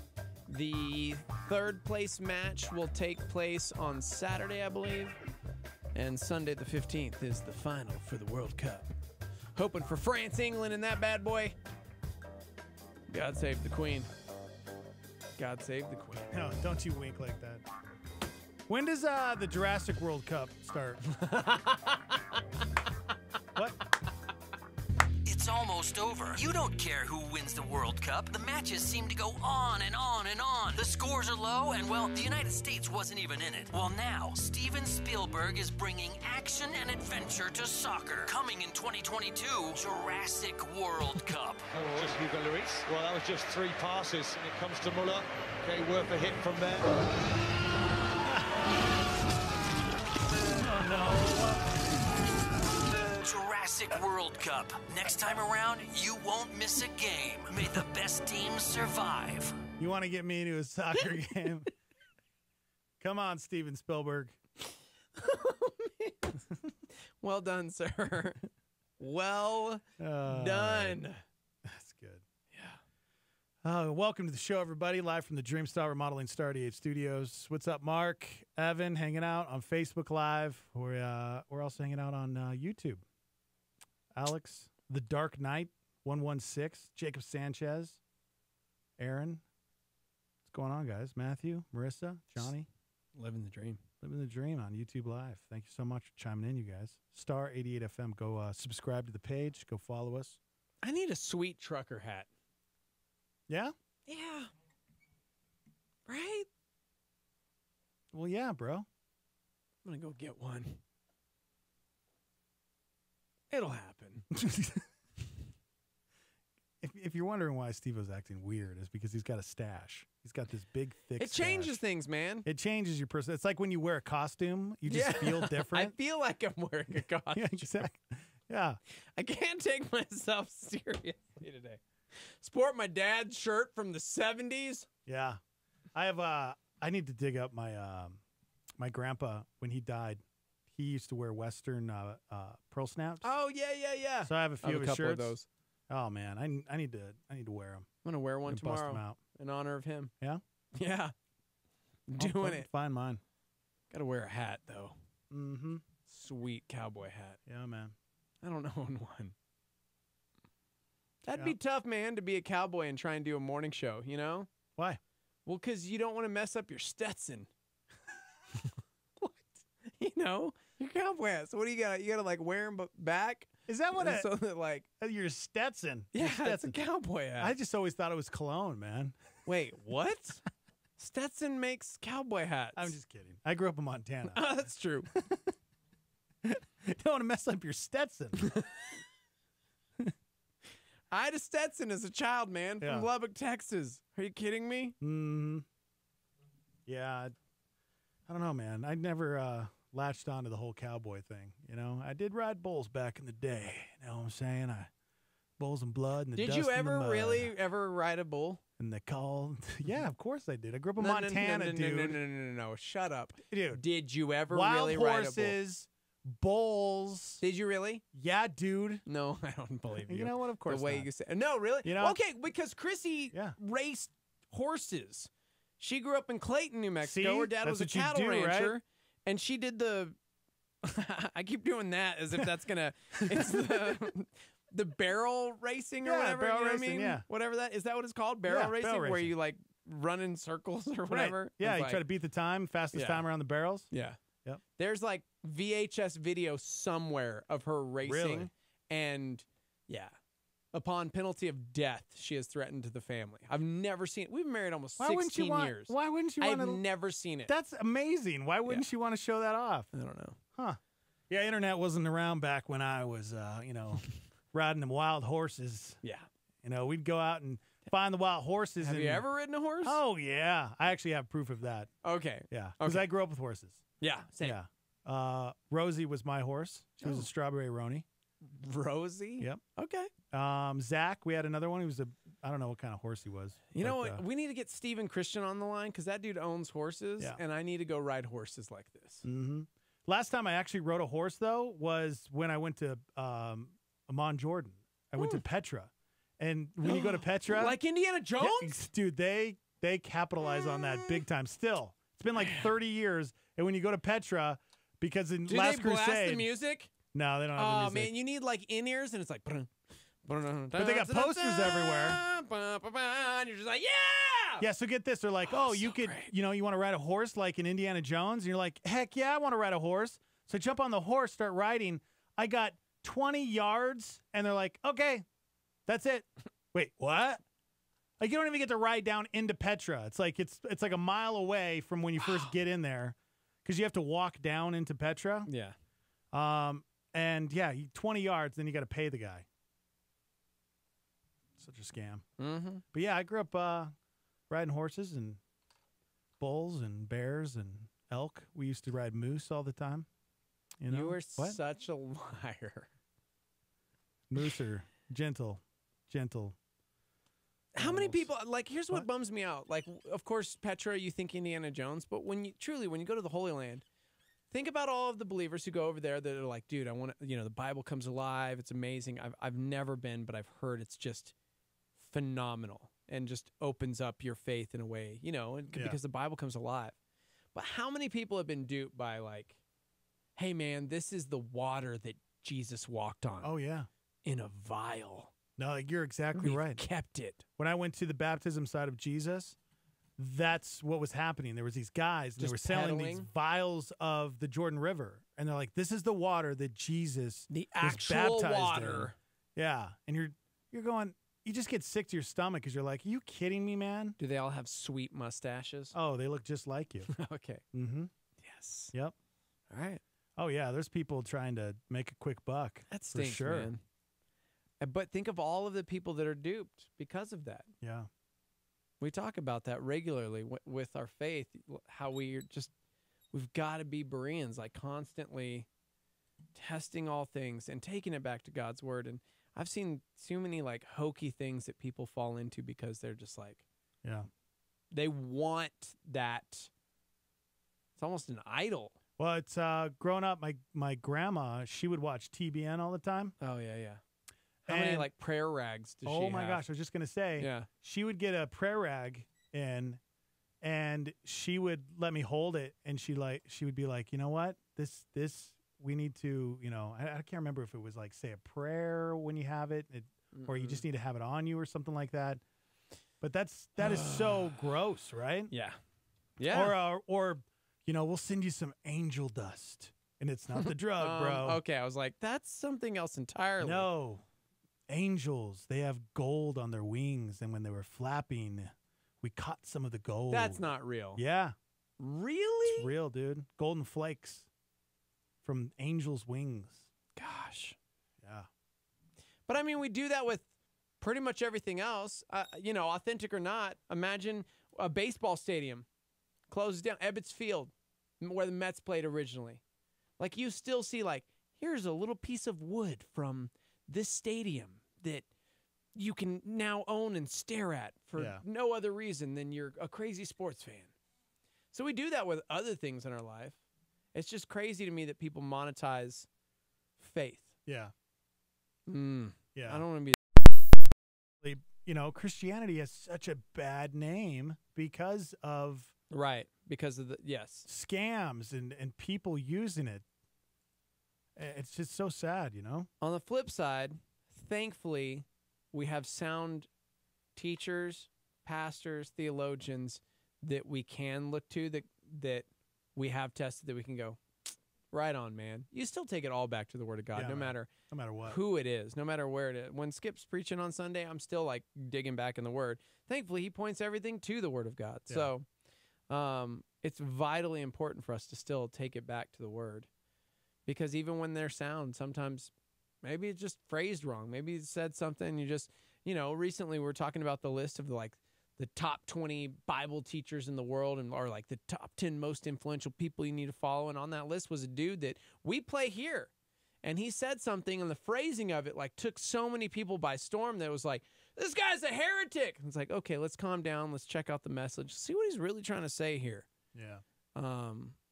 The third place match will take place on Saturday, I believe. And Sunday the 15th is the final for the World Cup. Hoping for France, England, and that bad boy. God save the Queen. God save the Queen. No, don't you wink like that. When does the Jurassic World Cup start? What? It's almost over. You don't care who wins the World Cup. The matches seem to go on and on and on. The scores are low, and, well, the United States wasn't even in it. Well, now, Steven Spielberg is bringing action and adventure to soccer. Coming in 2022, Jurassic World Cup. Just Hugo Lloris. Well, that was just 3 passes, and it comes to Muller. Okay, worth a hit from there. Oh, no. Jurassic World Cup. Next time around, you won't miss a game. May the best teams survive. You want to get me into a soccer game? Come on, Steven Spielberg. Well done, sir. Well done. That's good. Yeah. Welcome to the show, everybody. Live from the Dreamstar Remodeling Star 88 Studios. What's up, Mark? Evan, hanging out on Facebook Live. We're also hanging out on YouTube. Alex, The Dark Knight, 116, Jacob Sanchez, Aaron. What's going on, guys? Matthew, Marissa, Johnny. Living the dream. Living the dream on YouTube Live. Thank you so much for chiming in, you guys. Star 88 FM. Go subscribe to the page. Go follow us. I need a sweet trucker hat. Yeah? Yeah. Right? Well, yeah, bro. I'm going to go get one. It'll happen. If you're wondering why Steve was acting weird, it's because he's got a stash. He's got this big, thick It changes things, man. It changes your person. It's like when you wear a costume, you just feel different. I feel like I'm wearing a costume. Yeah, exactly. Yeah. I can't take myself seriously today. Sport my dad's shirt from the 70s. Yeah. I need to dig up my my grandpa when he died. He used to wear Western pearl snaps. Oh, yeah. So I have a few of his couple shirts. of those. Oh man, I need to wear them. I'm gonna wear one Bust tomorrow 'em out. in honor of him. Yeah? Yeah. Doing it. Find mine. Gotta wear a hat though. Mm-hmm. Sweet cowboy hat. Yeah, man. I don't own one. That'd be tough, man, to be a cowboy and try and do a morning show, you know? Why? Well, because you don't want to mess up your Stetson. What? You know? Your cowboy hats. What do you got? You got to, like, wear them back? Is that what so that, like... Your Stetson? Yeah, your Stetson. it's a cowboy hat. I just always thought it was cologne, man. Wait, what? Stetson makes cowboy hats. I'm just kidding. I grew up in Montana. Oh, that's true. You don't want to mess up your Stetson. I had a Stetson as a child, man, from Lubbock, Texas. Are you kidding me? Mm-hmm. Yeah. I don't know, man. I never latched onto the whole cowboy thing. You know, I did ride bulls back in the day. You know what I'm saying? Bulls and blood and the dust Did you and the ever mud. really ever ride a bull? And the call. Yeah, of course I did. I grew up in Montana, dude. No. Shut up. Dude. Did you ever Wild really ride a bull? horses, bulls. Did you really? Yeah, dude. No, I don't believe you. You know what? Of course The way not. you say no, really? You know? Okay, because Chrissy raced horses. She grew up in Clayton, New Mexico. See? Her dad That's was a what you cattle do, rancher. right? And she did the... I keep doing that as if that's going to... It's the barrel racing or whatever. barrel you know racing, what I mean? yeah. Whatever that... Is that what it's called? Barrel racing? barrel Where racing. you like run in circles or whatever? Right. Yeah, It's you like- try to beat the time, fastest time around the barrels. Yeah. Yep. There's like VHS video somewhere of her racing. Really? And yeah, upon penalty of death, she has threatened to the family. I've never seen it. We've been married almost 16 years. Why wouldn't you want I've to? never seen it. That's amazing. Why wouldn't you want to show that off? I don't know. Huh. Yeah, internet wasn't around back when I was, riding them wild horses. Yeah. You know, we'd go out and find the wild horses. Have you ever ridden a horse? Oh, yeah. I actually have proof of that. Okay. Yeah. Because I grew up with horses. Yeah, same. Yeah. Rosie was my horse. She was a strawberry Roni. Rosie? Yep. Okay. Zach, we had another one. He was I don't know what kind of horse he was. You know what? We need to get Steven Christian on the line because that dude owns horses, and I need to go ride horses like this. Mm-hmm. Last time I actually rode a horse, though, was when I went to Amman, Jordan. I went to Petra. And when you go to Petra... Like Indiana Jones? Yeah, dude, they capitalize on that big time still. It's been like 30 years. And when you go to Petra, because in Last they blast Crusade... the music? No, they don't have the Oh, music. man, you need like in-ears, and it's like... But they got posters everywhere. And you're just like, yeah! Yeah, so get this. They're like, you could, you want to ride a horse like in Indiana Jones? And you're like, heck yeah, I want to ride a horse. So I jump on the horse, start riding. I got 20 yards, and they're like, okay, that's it. Wait, what? Like, you don't even get to ride down into Petra. It's like it's like a mile away from when you first get in there because you have to walk down into Petra. Yeah. And, 20 yards, then you got to pay the guy. Such a scam. Mm-hmm. But, yeah, I grew up riding horses and bulls and bears and elk. We used to ride moose all the time. You were such a liar. Moose are gentle. How many people, like, here's what bums me out. Like, of course, Petra, you think Indiana Jones, but when you go to the Holy Land, think about all of the believers who go over there that are like, dude, I want to, the Bible comes alive. It's amazing. I've never been, but I've heard it's just phenomenal and just opens up your faith in a way, because the Bible comes alive. But how many people have been duped by like, hey man, this is the water that Jesus walked on. Oh yeah. In a vial. No, you're exactly We've right. Kept it. When I went to the baptism side of Jesus, that's what was happening. There was these guys, and they were selling these vials of the Jordan River, and they're like, "This is the water that Jesus the was actual baptized water." In. Yeah, and you're going. You just get sick to your stomach because you're like, "Are you kidding me, man?" Do they all have sweet mustaches? Oh, they look just like you. Okay. Mm-hmm. Yes. Yep. All right. Oh yeah, there's people trying to make a quick buck. That stinks, for sure. man. But think of all of the people that are duped because of that. Yeah. We talk about that regularly with our faith, how we've got to be Bereans, like constantly testing all things and taking it back to God's word. And I've seen too many like hokey things that people fall into because they're just like, they want that. It's almost an idol. Well, it's growing up, my grandma, she would watch TBN all the time. Oh, yeah. How many like prayer rags does she have? Oh my gosh, I was just going to say, she would get a prayer rag in and she would let me hold it and she would be like, you know what? This we need to, I can't remember if it was like say a prayer when you have it, or you just need to have it on you or something like that. But that is so gross, right? Yeah. Yeah. Or we'll send you some angel dust, and it's not the drug, bro. Okay, I was like, that's something else entirely. No. Angels, they have gold on their wings, and when they were flapping, we caught some of the gold. That's not real. Yeah. Really? It's real, dude. Golden flakes from angels' wings. Gosh. Yeah. But I mean, we do that with pretty much everything else. Authentic or not, imagine a baseball stadium closes down, Ebbets Field, where the Mets played originally. Like, you still see, like, here's a little piece of wood from this stadium that you can now own and stare at for no other reason than you're a crazy sports fan. So we do that with other things in our life. It's just crazy to me that people monetize faith. Yeah. Yeah. I don't want to be. Christianity has such a bad name because of because of the scams and people using it. It's just so sad, On the flip side, thankfully, we have sound teachers, pastors, theologians that we can look to, that we have tested, that we can go, right on, man. You still take it all back to the Word of God, no matter what, who it is, no matter where it is. When Skip's preaching on Sunday, I'm still like digging back in the Word. Thankfully, he points everything to the Word of God. Yeah. So it's vitally important for us to still take it back to the Word. Because even when they're sound, sometimes maybe it's just phrased wrong. Maybe it said something you just, recently we were talking about the list of the top 20 Bible teachers in the world, or like the top 10 most influential people you need to follow. And on that list was a dude that we play here. And he said something, and the phrasing of it took so many people by storm that it was like, this guy's a heretic. And it's like, okay, let's calm down. Let's check out the message. See what he's really trying to say here. Yeah.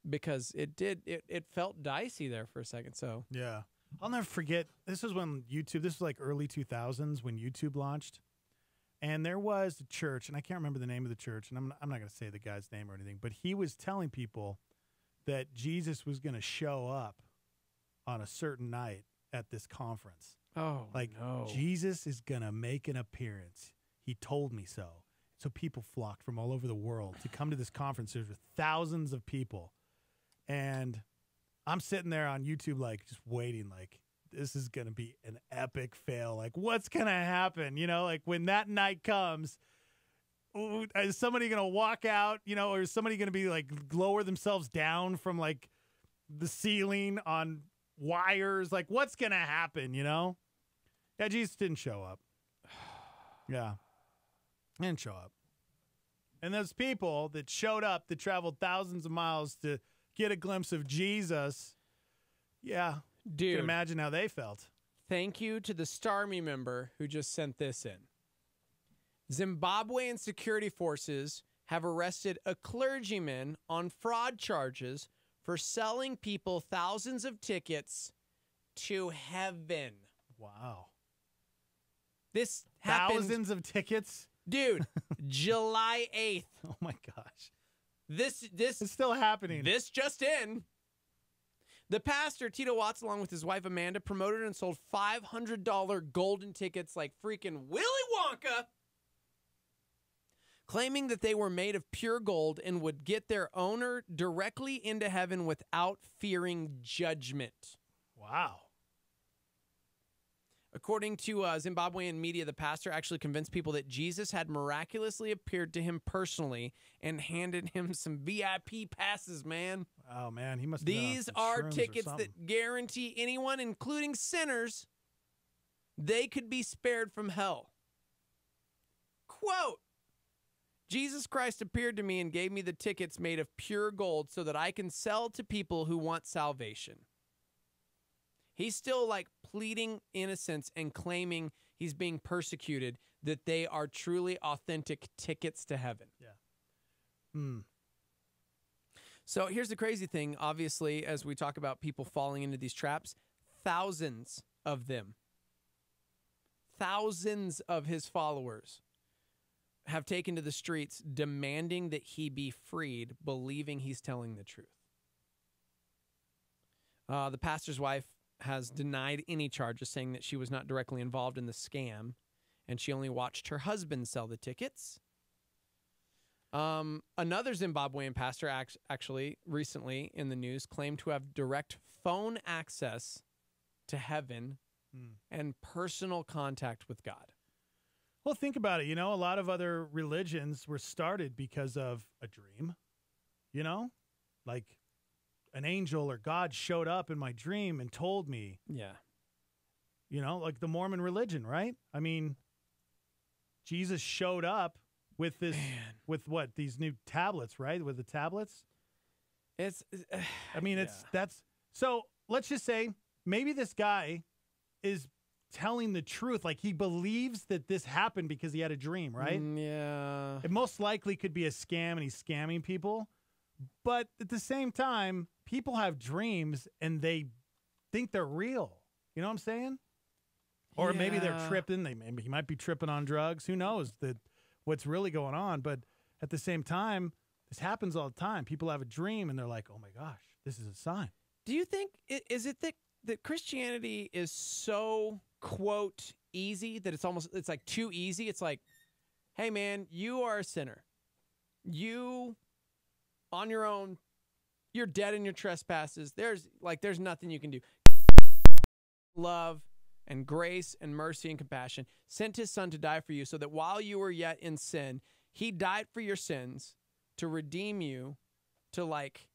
Because it felt dicey there for a second. So yeah, I'll never forget. This was when YouTube. This was like early 2000s when YouTube launched, and there was a church, and I can't remember the name of the church, and I'm not going to say the guy's name or anything, but he was telling people that Jesus was going to show up on a certain night at this conference. Oh, no. Jesus is going to make an appearance. He told me so. So people flocked from all over the world to come to this conference. There were thousands of people. And I'm sitting there on YouTube, just waiting, this is going to be an epic fail. What's going to happen? When that night comes, is somebody going to walk out, or is somebody going to be lower themselves down from the ceiling on wires? What's going to happen? Yeah, Jesus didn't show up. Yeah. Didn't show up. And those people that showed up, that traveled thousands of miles to get a glimpse of Jesus, yeah, dude, you can imagine how they felt. Thank you to the Starmy member who just sent this in. Zimbabwean security forces have arrested a clergyman on fraud charges for selling people thousands of tickets to heaven. Wow. This happened. Thousands of tickets? Dude, July 8th. Oh my gosh. This it's still happening. This just in. The pastor, Tito Watts, along with his wife Amanda, promoted and sold $500 golden tickets like freaking Willy Wonka, claiming that they were made of pure gold and would get their owner directly into heaven without fearing judgment. Wow. According to Zimbabwean media, the pastor actually convinced people that Jesus had miraculously appeared to him personally and handed him some VIP passes, man. Oh, man, he must have These are tickets that guarantee anyone, including sinners, they could be spared from hell. Quote, Jesus Christ appeared to me and gave me the tickets made of pure gold so that I can sell to people who want salvation. He's still pleading innocence and claiming he's being persecuted, that they are truly authentic tickets to heaven. Yeah. So here's the crazy thing. Obviously, as we talk about people falling into these traps, thousands of them, thousands of his followers have taken to the streets demanding that he be freed, believing he's telling the truth. The pastor's wife has denied any charges, saying that she was not directly involved in the scam, and she only watched her husband sell the tickets. Another Zimbabwean pastor actually recently in the news claimed to have direct phone access to heaven and personal contact with God. Well, think about it. You know, a lot of other religions were started because of a dream. You know, like an angel or God showed up in my dream and told me. Yeah. You know, like the Mormon religion, right? I mean, Jesus showed up with this, with what, these new tablets, right? With the tablets. That's so. Let's just say maybe this guy is telling the truth. Like he believes that this happened because he had a dream, right? Yeah. It most likely could be a scam and he's scamming people. But at the same time, people have dreams and they think they're real. You know what I'm saying? Or maybe they're tripping. Maybe he might be tripping on drugs. Who knows what's really going on? But at the same time, this happens all the time. People have a dream and they're like, "Oh my gosh, this is a sign." Do you think is it that Christianity is so quote easy that it's like too easy? It's like, hey man, you are a sinner. You on your own, you're dead in your trespasses. There's nothing you can do. Love and grace and mercy and compassion sent his son to die for you so that while you were yet in sin, he died for your sins to redeem you, to like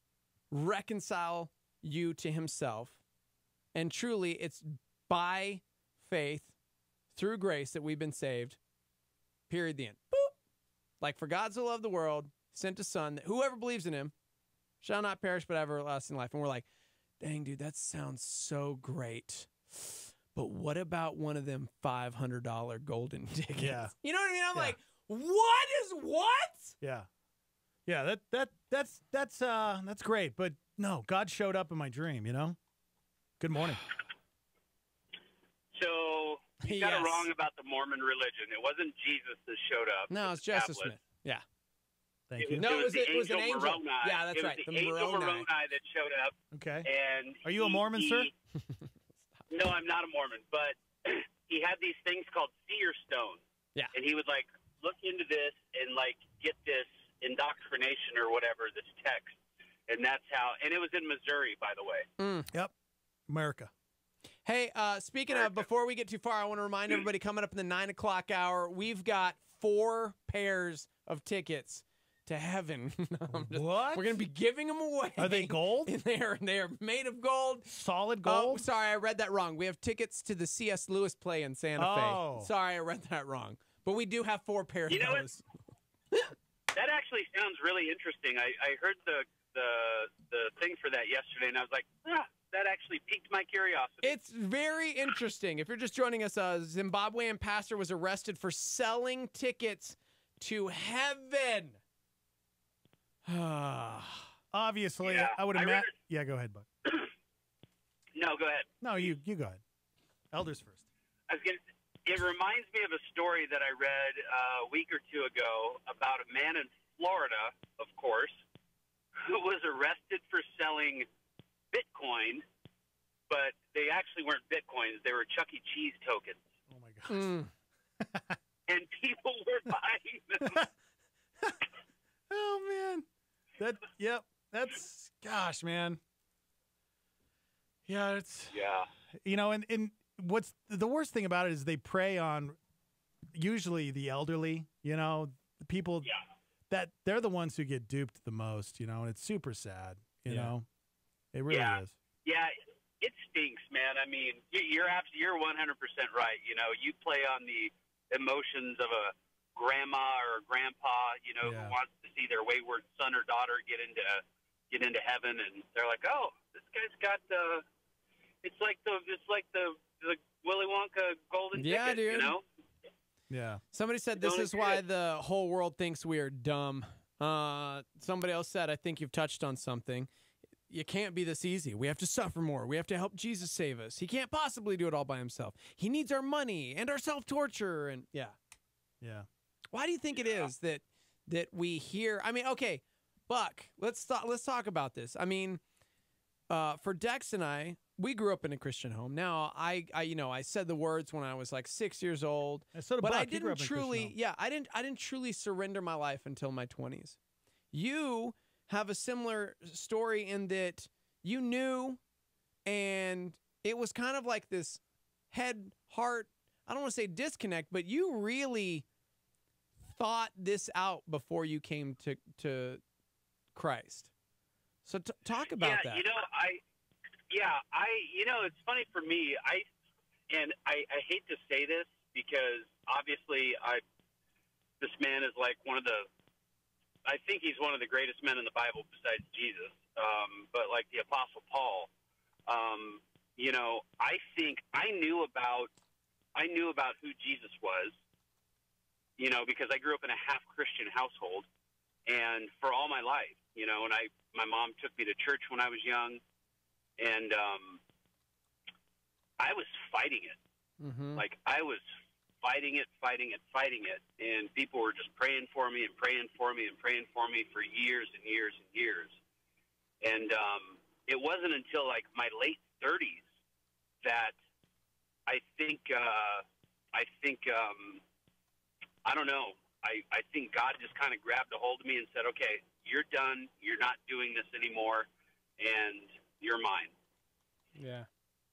reconcile you to himself. And truly, it's by faith through grace that we've been saved. Period. The end. Boop. Like, for God so loved the world, sent his son, that whoever believes in him shall not perish but have everlasting life. And we're like, dang, dude, that sounds so great. But what about one of them $500 golden tickets? Yeah. You know what I mean? I'm like, what is what? Yeah. Yeah, that's great. But no, God showed up in my dream, you know? Good morning. So you got it wrong about the Mormon religion. It wasn't Jesus that showed up. No, it's Joseph Smith. Yeah. Thank you. No, it was an angel. Moroni. Yeah, that's right. It was the angel Moroni that showed up. Okay. And are you a Mormon, sir? No, I'm not a Mormon, but he had these things called seer stones. Yeah. And he would like look into this and like get this indoctrination or whatever, this text. And that's how, and it was in Missouri, by the way. Yep. America. Hey, speaking of, before we get too far, I want to remind everybody coming up in the 9 o'clock hour, we've got 4 pairs of tickets to heaven. What? We're going to be giving them away. Are they gold? And they are made of gold. Solid gold? Oh, sorry, I read that wrong. We have tickets to the C.S. Lewis play in Santa Fe. Sorry, I read that wrong. But we do have 4 pairs of those. That actually sounds really interesting. I heard the thing for that yesterday, and I was like, that actually piqued my curiosity. It's very interesting. If you're just joining us, a Zimbabwean pastor was arrested for selling tickets to heaven. Obviously, I would imagine. Yeah, go ahead, Buck. No, go ahead. No, you go ahead. Elders first. It reminds me of a story that I read a week or two ago about a man in Florida, of course, who was arrested for selling Bitcoin, but they actually weren't Bitcoins. They were Chuck E. Cheese tokens. Oh, my gosh. And people were buying them. Oh, man. That's, gosh, man. Yeah, it's, you know, and what's the worst thing about it is they prey on usually the elderly, you know, the people that they're the ones who get duped the most, you know, and it's super sad, you know. It really is. Yeah, it stinks, man. I mean, you're 100% right. You know, you play on the emotions of a grandma or a grandpa, you know, who wants to see their wayward son or daughter get into heaven, and they're like, oh, this guy's got it's like the Willy Wonka golden ticket, dude. you know? Yeah. Somebody said this is why the whole world thinks we are dumb. Somebody else said, I think you've touched on something. You can't be this easy. We have to suffer more. We have to help Jesus save us. He can't possibly do it all by himself. He needs our money and our self-torture. And yeah. Why do you think it is that we hear? I mean, okay, Buck, let's talk about this. I mean, for Dex and I, we grew up in a Christian home. Now, I said the words when I was like 6 years old, but I didn't truly, I didn't truly surrender my life until my 20s. You have a similar story in that you knew, and it was kind of like this head, heart, I don't want to say disconnect, but you really thought this out before you came to Christ. So talk about that. It's funny for me. I hate to say this because obviously this man is like I think he's one of the greatest men in the Bible besides Jesus. But like the Apostle Paul, I think I knew about who Jesus was, because I grew up in a half Christian household, and for all my life, and my mom took me to church when I was young, and I was fighting it. Mm-hmm. Like I was fighting it, and people were just praying for me and praying for me and praying for me for years and years and years. And it wasn't until like my late 30s that I think I don't know. I think God just kind of grabbed a hold of me and said, "Okay, you're done. You're not doing this anymore, and you're mine." Yeah.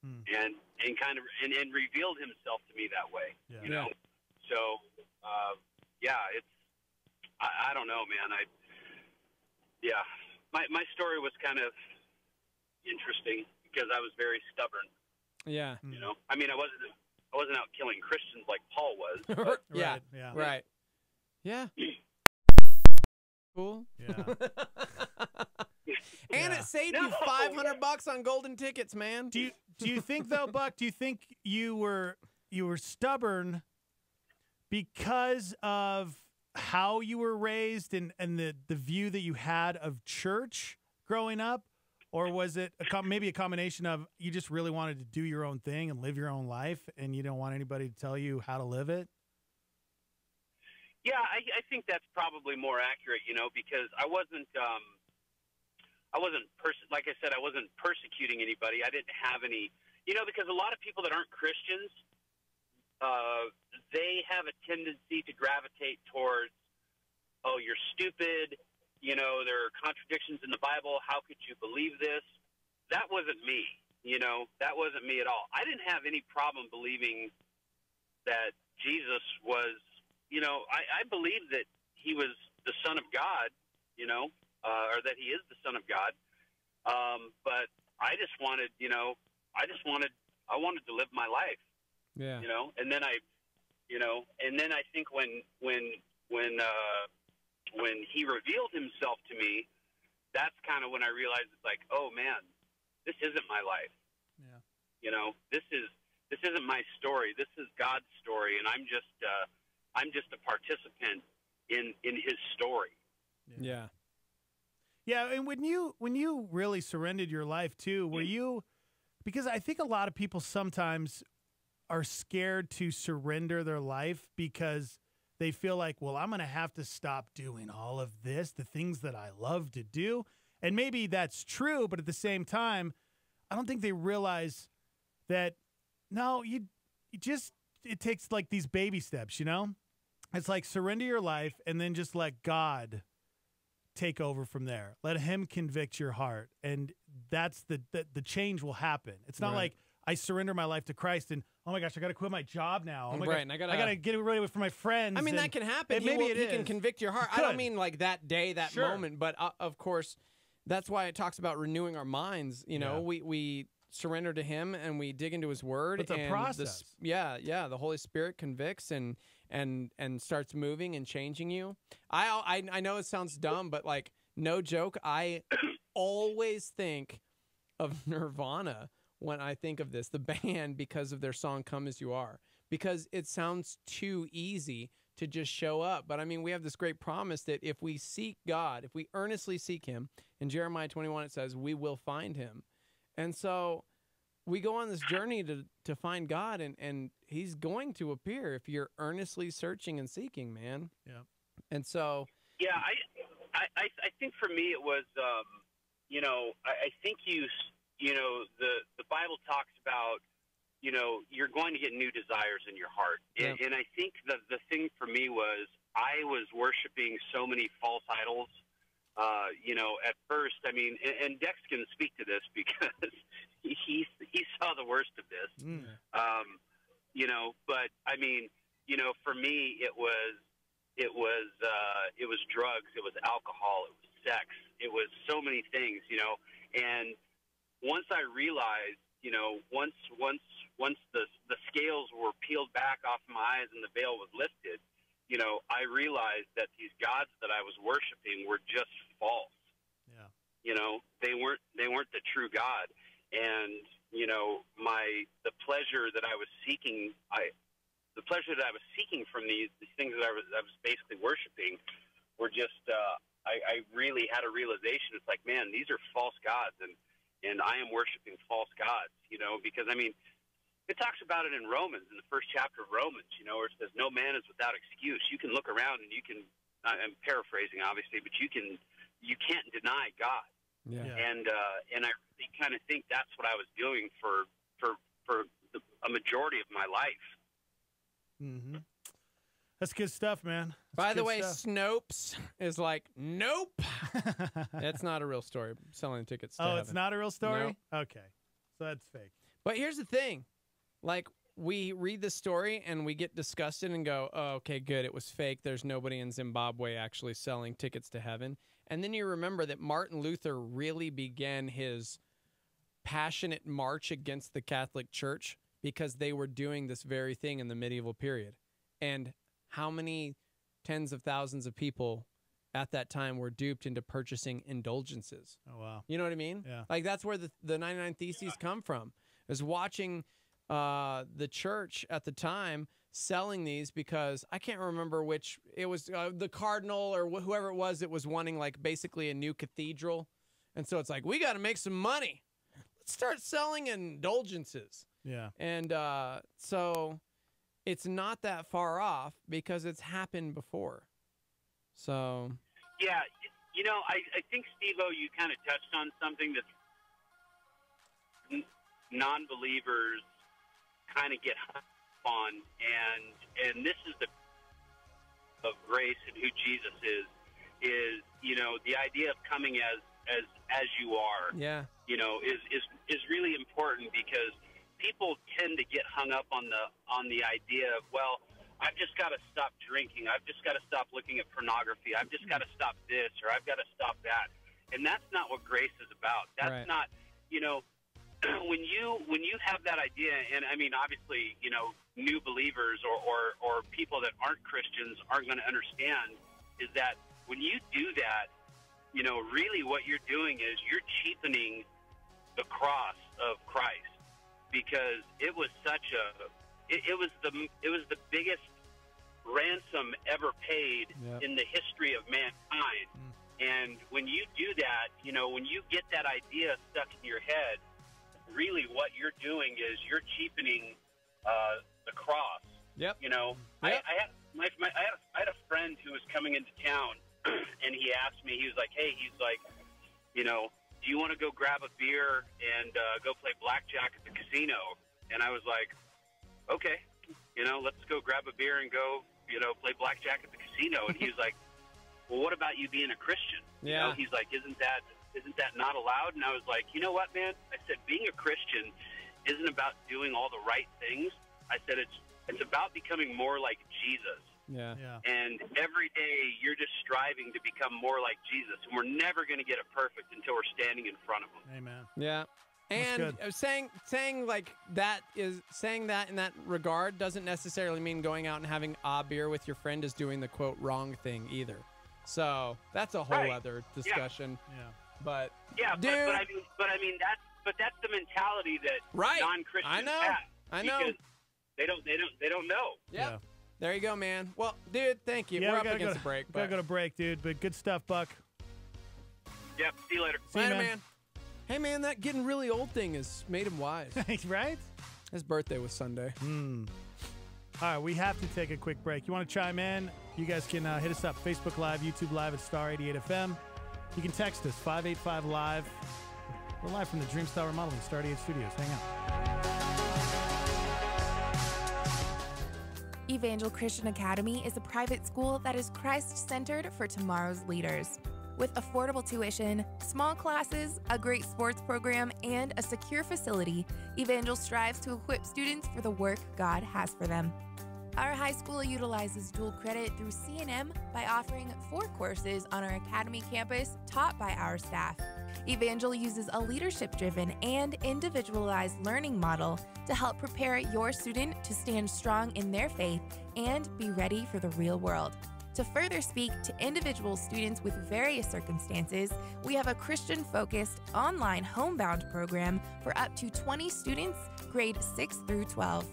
And kind of revealed himself to me that way. Yeah. So it's I don't know, man. My story was kind of interesting because I was very stubborn. Yeah. I mean, I wasn't out killing Christians like Paul was. But Yeah. Right. Yeah. Cool. Yeah. And it saved you $500 on golden tickets, man. Do you think though, Buck? Do you think you were stubborn because of how you were raised and the view that you had of church growing up, or was it maybe a combination of you just really wanted to do your own thing and live your own life, and you don't want anybody to tell you how to live it? Yeah, I think that's probably more accurate, because I wasn't like I said, I wasn't persecuting anybody. I didn't have any, because a lot of people that aren't Christians, they have a tendency to gravitate towards, oh, you're stupid, there are contradictions in the Bible. How could you believe this? That wasn't me, that wasn't me at all. I didn't have any problem believing that Jesus was, I believe that he was the Son of God, or that he is the Son of God. But I just wanted, I wanted to live my life. Yeah. And then I think when he revealed himself to me, that's kind of when I realized it's like, oh man, this isn't my life. Yeah. This isn't my story. This is God's story, and I'm just a participant in his story. Yeah. Yeah, and when you really surrendered your life too, were you, because I think a lot of people sometimes are scared to surrender their life because they feel like, well, I'm going to have to stop doing all of this, the things that I love to do. And maybe that's true, but at the same time, I don't think they realize that, no, you just, it takes like these baby steps, It's like surrender your life and then just let God take over from there. Let him convict your heart. And that's the change will happen. It's not like I surrender my life to Christ and, oh my gosh, I got to quit my job now. Oh my and I got to get away from my friends. I mean, that can happen. He can convict your heart. I don't mean like that day, that moment, but of course, that's why it talks about renewing our minds. We surrender to him and we dig into his word. It's a process. The Holy Spirit convicts and starts moving and changing you. I know it sounds dumb, but like, no joke, I always think of Nirvana when I think of this, the band, because of their song Come As You Are, because it sounds too easy to just show up. But I mean, we have this great promise that if we seek God, if we earnestly seek him, in Jeremiah 21 it says, we will find him. And so we go on this journey to find God, and he's going to appear if you're earnestly searching and seeking, man. Yeah. And so, yeah, I think for me it was, I think the Bible talks about, you're going to get new desires in your heart. Yep. And I think the thing for me was I was worshiping so many false idols. At first, I mean, and Dex can speak to this because he saw the worst of this. But I mean, for me, it was drugs, it was alcohol, it was sex, it was so many things, and once I realized, once the scales were peeled back off my eyes and the veil was lifted, I realized that these gods that I was worshiping were just false. Yeah. They weren't the true God. And, the pleasure that I was seeking, from these things that I was basically worshiping were just, I really had a realization. It's like, man, these are false gods, and I am worshiping false gods, because, I mean, it talks about it in Romans, in the first chapter of Romans, where it says no man is without excuse. You can look around and you can, I'm paraphrasing obviously, but you can't deny God. Yeah. And I really kind of think that's what I was doing for a majority of my life. Mm-hmm. That's good stuff, man. By the way, Snopes is like, nope. That's not a real story. Selling tickets to heaven. It's not a real story? No. Okay. So that's fake. But here's the thing. Like, we read the story and we get disgusted and go, oh, okay, good. It was fake. There's nobody in Zimbabwe actually selling tickets to heaven. And then you remember that Martin Luther really began his passionate march against the Catholic Church because they were doing this very thing in the medieval period. And how many tens of thousands of people at that time were duped into purchasing indulgences? Oh, wow. You know what I mean? Yeah. Like, that's where the 99 Theses come from, is watching the church at the time selling these, because I can't remember which, it was the cardinal or whoever it was that was wanting, like, basically a new cathedral. And so it's like, we got to make some money. Let's start selling indulgences. Yeah. And so it's not that far off because it's happened before. So. Yeah. I think, Steve-O, you kind of touched on something that non-believers kind of get hung up on, and this is the of grace and who Jesus is the idea of coming as you are. Yeah. Is really important, because people tend to get hung up on the idea of, well, I've just got to stop drinking, I've just got to stop looking at pornography, I've just got to stop this, or I've got to stop that. And that's not what grace is about. That's not, when you have that idea, and I mean, obviously, new believers or people that aren't Christians aren't going to understand, is that when you do that, really what you're doing is you're cheapening the cross of Christ, because it was it was the biggest ransom ever paid in the history of mankind. And when you do that, when you get that idea stuck in your head, really what you're doing is you're cheapening the cross. Yep. I had a friend who was coming into town, and he asked me, he was like, hey, do you want to go grab a beer and go play blackjack at the casino? And I was like, okay, let's go grab a beer and go, play blackjack at the casino. And he was like, well, what about you being a Christian? Yeah. He's like, isn't that not allowed? And I was like, you know what, man? I said, being a Christian isn't about doing all the right things. I said, it's about becoming more like Jesus. Yeah. And every day you're just striving to become more like Jesus. And we're never going to get it perfect until we're standing in front of him. Amen. Yeah. And saying that in that regard doesn't necessarily mean going out and having a beer with your friend is doing the quote wrong thing either. So that's a whole other discussion. Yeah. But dude, but I mean that's the mentality that non-Christians have. I know. Because they don't know. Yep. Yeah. There you go, man. Well, dude, thank you. Yeah, we're up against the break. Gotta go to break, dude. But good stuff, Buck. Yep. See you later. Later, man. Hey, man, that getting really old thing has made him wise. Right? His birthday was Sunday. All right, we have to take a quick break. You want to chime in? You guys can hit us up. Facebook Live, YouTube Live at Star 88 FM. You can text us, 585-LIVE. We're live from the Dreamstyle Remodeling Star 88 Studios. Hang out. Evangel Christian Academy is a private school that is Christ-centered for tomorrow's leaders. With affordable tuition, small classes, a great sports program, and a secure facility, Evangel strives to equip students for the work God has for them. Our high school utilizes dual credit through C&M by offering 4 courses on our academy campus taught by our staff. Evangel uses a leadership-driven and individualized learning model to help prepare your student to stand strong in their faith and be ready for the real world. To further speak to individual students with various circumstances, we have a Christian-focused online homebound program for up to 20 students, grade 6 through 12.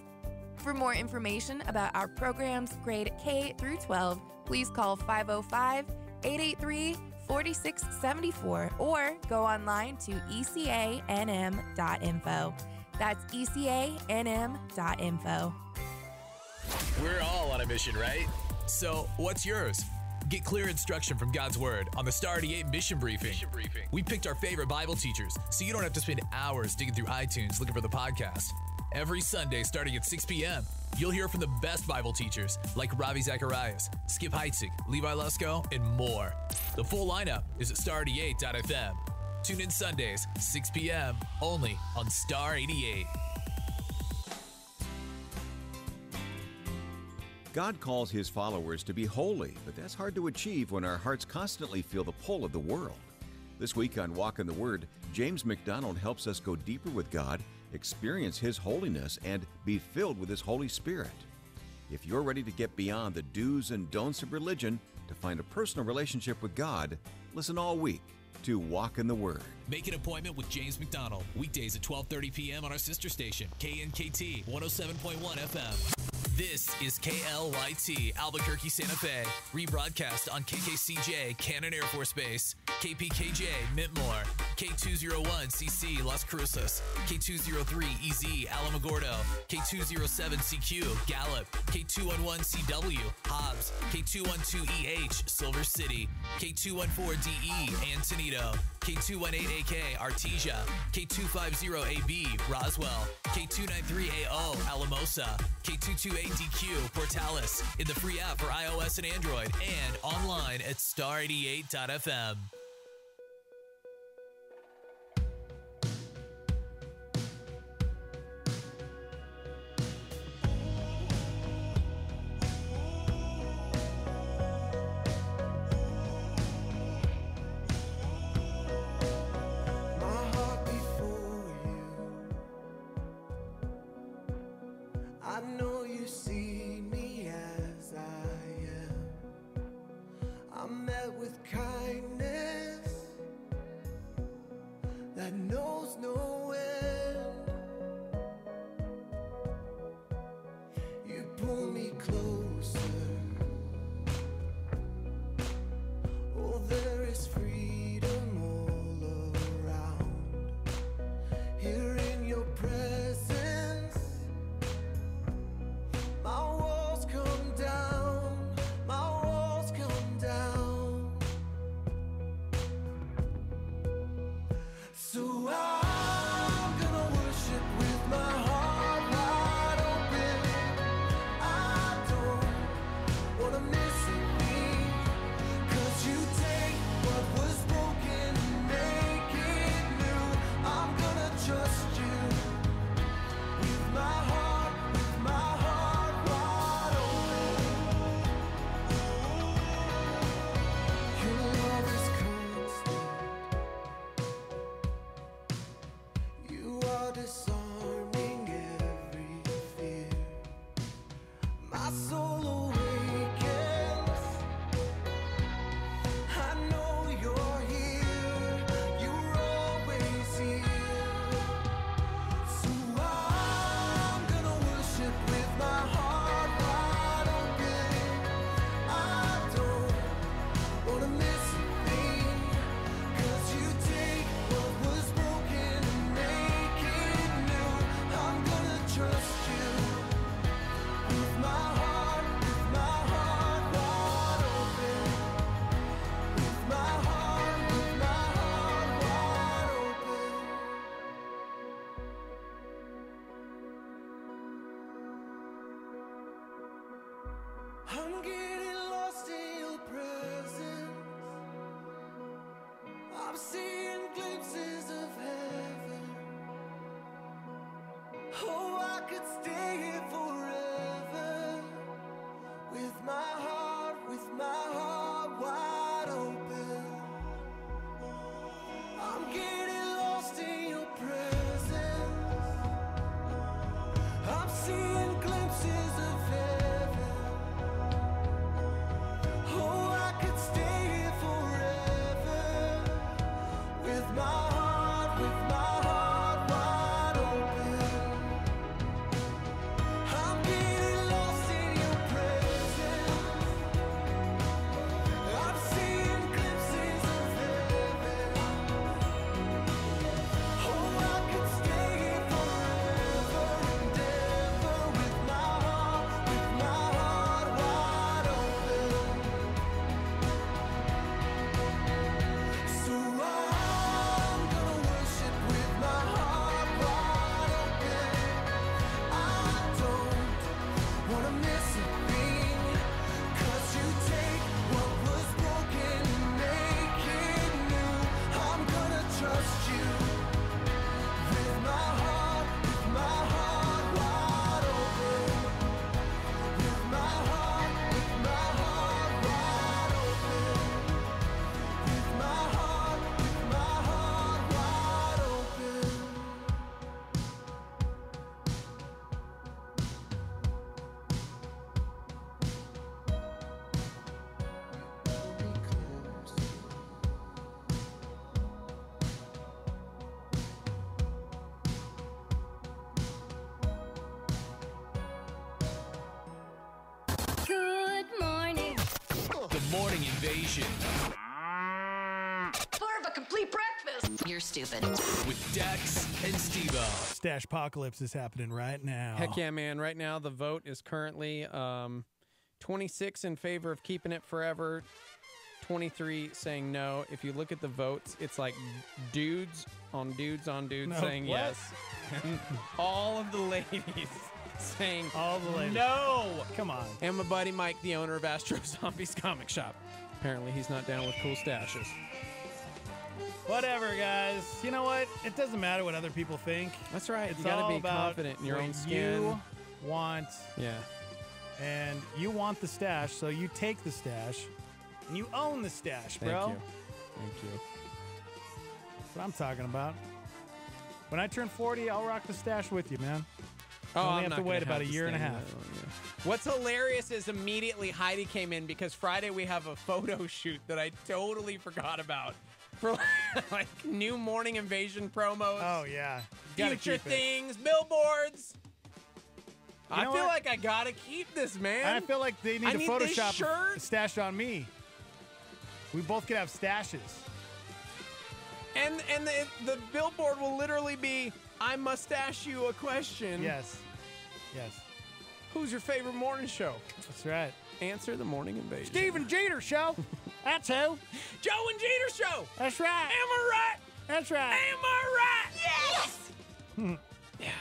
For more information about our programs, grade K through 12, please call 505-883-4674 or go online to ecanm.info. That's ecanm.info. We're all on a mission, right? So, what's yours? Get clear instruction from God's Word on the Star 88 Mission Briefing. We picked our favorite Bible teachers, so you don't have to spend hours digging through iTunes looking for the podcast. Every Sunday, starting at 6 p.m., you'll hear from the best Bible teachers like Ravi Zacharias, Skip Heitzig, Levi Lusko, and more. The full lineup is at star88.fm. Tune in Sundays, 6 p.m., only on Star 88. God calls his followers to be holy, but that's hard to achieve when our hearts constantly feel the pull of the world. This week on Walk in the Word, James McDonald helps us go deeper with God, experience his holiness, and be filled with his Holy Spirit. If you're ready to get beyond the do's and don'ts of religion to find a personal relationship with God, listen all week to Walk in the Word. Make an appointment with James McDonald, weekdays at 12:30 p.m. on our sister station, KNKT 107.1 FM. This is KLYT, Albuquerque, Santa Fe, rebroadcast on KKCJ, Cannon Air Force Base, KPKJ, Mintmore, K201CC, Las Cruces, K203EZ, Alamogordo, K207CQ, Gallup, K211CW, Hobbs, K212EH, Silver City, K214DE, Antonito, K218AK, Artesia, K250AB, Roswell, K293AO, Alamosa, K228DQ, Portales, in the free app for iOS and Android, and online at star88.fm. I know you see me as I am. I'm met with kindness that knows no end. You pull me closer. Oh, there is freedom all around. Here in your presence, my walls come down, my walls come down. So I seeing glimpses of heaven. Oh, I could stay here forever with my heart wide open. I'm getting lost in your presence. I'm seeing glimpses of heaven. Oh, I could stay here forever with my heart wide open. I'm getting lost in your presence. I'm seeing glimpses of heaven. Oh, I could stay here forever and ever with my heart wide open. So I'm gonna worship with my heart wide open. I don't wanna miss a thing, 'cause you take what was broken and make it new. I'm gonna trust you with my heart wide open. With my heart wide open. With my heart wide open. Good morning. The Morning Invasion Part of a complete breakfast. You're stupid. with Dex and Steve-O. Stachepocalypse is happening right now. Heck yeah, man. Right now, the vote is currently 26 in favor of keeping it forever, 23 saying no. If you look at the votes, it's like dudes on dudes No, saying what? yes. And all of the ladies saying All the ladies. no. Come on. And my buddy Mike, the owner of Astro Zombies Comic Shop. Apparently, he's not down with cool stashes. Whatever, guys. You know what? It doesn't matter what other people think. That's right. It's You gotta all be about confident in your what own skin. You want, Yeah. and you want the stash, so you take the stash, and you own the stash, Thank bro. you. Thank you. That's what I'm talking about. When I turn 40, I'll rock the stash with you, man. Oh, You only I'm have not to gonna wait about a to year and a stand half. that long, yeah. What's hilarious is immediately Heidi came in because Friday we have a photo shoot that I totally forgot about for like new Morning Invasion promos. Oh, yeah. Gotta Future keep it. things, billboards. I know feel what? like I gotta keep this, man. And I feel like they need I to need this Photoshop shirt. a stash on me. We both could have stashes. And the billboard will literally be, I must ask you a question. Yes. Yes. Who's your favorite morning show? That's right. Answer the Morning Invasion. Stephen Jeter Show. That's who. Joe and Jeter Show. That's right. Am I right? That's right. Am I right? Yes!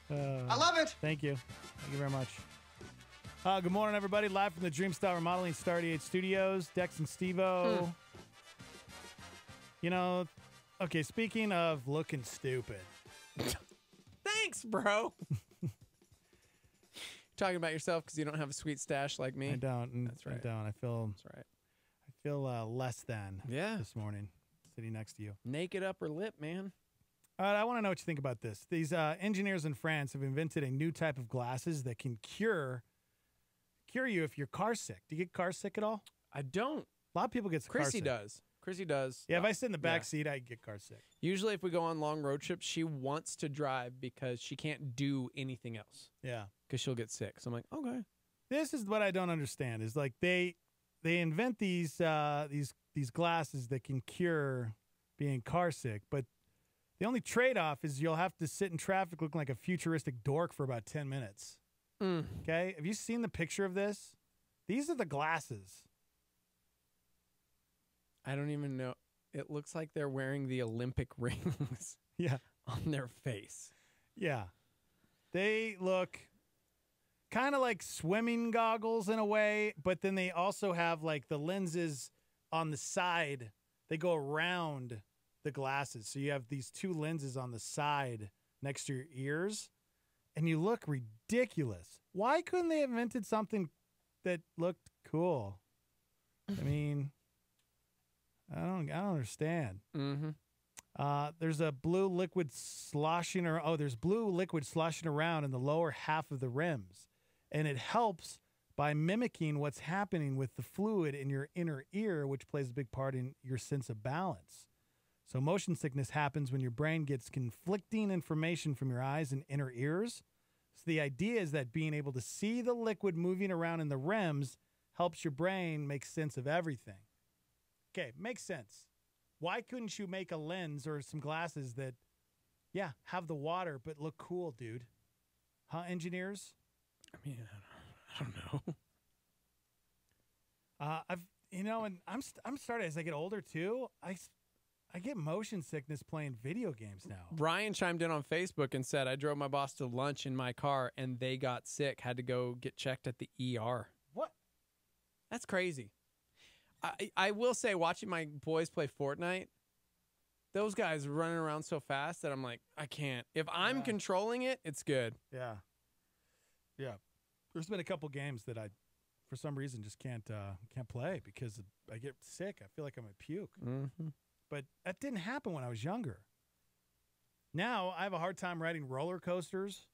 I love it. Thank you. Thank you very much. Good morning, everybody. Live from the Dreamstyle Remodeling Star 88 Studios. Dex and Steve-O. You know, okay, speaking of looking stupid. Thanks, bro. Talking about yourself because you don't have a sweet stash like me. I don't. That's right. I don't. I feel. That's right. I feel less than. Yeah. This morning, sitting next to you. Naked upper lip, man. All right, I want to know what you think about this. These engineers in France have invented a new type of glasses that can cure you if you're car sick. Do you get car sick at all? I don't. A lot of people get car Chrissy sick. does. Chrissy does. Yeah, if I sit in the back Yeah. seat, I get car sick. Usually, if we go on long road trips, she wants to drive because she can't do anything else. Yeah. Because she'll get sick. So I'm like, okay. This is what I don't understand. Is like they invent these glasses that can cure being car sick, but the only trade-off is you'll have to sit in traffic looking like a futuristic dork for about 10 minutes. Okay? Have you seen the picture of this? These are the glasses. I don't even know. It looks like they're wearing the Olympic rings. Yeah. On their face. Yeah. They look kind of like swimming goggles in a way, but then they also have like the lenses on the side they go around the glasses. So you have these two lenses on the side next to your ears, and you look ridiculous. Why couldn't they have invented something that looked cool? I mean, I don't understand. Mm-hmm. There's a blue liquid sloshing around. Oh, there's blue liquid sloshing around in the lower half of the rims, and it helps by mimicking what's happening with the fluid in your inner ear, which plays a big part in your sense of balance. So motion sickness happens when your brain gets conflicting information from your eyes and inner ears. So the idea is that being able to see the liquid moving around in the rims helps your brain make sense of everything. Okay, makes sense. Why couldn't you make a lens or some glasses that, have the water but look cool, dude? Huh, engineers? I mean, I don't know. And I'm starting as I get older too. I get motion sickness playing video games now. Brian chimed in on Facebook and said, I drove my boss to lunch in my car and they got sick, had to go get checked at the ER. What? That's crazy. I will say, watching my boys play Fortnite, those guys running around so fast that I'm like, I can't. If I'm controlling it, it's good. Yeah. Yeah. There's been a couple games that I, for some reason, just can't play because I get sick. I feel like I'm a puke. Mm-hmm. But that didn't happen when I was younger. Now I have a hard time riding roller coasters.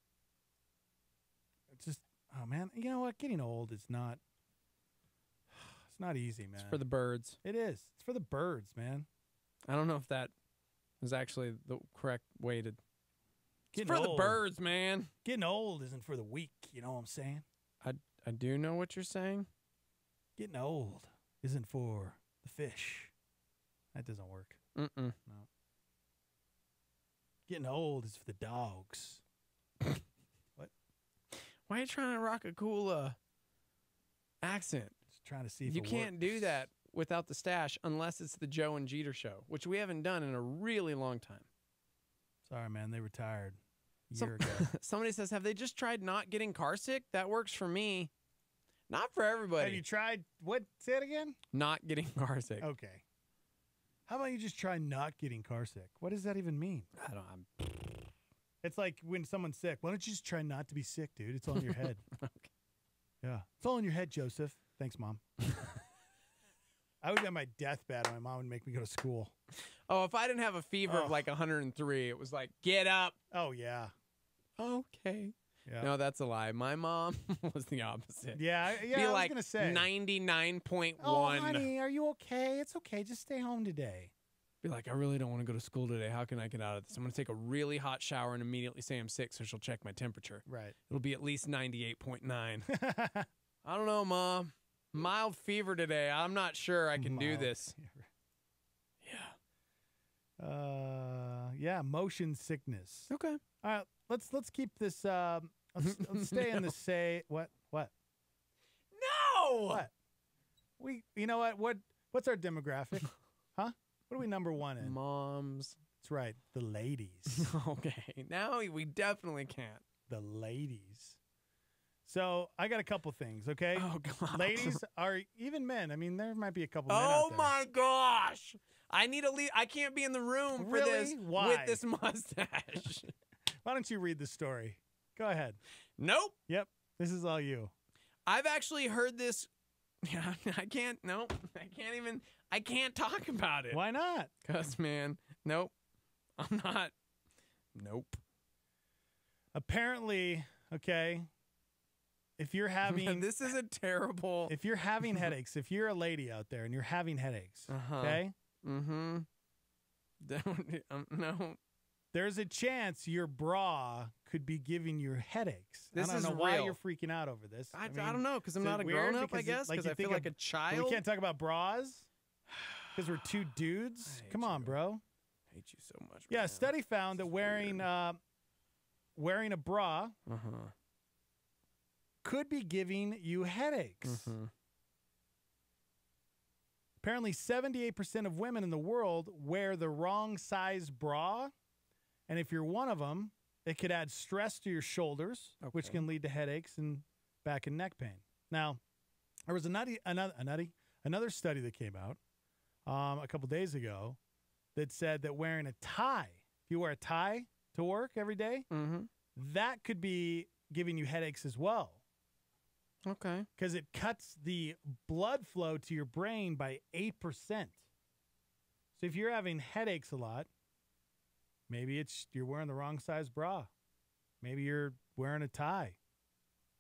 It's just, oh man, you know what? Getting old is not. It's not easy, man. It's for the birds. It is. It's for the birds, man. I don't know if that is actually the correct way to. It's Getting for the old. birds, man. Getting old isn't for the weak. You know what I'm saying? I do know what you're saying. Getting old isn't for the fish. That doesn't work. Mm-mm. No. Getting old is for the dogs. What? Why are you trying to rock a cool accent? Just trying to see if You it can't do that without the stash unless it's the Joe and Jeter show, which we haven't done in a really long time. Sorry, man. They retired a year ago. Somebody says, have they just tried not getting car sick? That works for me. Not for everybody. Have you tried what? Say it again? Not getting car sick. Okay. How about you just try not getting car sick? What does that even mean? I don't know. It's like when someone's sick. Why don't you just try not to be sick, dude? It's all in your head. Okay. Yeah. It's all in your head, Joseph. Thanks, Mom. I would be on my deathbed and my mom would make me go to school. Oh, if I didn't have a fever of like 103, it was like, get up. Oh, yeah. Okay. Yeah. No, that's a lie. My mom was the opposite. Yeah, Be I was like going to say. 99.1. Oh, honey, are you okay? It's okay. Just stay home today. Be like, I really don't want to go to school today. How can I get out of this? I'm going to take a really hot shower and immediately say I'm sick so she'll check my temperature. Right. It'll be at least 98.9. I don't know, Mom. Mild fever today. I'm not sure I can do this. Yeah, motion sickness. Okay. All right, let's keep this. Let's stay in the say. What? No. What? You know what? What's our demographic? Huh? What are we number one in? Moms. That's right, the ladies. Okay. Now we definitely can't. The ladies. So I got a couple things. Okay. Oh God. Ladies are even men. I mean, there might be a couple. Men out Oh there. my gosh. I need to leave. I can't be in the room for Really? this Why? with this mustache. Why don't you read the story? Go ahead. Nope. Yep. This is all you. I've actually heard this. Yeah, I can't. Nope. I can't talk about it. Why not? Because, man, nope. I'm not. Nope. Apparently, okay. If you're having this is a terrible. If you're having headaches, if you're a lady out there and you're having headaches, okay? Mm-hmm. No. There's a chance your bra could be giving you headaches. This I don't is know why real. you're freaking out over this. I mean, don't know, because I'm is not it a weird? grown-up, I guess, because you I feel think like a we child. can't talk about bras because we're two dudes. Come on, bro. I hate you so much. Yeah, man. a study found that wearing a bra could be giving you headaches. Mm-hmm. Apparently, 78% of women in the world wear the wrong size bra. And if you're one of them, it could add stress to your shoulders, which can lead to headaches and back and neck pain. Now, there was another study that came out a couple days ago that said that wearing a tie, if you wear a tie to work every day, that could be giving you headaches as well. Okay. Because it cuts the blood flow to your brain by 8%. So if you're having headaches a lot, maybe you're wearing the wrong size bra. Maybe you're wearing a tie.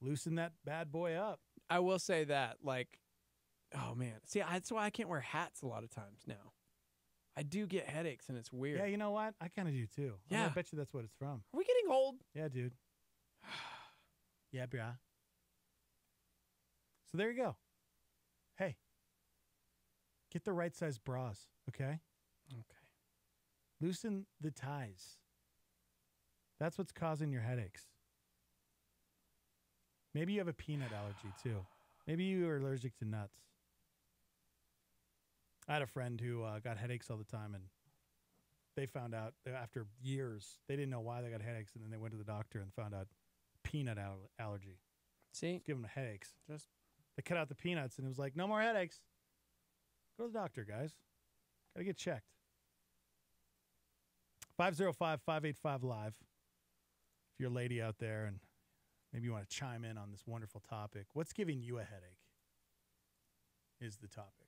Loosen that bad boy up. I will say that, like, oh, man. See, that's why I can't wear hats a lot of times now. I do get headaches, and it's weird. Yeah, you know what? I kind of do, too. Yeah. I bet you that's what it's from. Are we getting old? Yeah, dude. Yeah, brah. So there you go. Hey, get the right size bras, okay? Okay. Loosen the ties. That's what's causing your headaches. Maybe you have a peanut allergy, too. Maybe you are allergic to nuts. I had a friend who got headaches all the time, and they found out after years, they didn't know why they got headaches, and then they went to the doctor and found out peanut allergy. See? It's giving them headaches. Just They cut out the peanuts, and it was like, no more headaches. Go to the doctor, guys. Got to get checked. 505-585-LIVE. If you're a lady out there and maybe you want to chime in on this wonderful topic, what's giving you a headache is the topic.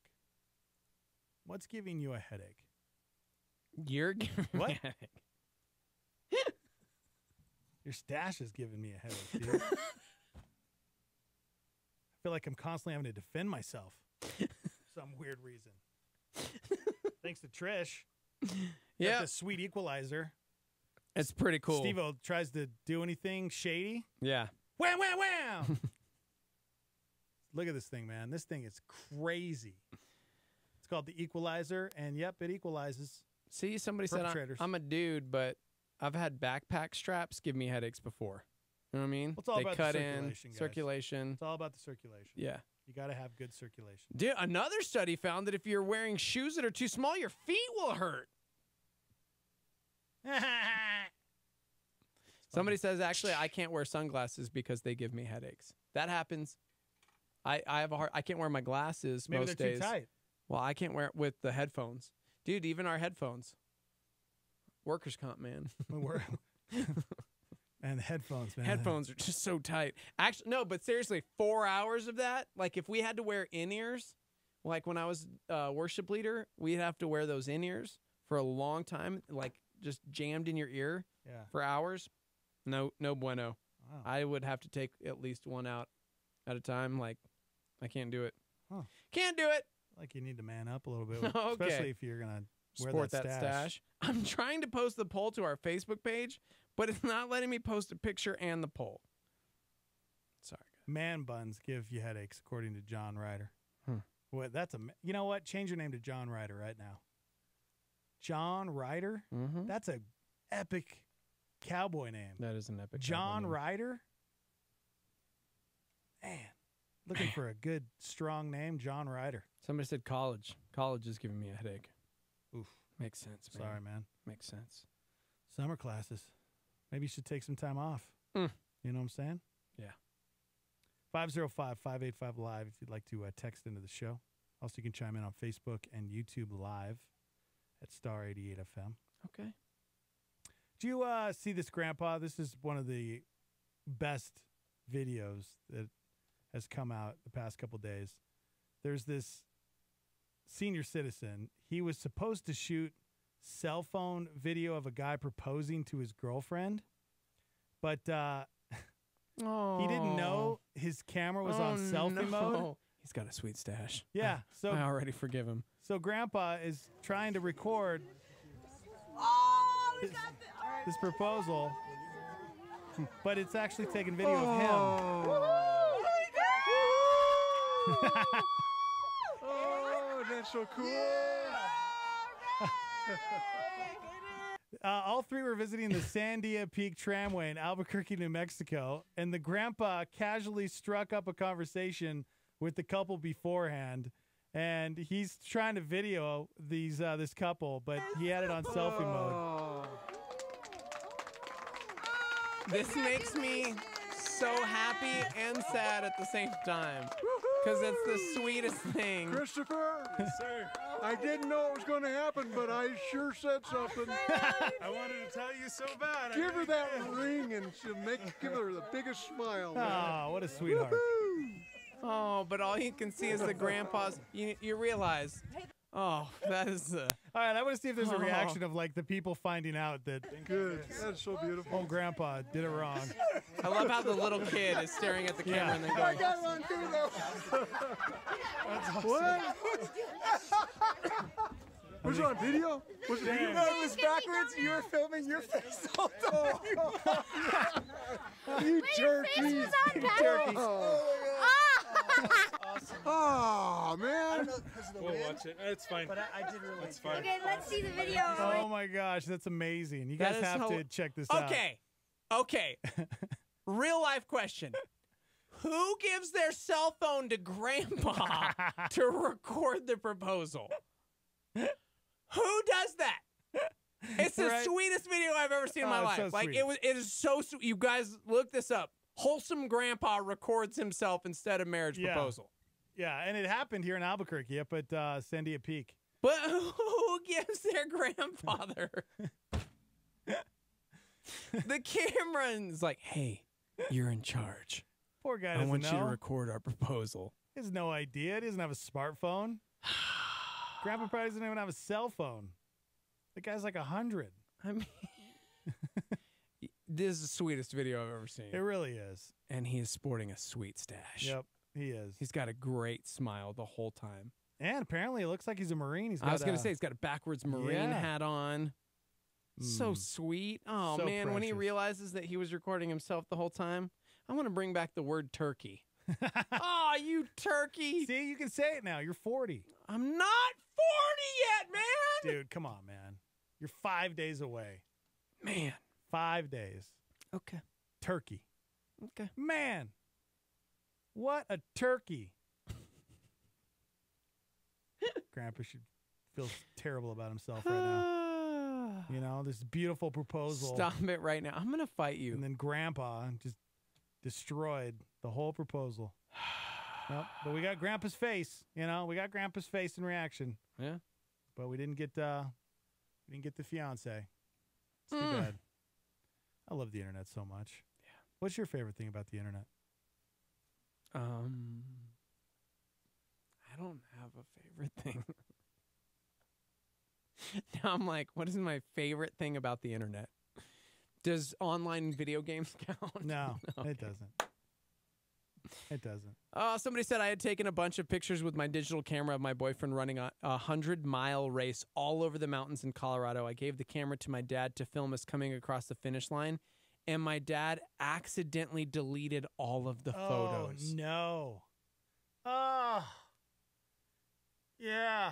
What's giving you a headache? You're giving What? me a headache. Your stash is giving me a headache, dude. I feel like I'm constantly having to defend myself for some weird reason. Thanks to Trish. Yeah. The sweet equalizer. It's pretty cool. Steve-O tries to do anything shady. Yeah. Wham, wham, wham! Look at this thing, man. This thing is crazy. It's called the equalizer, and yep, it equalizes. See, somebody said I'm a dude, but I've had backpack straps give me headaches before. You know what I mean? Well, it's all they about cut the in circulation, guys. circulation. It's all about the circulation. Yeah. You got to have good circulation. Dude, another study found that if you're wearing shoes that are too small, your feet will hurt. Somebody says, actually, I can't wear sunglasses because they give me headaches. That happens. I have a hard. I can't wear my glasses Maybe most they're days. too tight. Well, I can't wear it with the headphones. Dude, even our headphones. Workers' comp, man. And the headphones, man. Headphones are just so tight. Actually, no, but seriously, 4 hours of that, like if we had to wear in-ears, like when I was worship leader, we'd have to wear those in-ears for a long time, like just jammed in your ear for hours. No bueno. Wow. I would have to take at least one out at a time. Like, I can't do it. Huh. Can't do it. Like you need to man up a little bit, Okay. especially if you're going to wear Sport that stash. I'm trying to post the poll to our Facebook page, but it's not letting me post a picture and the poll. Sorry, guys. Man buns give you headaches, according to John Ryder. Hmm. You know what? Change your name to John Ryder right now. John Ryder? Mm-hmm. That's a epic cowboy name. That is an epic John cowboy name. Ryder? Man, looking for a good, strong name, John Ryder. Somebody said college. College is giving me a headache. Oof. Makes sense, man. Sorry, man. Makes sense. Summer classes. Maybe you should take some time off. Mm. You know what I'm saying? Yeah. 505-585-LIVE if you'd like to text into the show. Also, you can chime in on Facebook and YouTube Live at Star 88 FM. Okay. Do you see this, Grandpa? This is one of the best videos that has come out the past couple days. There's this senior citizen. He was supposed to shoot cell phone video of a guy proposing to his girlfriend, but he didn't know his camera was on selfie mode. He's got a sweet stash. Yeah, so I already forgive him. So Grandpa is trying to record his proposal, but it's actually taking video of him. Oh, that's so cool. All three were visiting the Sandia Peak Tramway in Albuquerque, New Mexico, and the grandpa casually struck up a conversation with the couple beforehand, and he's trying to video this couple, but he had it on selfie mode. This makes me so happy and sad at the same time, because it's the sweetest thing. Christopher! Yes, sir. I didn't know it was going to happen, but I sure said something. I wanted to tell you so bad. Give her that ring and she'll give her the biggest smile. Man. Oh, what a sweetheart. Oh, but all you can see is the grandpa's. You realize. Oh, that is. All right, I want to see if there's a reaction of like the people finding out that. Good. That's so beautiful. Oh, grandpa did it wrong. I love how the little kid is staring at the camera and then going. I got one too, though. What? Was it on video? Was it video? No, it was backwards. You were filming your face all the time. You turkeys. Oh, man. We'll watch it. It's fine. But I did really. It's fine. Okay, let's see the video. Oh my gosh, that's amazing. You guys have to check this out. Okay. Real life question. Who gives their cell phone to grandpa to record the proposal? Who does that? It's the sweetest video I've ever seen in my life. So like sweet. it is so sweet. You guys look this up. Wholesome grandpa records himself instead of marriage proposal. Yeah, and it happened here in Albuquerque up at Sandia Peak. But who gives their grandfather? The cameraman's like, hey, you're in charge. Poor guy I doesn't want know. you to record our proposal. He has no idea. He doesn't have a smartphone. Grandpa probably doesn't even have a cell phone. The guy's like 100. I mean, this is the sweetest video I've ever seen. It really is. And he is sporting a sweet stash. Yep, he is. He's got a great smile the whole time. And apparently it looks like he's a Marine. I was going to say, he's got a backwards Marine hat on. So sweet. Oh, So man, when he precious. realizes that he was recording himself the whole time, I want to bring back the word turkey. Oh, you turkey. See, you can say it now. You're 40. I'm not 40 yet, man. Dude, come on, man. You're 5 days away. Man. 5 days. Okay. Turkey. Okay. Man. What a turkey. Grandpa should feel terrible about himself right now. You know, this beautiful proposal. Stop it right now. I'm going to fight you. And then Grandpa just destroyed the whole proposal. Yep. But we got Grandpa's face. You know, we got Grandpa's face in reaction. Yeah. But we didn't get the fiance. It's too bad. I love the internet so much. Yeah. What's your favorite thing about the internet? I don't have a favorite thing. Now I'm like, what is my favorite thing about the internet? Does online video games count? No, Okay. it doesn't. It doesn't. Somebody said I had taken a bunch of pictures with my digital camera of my boyfriend running a 100-mile race all over the mountains in Colorado. I gave the camera to my dad to film us coming across the finish line, and my dad accidentally deleted all of the photos. Oh, no. Oh. Yeah.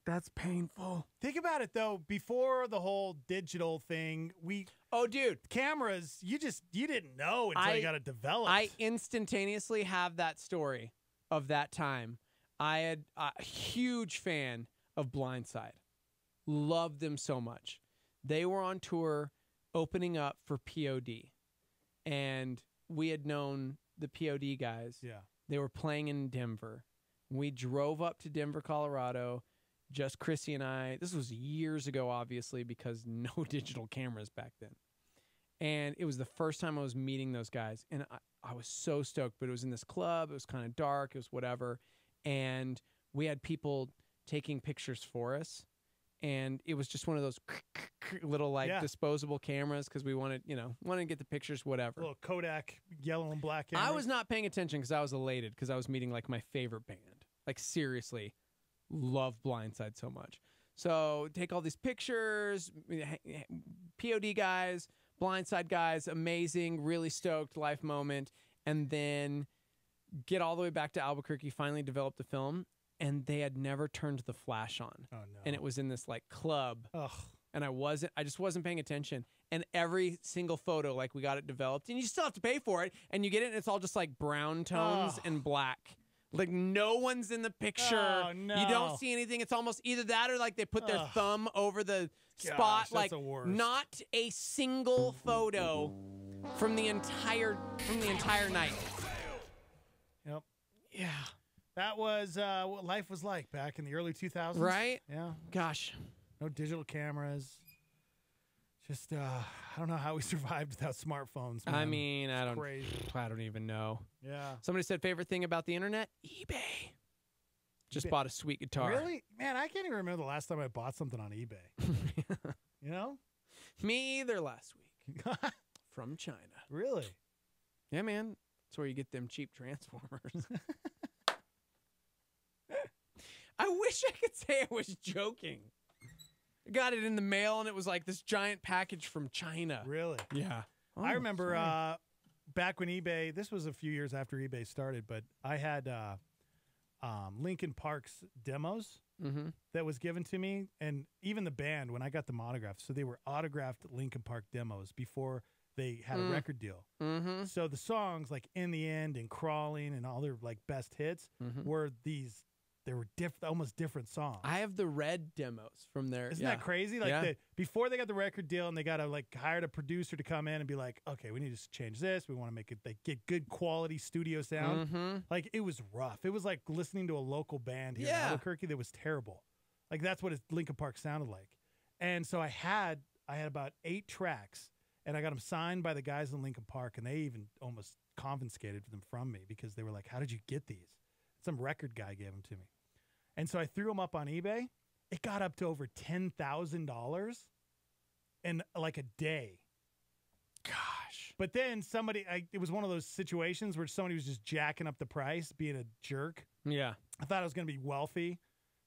That's painful. Think about it, though. Before the whole digital thing, cameras, you didn't know until you got it developed. I instantaneously have that story of that time. I had a huge fan of Blindside. Loved them so much. They were on tour opening up for POD. And we had known the POD guys. Yeah. They were playing in Denver. We drove up to Denver, Colorado. Just Chrissy and I. This was years ago, obviously, because no digital cameras back then. And it was the first time I was meeting those guys. And I was so stoked. But it was in this club. It was kind of dark. It was whatever. And we had people taking pictures for us. And it was just one of those little disposable cameras because we wanted to get the pictures, whatever. Little Kodak yellow and black camera. I was not paying attention because I was elated because I was meeting like my favorite band. Like seriously. Love Blindside so much. So take all these pictures, POD guys, Blindside guys, amazing, really stoked, life moment, and then get all the way back to Albuquerque, finally develop the film, and they had never turned the flash on. Oh, no. And it was in this like club. Ugh. And I just wasn't paying attention. And every single photo, like we got it developed, and you still have to pay for it, and you get it, and it's all just like brown tones and black. Like, no one's in the picture. Oh, no. You don't see anything. It's almost either that or, like, they put their thumb over the spot. That's like, the worst. not a single photo from the entire night. Yep. Yeah. That was what life was like back in the early 2000s. Right? Yeah. Gosh. No digital cameras. Just, I don't know how we survived without smartphones, man. I mean, I don't even know. Yeah. Somebody said favorite thing about the internet? eBay. Just bought a sweet guitar. Really? Man, I can't even remember the last time I bought something on eBay. You know? Me either last week. From China. Really? Yeah, man. That's where you get them cheap Transformers. I wish I could say I was joking. I got it in the mail, and it was like this giant package from China. Really? Yeah. I remember back when eBay, this was a few years after eBay started, but I had Linkin Park's demos that was given to me, and even the band, when I got them autographed, so they were autographed Linkin Park demos before they had a record deal. So the songs like In the End and Crawling and all their like best hits were these. They were almost different songs. I have the red demos from there. Isn't that crazy? Like before they got the record deal and they got to like hired a producer to come in and be like, okay, we need to change this. We want to make it like get good quality studio sound. Like it was rough. It was like listening to a local band here in Albuquerque that was terrible. Like that's what Linkin Park sounded like. And so I had about 8 tracks, and I got them signed by the guys in Linkin Park, and they even almost confiscated them from me because they were like, "How did you get these?" Some record guy gave them to me. And so I threw them up on eBay. It got up to over $10,000 in like a day. Gosh. But then it was one of those situations where somebody was just jacking up the price, being a jerk. Yeah. I thought I was going to be wealthy.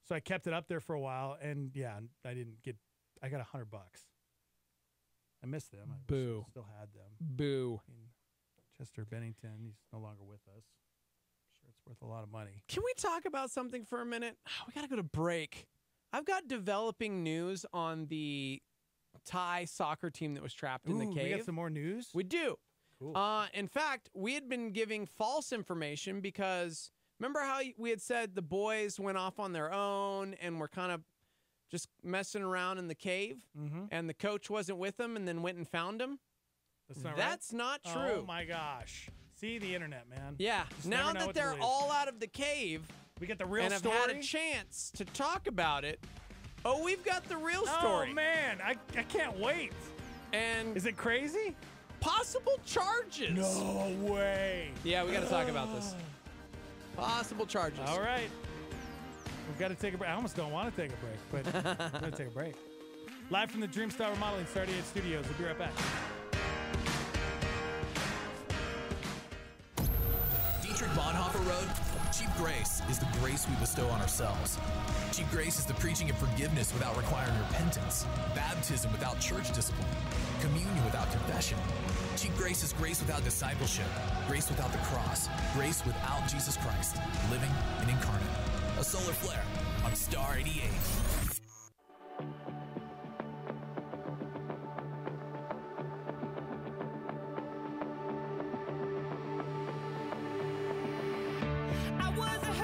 So I kept it up there for a while. And yeah, I got $100. I missed them. I Boo. Still had them. Boo. Chester Bennington, he's no longer with us. It's worth a lot of money. Can we talk about something for a minute? We got to go to break. I've got developing news on the Thai soccer team that was trapped in the cave. We got some more news? We do. Cool. In fact, we had been giving false information because remember how we had said the boys went off on their own and were kind of just messing around in the cave and the coach wasn't with them and then went and found them? That's not true. Oh, my gosh. See the internet, man. Yeah. Now that they're all out of the cave, we get the real and story. have had a chance to talk about it. Oh, we've got the real story. Oh man, I can't wait. And is it crazy? Possible charges. No way. Yeah, we got to talk about this. Possible charges. All right. We've got to take a break. I almost don't want to take a break, but we're going to take a break. Live from the Dreamstar Remodeling 38 Studios. We'll be right back. Bonhoeffer Road, cheap grace is the grace we bestow on ourselves. Cheap grace is the preaching of forgiveness without requiring repentance, baptism without church discipline, communion without confession. Cheap grace is grace without discipleship, grace without the cross, grace without Jesus Christ, living and incarnate. A solar flare on Star 88. I was the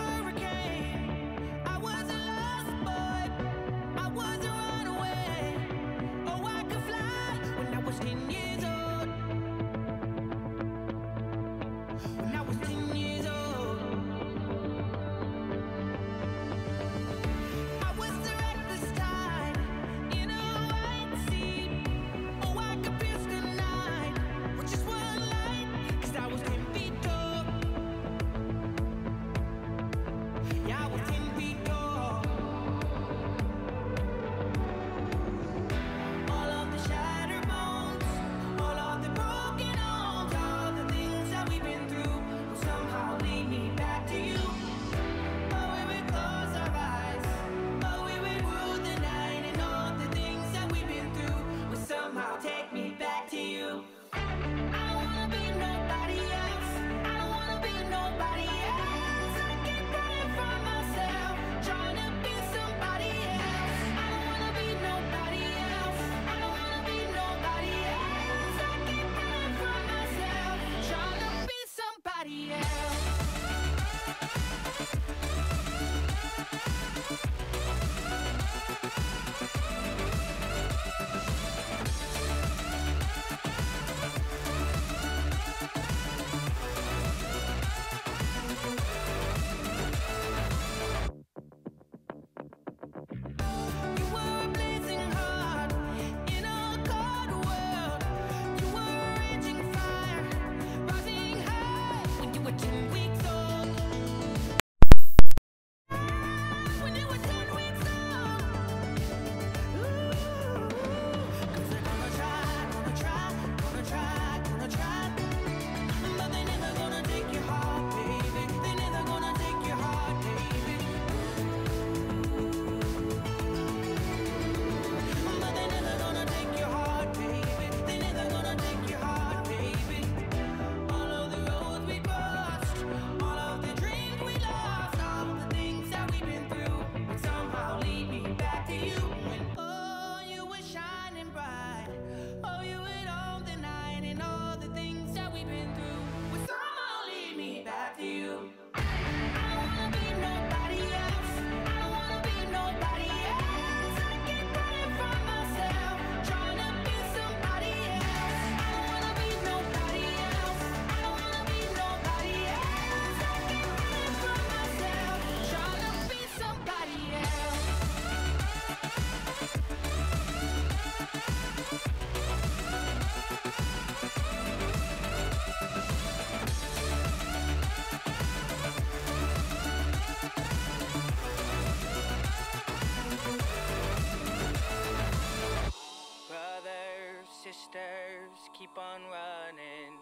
keep on running.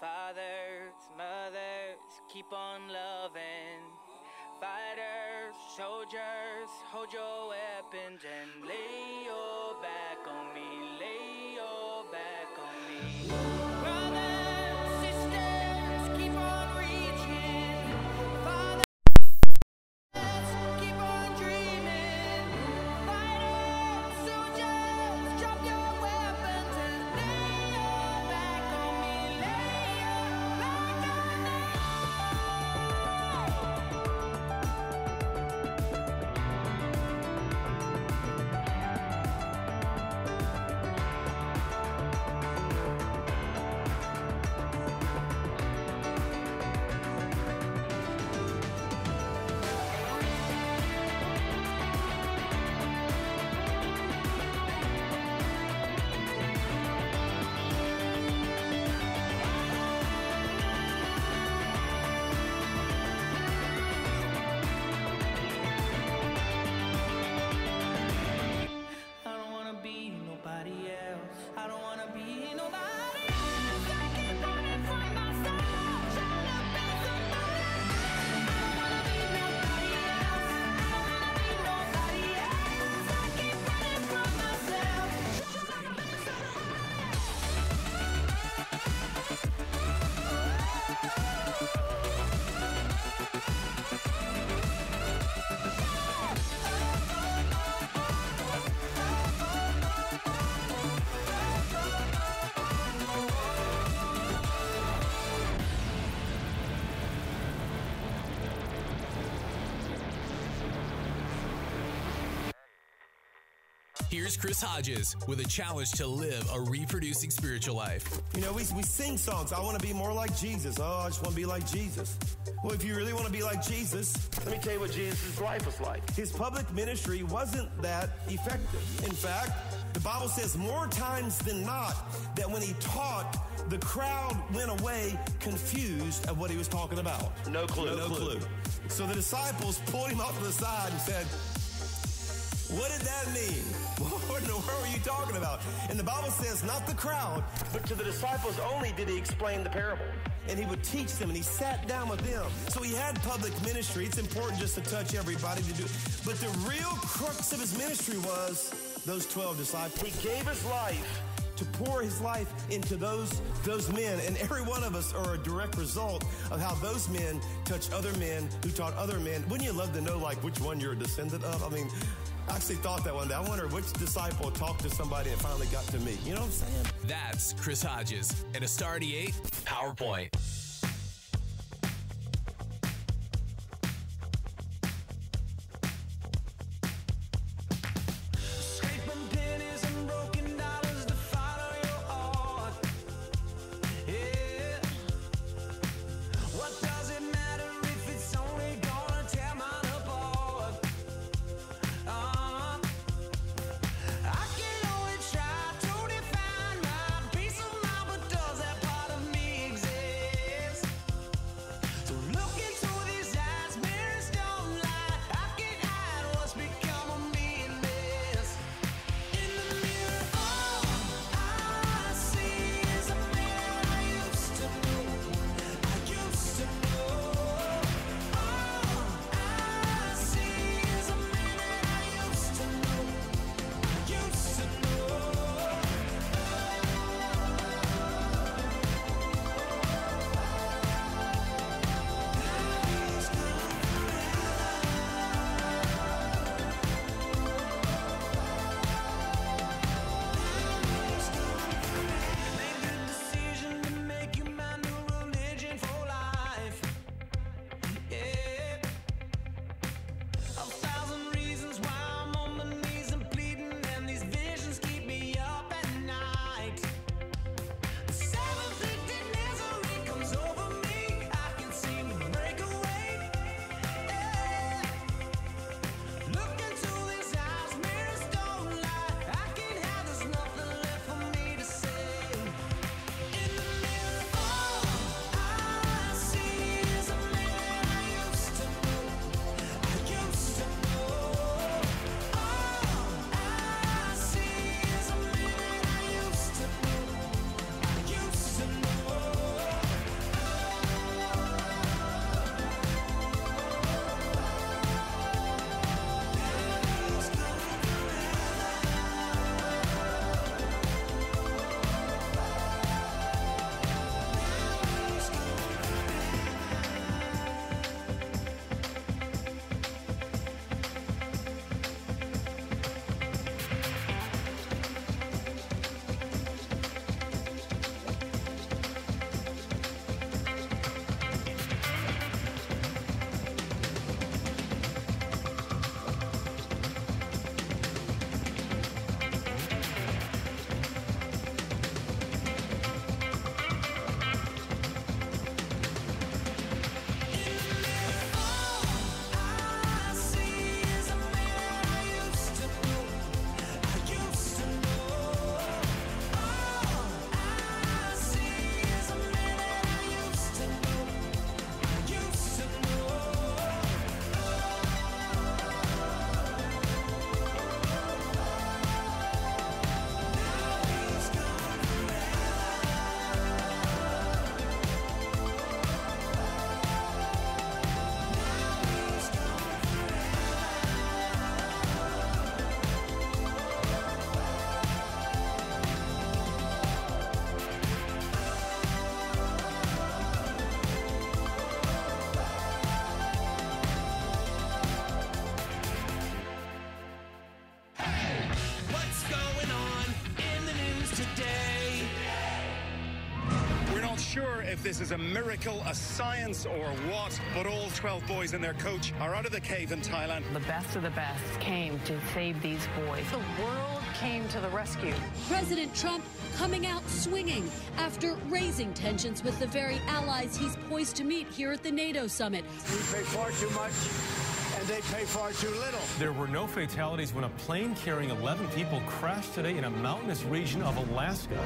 Fathers, mothers, keep on loving. Fighters, soldiers, hold your weapons and lay your back on me, lay your back on me. Brothers, sisters, keep on reaching. Fathers, keep on dreaming. Fighters, soldiers, drop your weapons and lay your back on me, lay your back on me. I don't wanna be nobody else. I don't wanna be nobody else. I keep running from myself, trying to be somebody else. I don't wanna be nobody else. I don't wanna be nobody else. I keep running from myself, trying to be Here's Chris Hodges with a challenge to live a reproducing spiritual life. You know, we sing songs. I want to be more like Jesus. Oh, I just want to be like Jesus. Well, if you really want to be like Jesus, let me tell you what Jesus' life was like. His public ministry wasn't that effective. In fact, the Bible says more times than not that when he taught, the crowd went away confused at what he was talking about. No clue. No clue. So the disciples pulled him off to the side and said, "What did that mean? What in the world were you talking about?" And the Bible says, not the crowd, but to the disciples only did he explain the parable. And he would teach them, and he sat down with them. So he had public ministry. It's important just to touch everybody to do it. But the real crux of his ministry was those 12 disciples. He gave his life to pour his life into those men. And every one of us are a direct result of how those men touch other men who taught other men. Wouldn't you love to know, like, which one you're a descendant of? I mean, I actually thought that one day. I wonder which disciple talked to somebody and finally got to me. You know what I'm saying? That's Chris Hodges and a Star 88 PowerPoint. scraping pennies and broken dollars to follow your heart. Yeah. What does it matter if it's only gonna tear mine apart? I can only try to define my peace of mind, but does that part of me exist? if this is a miracle, a science, or what, but all 12 boys and their coach are out of the cave in Thailand. The best of the best came to save these boys. The world came to the rescue. President Trump coming out swinging after raising tensions with the very allies he's poised to meet here at the NATO summit. We pay far too much, and they pay far too little. There were no fatalities when a plane carrying 11 people crashed today in a mountainous region of Alaska.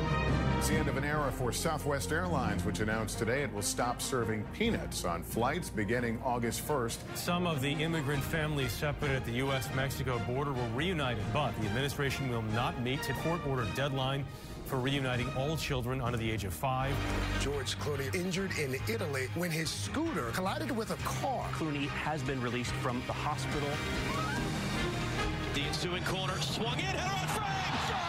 It's the end of an era for Southwest Airlines, which announced today it will stop serving peanuts on flights beginning August 1st. Some of the immigrant families separated at the U.S.-Mexico border were reunited, but the administration will not meet a court-ordered deadline for reuniting all children under the age of 5. George Clooney injured in Italy when his scooter collided with a car. Clooney has been released from the hospital. The ensuing corner swung in, header on frame! Goal!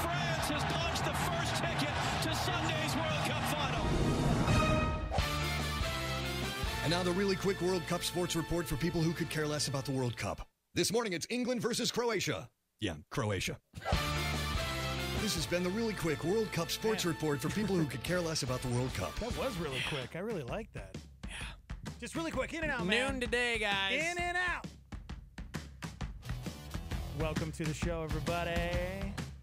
France has punched the first ticket to Sunday's World Cup final. And now the really quick World Cup sports report for people who could care less about the World Cup. This morning it's England versus Croatia. Yeah, Croatia. This has been the really quick World Cup sports report for people who could care less about the World Cup. That was really quick. I really like that. Yeah. Just really quick. In and out, man. Noon today, guys. In and out. Welcome to the show, everybody.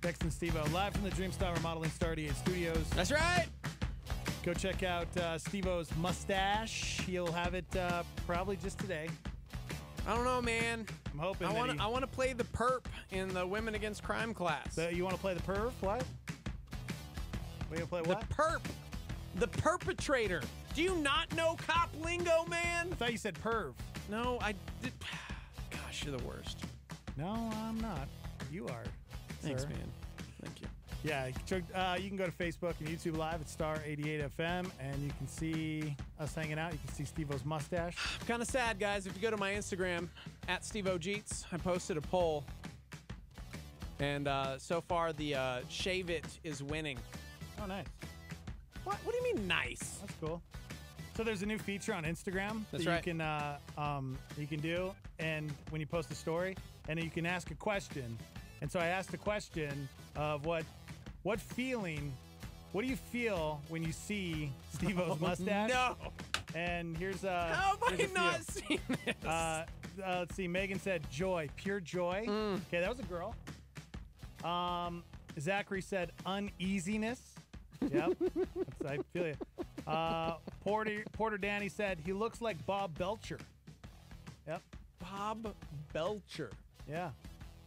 Dex and Steve-O, live from the Dreamstar Remodeling Star 88 Studios. That's right. Go check out Steve-O's Mustache. He'll have it probably just today. I don't know, man. I'm hoping I want to play the perp in the Women Against Crime class. You want to play the perp? What? We gonna play what? The perp. The perpetrator. Do you not know cop lingo, man? I thought you said perv. No, I did. Gosh, you're the worst. No, I'm not. You are. Thanks, sir. man. Thank you. Yeah, you can go to Facebook and YouTube Live at Star 88 FM, and you can see us hanging out. You can see Steve-O's mustache. I'm kind of sad, guys. If you go to my Instagram, at Steve-O-Jeets, I posted a poll. And so far, the Shave It is winning. Oh, nice. What do you mean nice? That's cool. So there's a new feature on Instagram That's that right. you can do, and when you post a story, and then you can ask a question. And so I asked a question of what do you feel when you see Steve-O's mustache? No. And here's how have I not seen this? Let's see. Megan said joy, pure joy. Okay, that was a girl. Zachary said uneasiness. Yep, I feel you. Porter Danny said he looks like Bob Belcher. Yep. Bob Belcher. Yeah.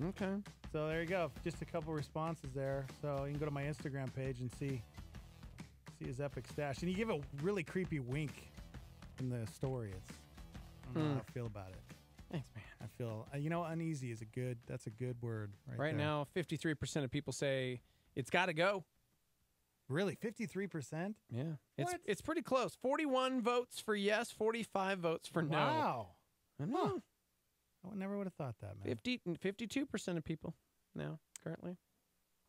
Okay. So there you go. Just a couple responses there. So you can go to my Instagram page and see his epic stash. And you give a really creepy wink in the story. I don't know how I feel about it. Thanks, man. I feel, uneasy is that's a good word right there. Now, 53% of people say it's got to go. Really? 53%? Yeah. It's pretty close. 41 votes for yes, 45 votes for no. Wow. I know. I never would have thought that, man. 52% of people now, currently.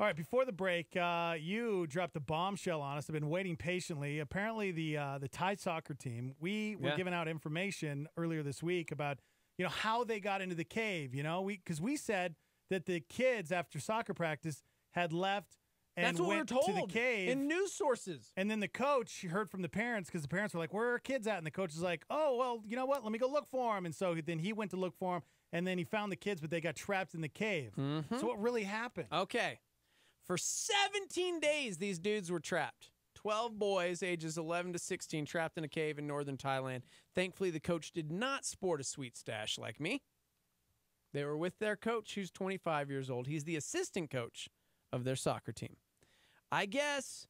All right, before the break, you dropped a bombshell on us. I've been waiting patiently. Apparently, the Thai soccer team, we were giving out information earlier this week about, how they got into the cave, because we said that the kids after soccer practice had left and That's what went we're told to the cave. in news sources. And then the coach heard from the parents because the parents were like, where are our kids at? And the coach was like, oh, well, you know what? Let me go look for them. And so then he went to look for them, and then he found the kids, but they got trapped in the cave. Mm-hmm. So what really happened? Okay. For 17 days, these dudes were trapped. 12 boys, ages 11 to 16, trapped in a cave in northern Thailand. Thankfully, the coach did not sport a sweet stash like me. They were with their coach, who's 25 years old. He's the assistant coach of their soccer team. I guess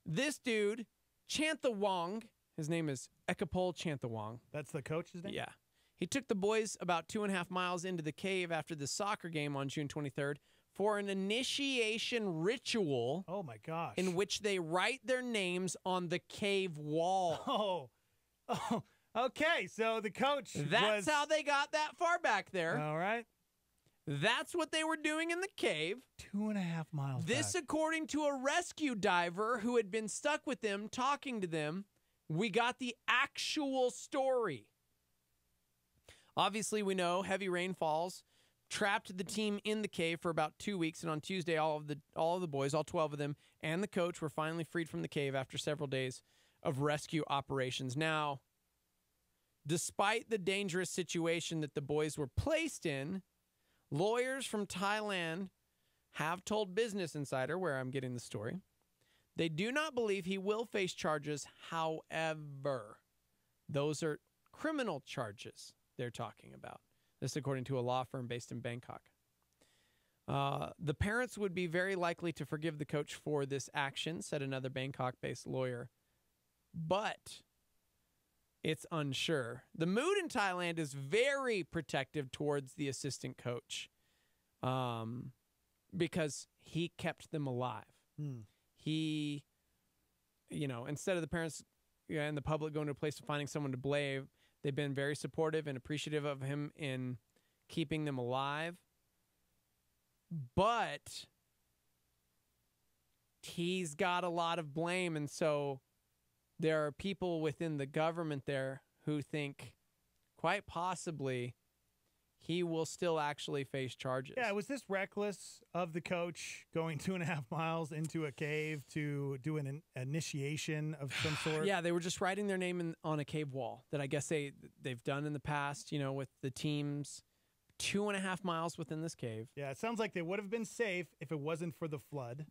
this dude, Chanthawong, his name is Ekapol Chanthawong. That's the coach's name? Yeah. He took the boys about 2.5 miles into the cave after the soccer game on June 23rd for an initiation ritual. Oh, my gosh. In which they write their names on the cave wall. Oh, okay. So the coach That's how they got that far back there. All right. That's what they were doing in the cave. 2.5 miles This, back. according to a rescue diver who had been stuck with them, talking to them. We got the actual story. Obviously, we know heavy rainfalls trapped the team in the cave for about 2 weeks, and on Tuesday, all of the boys, all 12 of them, and the coach were finally freed from the cave after several days of rescue operations. Now, despite the dangerous situation that the boys were placed in, lawyers from Thailand have told Business Insider, where I'm getting the story, they do not believe he will face charges. However, those are criminal charges they're talking about. This according to a law firm based in Bangkok. The parents would be very likely to forgive the coach for this action, said another Bangkok-based lawyer. But it's unsure. The mood in Thailand is very protective towards the assistant coach because he kept them alive. He, instead of the parents and the public going to a place of finding someone to blame, they've been very supportive and appreciative of him in keeping them alive. But he's got a lot of blame, and so there are people within the government there who think quite possibly he will still actually face charges. Yeah, was this reckless of the coach going 2.5 miles into a cave to do an initiation of some sort? Yeah, they were just writing their name on a cave wall that I guess they've done in the past, with the teams. 2.5 miles within this cave. Yeah, it sounds like they would have been safe if it wasn't for the flood.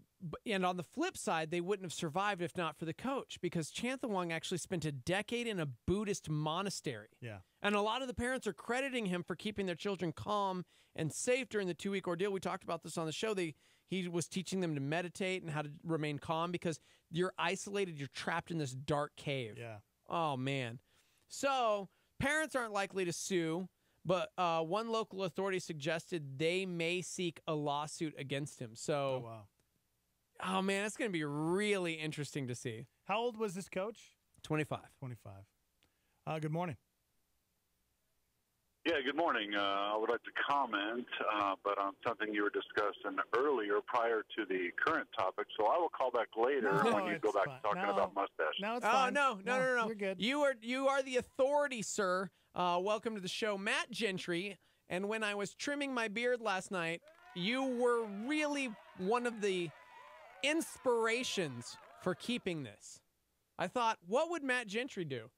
And on the flip side, they wouldn't have survived if not for the coach, because Chanthawong actually spent a decade in a Buddhist monastery. Yeah. And a lot of the parents are crediting him for keeping their children calm and safe during the 2-week ordeal. We talked about this on the show. He was teaching them to meditate and how to remain calm because you're isolated, you're trapped in this dark cave. Yeah. Oh, man. So parents aren't likely to sue. But one local authority suggested they may seek a lawsuit against him. So, oh man, it's going to be really interesting to see. How old was this coach? 25. 25. Good morning. Yeah, good morning. I would like to comment, but on something you were discussing earlier prior to the current topic. So I will call back later when you go back to talking about Mustache. No, it's fine. No. You're good. You are the authority, sir. Welcome to the show, Matt Gentry. And when I was trimming my beard last night, you were really one of the inspirations for keeping this. I thought, what would Matt Gentry do?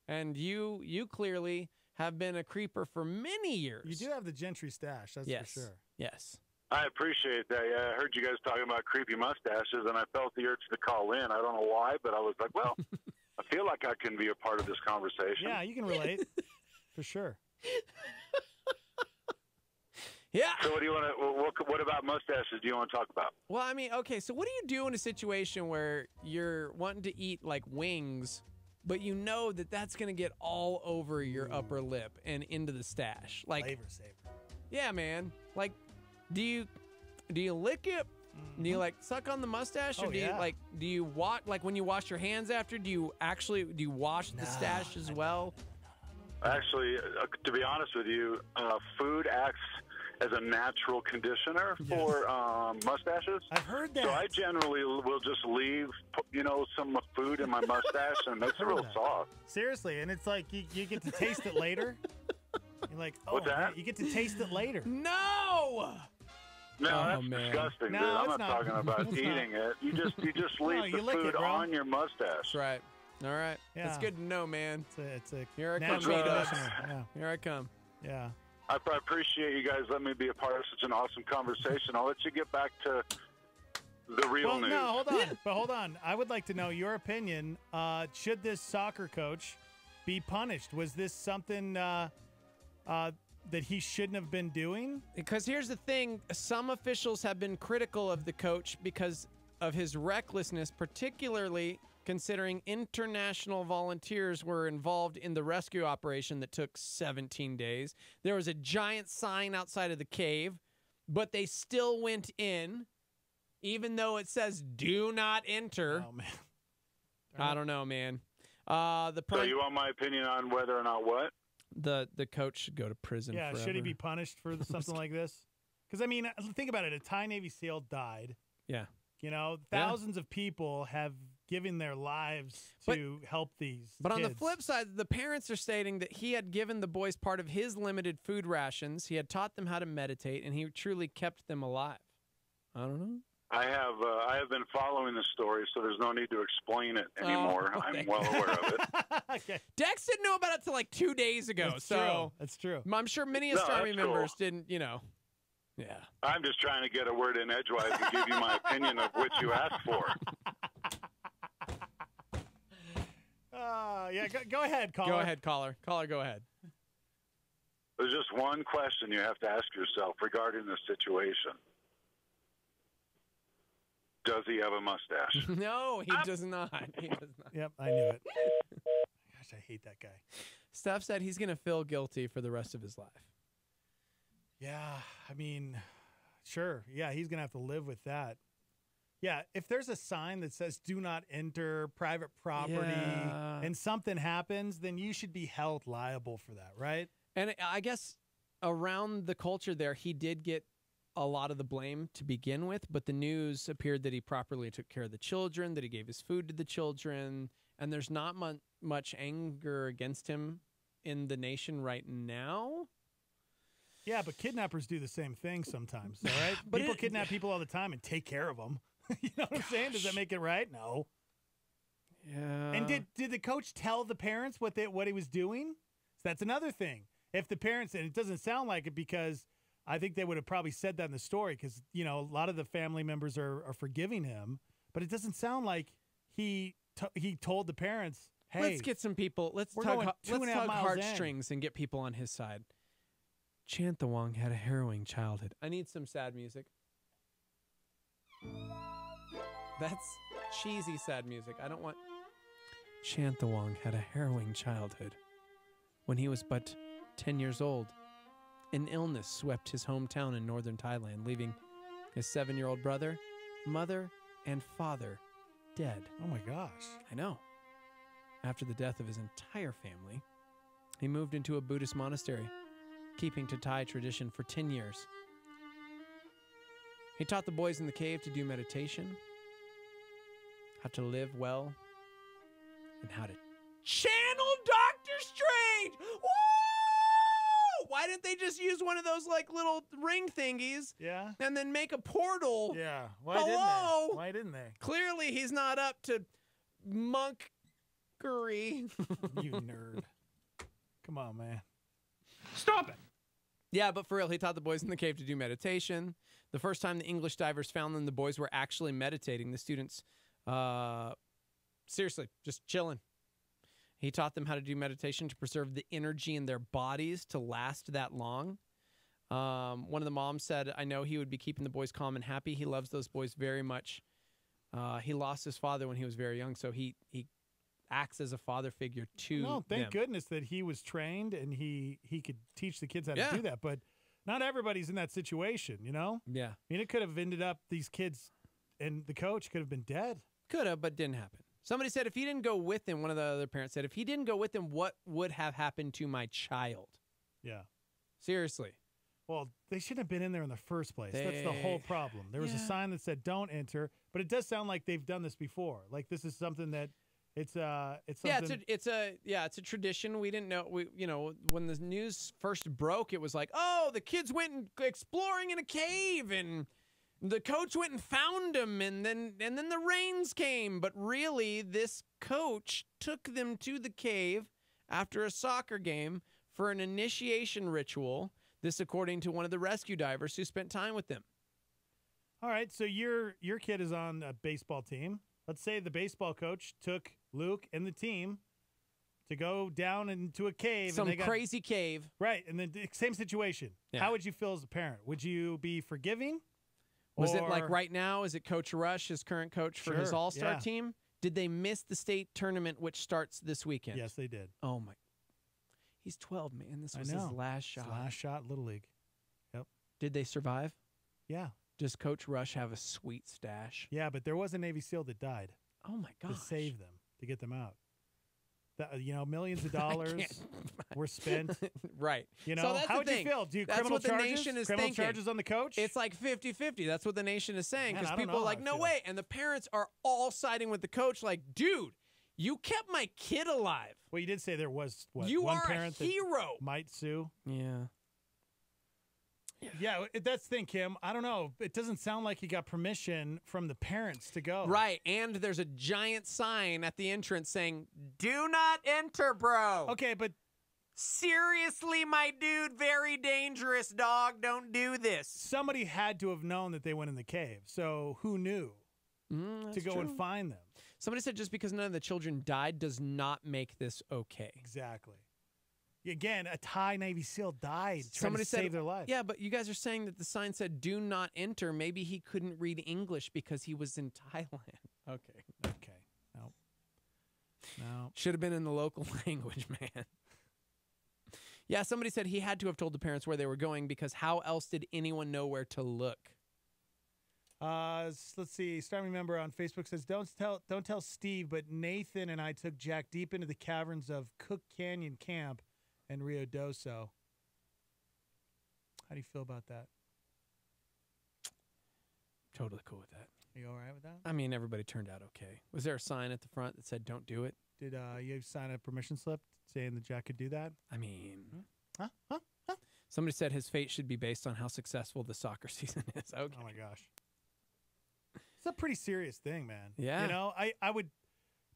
And you clearly have been a creeper for many years. You do have the Gentry stash, that's for sure. Yes. I appreciate that. Yeah, I heard you guys talking about creepy mustaches, and I felt the urge to call in. I don't know why, but I was like, well, I feel like I can be a part of this conversation. Yeah, you can relate. For sure. Yeah. So what do you want to? What about mustaches do you want to talk about? Well, I mean, okay. So what do you do in a situation where you're wanting to eat like wings, but you know that that's going to get all over your upper lip and into the stash? Like flavor saver. Yeah, man. Like, do you lick it? Do you like suck on the mustache, or do you wash when you wash your hands after? Do you wash the stash as well? Actually, to be honest with you, food acts as a natural conditioner for mustaches. I've heard that. So I generally will just leave, some food in my mustache, and it makes it real soft. Seriously, and it's like you get to taste it later. You're like, oh, what's that? Man, you get to taste it later. No! No, that's disgusting, dude. I'm not talking about eating it. You just leave the food on your mustache. That's right. All right. Yeah. That's good to know, man. It's a Here I come, yeah. Here I come. Yeah. I appreciate you guys letting me be a part of such an awesome conversation. I'll let you get back to the real news. No, hold on. I would like to know your opinion. Should this soccer coach be punished? Was this something that he shouldn't have been doing? Because here's the thing. Some officials have been critical of the coach because of his recklessness, particularly considering international volunteers were involved in the rescue operation that took 17 days. There was a giant sign outside of the cave, but they still went in, even though it says do not enter. Oh, man. I don't know, man. So you want my opinion on whether or not what? The coach should go to prison forever. Should he be punished for something like this? Because, I mean, think about it. A Thai Navy SEAL died. Yeah. Thousands of people have giving their lives to help these But on the kids. flip side, the parents are stating that he had given the boys part of his limited food rations. He had taught them how to meditate, and he truly kept them alive. I don't know. I have been following the story, so there's no need to explain it anymore. I'm well aware of it. Okay. Dex didn't know about it till like 2 days ago. That's true. I'm sure many No, astronomy that's cool. members didn't, Yeah. I'm just trying to get a word in edgewise and give you my opinion of which you asked for. Go ahead, caller. Go ahead, caller. Caller, go ahead. There's just one question you have to ask yourself regarding this situation. Does he have a mustache? No, he does not. He does not. Yep, I knew it. Gosh, I hate that guy. Steph said he's going to feel guilty for the rest of his life. Yeah, I mean, sure. Yeah, he's going to have to live with that. Yeah, if there's a sign that says do not enter private property and something happens, then you should be held liable for that, right? And I guess around the culture there, he did get a lot of the blame to begin with, but the news appeared that he properly took care of the children, that he gave his food to the children, and there's not much anger against him in the nation right now. Yeah, but kidnappers do the same thing sometimes, all right? People kidnap people all the time and take care of them. You know what I'm saying? Does that make it right? No. Yeah. And did the coach tell the parents what he was doing? So that's another thing. If the parents, and it doesn't sound like it because I think they would have probably said that in the story because, a lot of the family members are forgiving him, but it doesn't sound like he told the parents, hey. Let's get some people. Let's tug heartstrings and get people on his side. Chanthawong had a harrowing childhood. I need some sad music. That's cheesy sad music. I don't want... Chanthawong had a harrowing childhood. When he was but 10 years old, an illness swept his hometown in northern Thailand, leaving his 7-year-old brother, mother, and father dead. Oh my gosh. I know. After the death of his entire family, he moved into a Buddhist monastery, keeping to Thai tradition for 10 years. He taught the boys in the cave to do meditation, how to live well, and how to channel Doctor Strange! Woo! Why didn't they just use one of those like little ring thingies? Yeah. And then make a portal? Yeah. Hello? Why didn't they? Clearly he's not up to monkgery. You nerd. Come on, man. Stop it. Yeah, but for real, he taught the boys in the cave to do meditation. The first time the English divers found them, the boys were actually meditating. The students, seriously, just chilling. He taught them how to do meditation to preserve the energy in their bodies to last that long. One of the moms said, I know he would be keeping the boys calm and happy. He loves those boys very much. He lost his father when he was very young, so he acts as a father figure to No, thank them. goodness that he was trained and he could teach the kids how to do that. But not everybody's in that situation, you know? Yeah. I mean, it could have ended up these kids and the coach could have been dead. Could have, but didn't happen. Somebody said if he didn't go with him, one of the other parents said, if he didn't go with him, what would have happened to my child? Yeah. Seriously. Well, they shouldn't have been in there in the first place. That's the whole problem. There was a sign that said don't enter, but it does sound like they've done this before. Like this is something that it's something. It's a tradition. We didn't know. When the news first broke, it was like, oh, the kids went exploring in a cave, and the coach went and found them, and then the rains came. But really, this coach took them to the cave after a soccer game for an initiation ritual. This, according to one of the rescue divers who spent time with them. All right, so your kid is on a baseball team. Let's say the baseball coach took Luke and the team to go down into a cave. Some crazy cave. Right, and then same situation. Yeah. How would you feel as a parent? Would you be forgiving? Was it like right now? Is it Coach Rush, his current coach for his all-star yeah. team? Did they miss the state tournament, which starts this weekend? Yes, they did. Oh, my. He's 12, man. This was I know. his last shot. His last shot, Little League. Yep. Did they survive? Yeah. Does Coach Rush have a sweet stash? Yeah, but there was a Navy SEAL that died. Oh, my gosh. To save them, to get them out. Millions of dollars were spent. Right. You know, So that's how the would you thing. feel? Do That's criminal what the charges? nation is criminal thinking. charges on the coach? It's like 50-50. That's what the nation is saying Man, because I don't people are know like, how I no feel. way. And the parents are all siding with the coach like, dude, you kept my kid alive. Well, you did say there was You one are a parent that hero. might sue. Yeah. Yeah, that's the thing, Kim. I don't know. It doesn't sound like he got permission from the parents to go. Right. And there's a giant sign at the entrance saying, do not enter, bro. Okay, but seriously, my dude, very dangerous, dog. Don't do this. somebody had to have known that they went in the cave. So who knew to go and find them? Somebody said just because none of the children died does not make this okay. Exactly. Again, a Thai Navy SEAL died trying Somebody to said, save their life. Yeah, but you guys are saying that the sign said "Do not enter." Maybe he couldn't read English because he was in Thailand. Okay. No. Should have been in the local language, man. Yeah, somebody said he had to have told the parents where they were going because how else did anyone know where to look? Let's see. Starting member on Facebook says, "Don't tell Steve, but Nathan and I took Jack deep into the caverns of Cook Canyon Camp and Rio Doso." How do you feel about that? Totally cool with that. Are you all right with that? I mean, everybody turned out okay. Was there a sign at the front that said "Don't do it"? Did you sign a permission slip saying that Jack could do that? I mean, Huh? somebody said his fate should be based on how successful the soccer season is. Okay. Oh my gosh. It's a pretty serious thing, man. Yeah. You know, I would,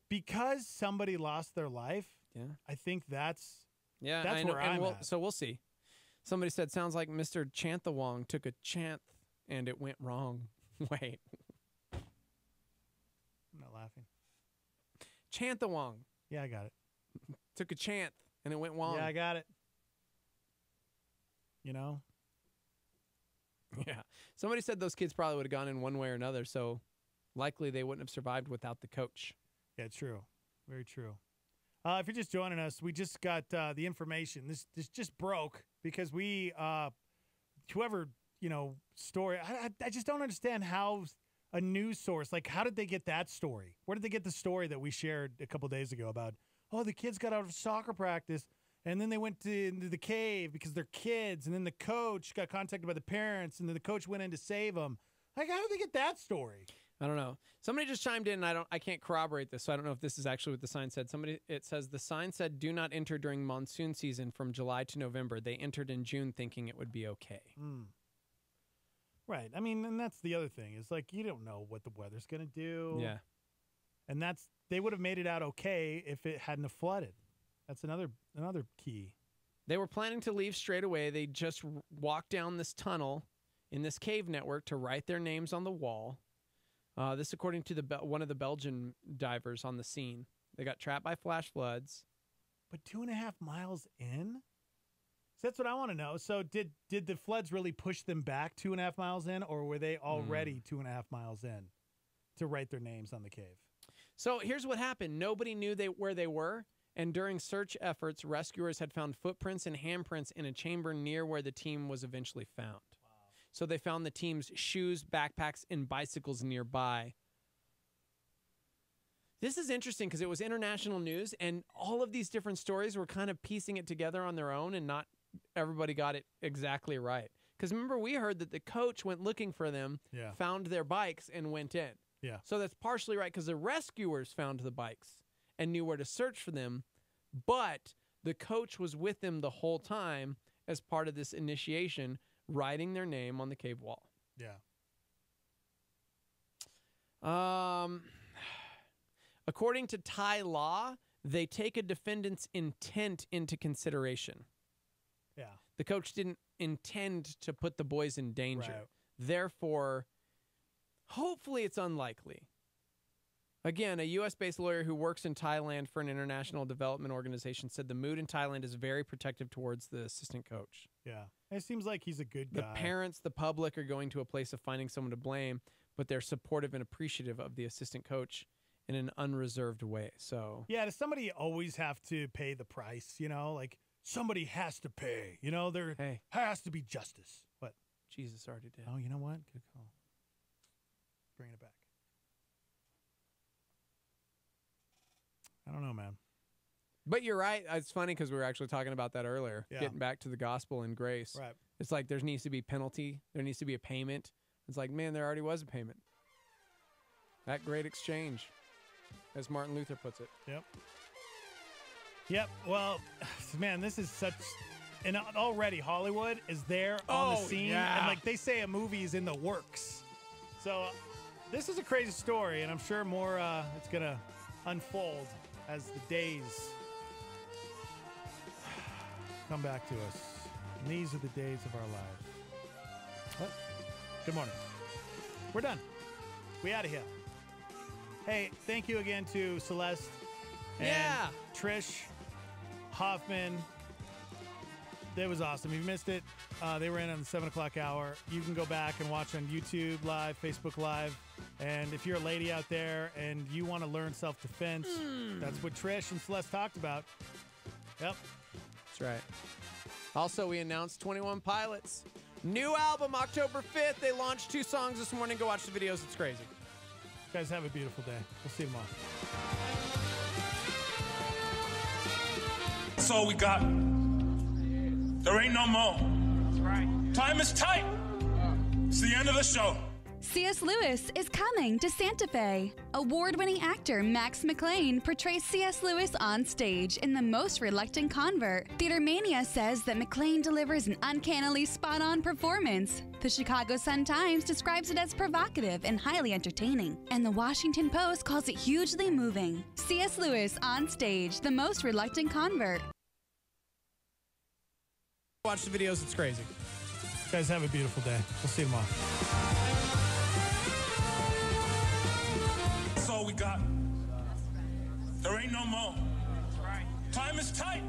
because somebody lost their life. Yeah. I think that's Yeah, that's I know. where and I'm we'll, at. So we'll see. Somebody said, sounds like Mr. Chanthawong took a chant and it went wrong. Wait. I'm not laughing. Chanthawong Yeah, I got it. took a chant and it went wrong. Yeah, I got it. You know? Yeah. Somebody said those kids probably would have gone in one way or another, so likely they wouldn't have survived without the coach. Yeah, true. Very true. If you're just joining us, we just got the information. This just broke because we, whoever, story, I just don't understand how a news source, like how did they get that story? Where did they get the story that we shared a couple days ago about, oh, the kids got out of soccer practice and then they went into the cave because they're kids, and then the coach got contacted by the parents, and then the coach went in to save them. Like, how did they get that story? I don't know. Somebody just chimed in, and I can't corroborate this, so I don't know if this is actually what the sign said. It says the sign said, "Do not enter during monsoon season from July to November." They entered in June thinking it would be okay. Right. I mean, and that's the other thing is like you don't know what the weather's going to do. Yeah. And they would have made it out okay if it hadn't have flooded. That's another key. They were planning to leave straight away. They just walked down this tunnel in this cave network to write their names on the wall. This, according to one of the Belgian divers on the scene. They got trapped by flash floods. But 2.5 miles in? So that's what I want to know. So did the floods really push them back 2.5 miles in, or were they already 2.5 miles in to write their names on the cave? So here's what happened. Nobody knew where they were. And during search efforts, rescuers had found footprints and handprints in a chamber near where the team was eventually found. Wow. So they found the team's shoes, backpacks, and bicycles nearby. This is interesting because it was international news, and all of these different stories were kind of piecing it together on their own, and not everybody got it exactly right. Because remember, we heard that the coach went looking for them, found their bikes, and went in. Yeah. So that's partially right because the rescuers found the bikes and knew where to search for them, but the coach was with them the whole time as part of this initiation, writing their name on the cave wall. Yeah. According to Thai law, they take a defendant's intent into consideration. Yeah. The coach didn't intend to put the boys in danger. Right. Therefore, hopefully it's unlikely. Again, a U.S.-based lawyer who works in Thailand for an international development organization said the mood in Thailand is very protective towards the assistant coach. Yeah. It seems like he's a good guy. The parents, the public are going to a place of finding someone to blame, but they're supportive and appreciative of the assistant coach in an unreserved way. So yeah, does somebody always have to pay the price? Like somebody has to pay. There has to be justice. What? Jesus already did. Oh, you know what? Good call. Bringing it back. I don't know, man. But you're right. It's funny because we were actually talking about that earlier. Yeah. Getting back to the gospel and grace. Right. It's like there needs to be penalty. There needs to be a payment. It's like, man, there already was a payment. That great exchange, as Martin Luther puts it. Yep. Yep. Well, man, this is such... And already Hollywood is there on the scene. Yeah. And like they say, a movie is in the works. So this is a crazy story, and I'm sure more it's going to unfold as the days come back to us. And these are the days of our lives. What? Good morning. We're done. We out of here. Hey, thank you again to Celeste and Trish Hoffman. That was awesome. If you missed it, they were in on the 7 o'clock hour. You can go back and watch on YouTube Live, Facebook Live. And if you're a lady out there and you want to learn self-defense, that's what Trish and Celeste talked about. Yep. That's right. Also, we announced 21 Pilots. New album, October 5th. They launched 2 songs this morning. Go watch the videos. It's crazy. You guys have a beautiful day. We'll see you tomorrow. That's all we got. There ain't no more. That's right. Time is tight. It's the end of the show. C.S. Lewis is coming to Santa Fe. Award-winning actor Max McLean portrays C.S. Lewis on stage in The Most Reluctant Convert. Theater Mania says that McLean delivers an uncannily spot-on performance. The Chicago Sun-Times describes it as provocative and highly entertaining. And the Washington Post calls it hugely moving. C.S. Lewis on stage, The Most Reluctant Convert. Watch the videos. It's crazy. You guys have a beautiful day. We'll see you tomorrow. That's all we got. There ain't no more. That's right. Time is tight.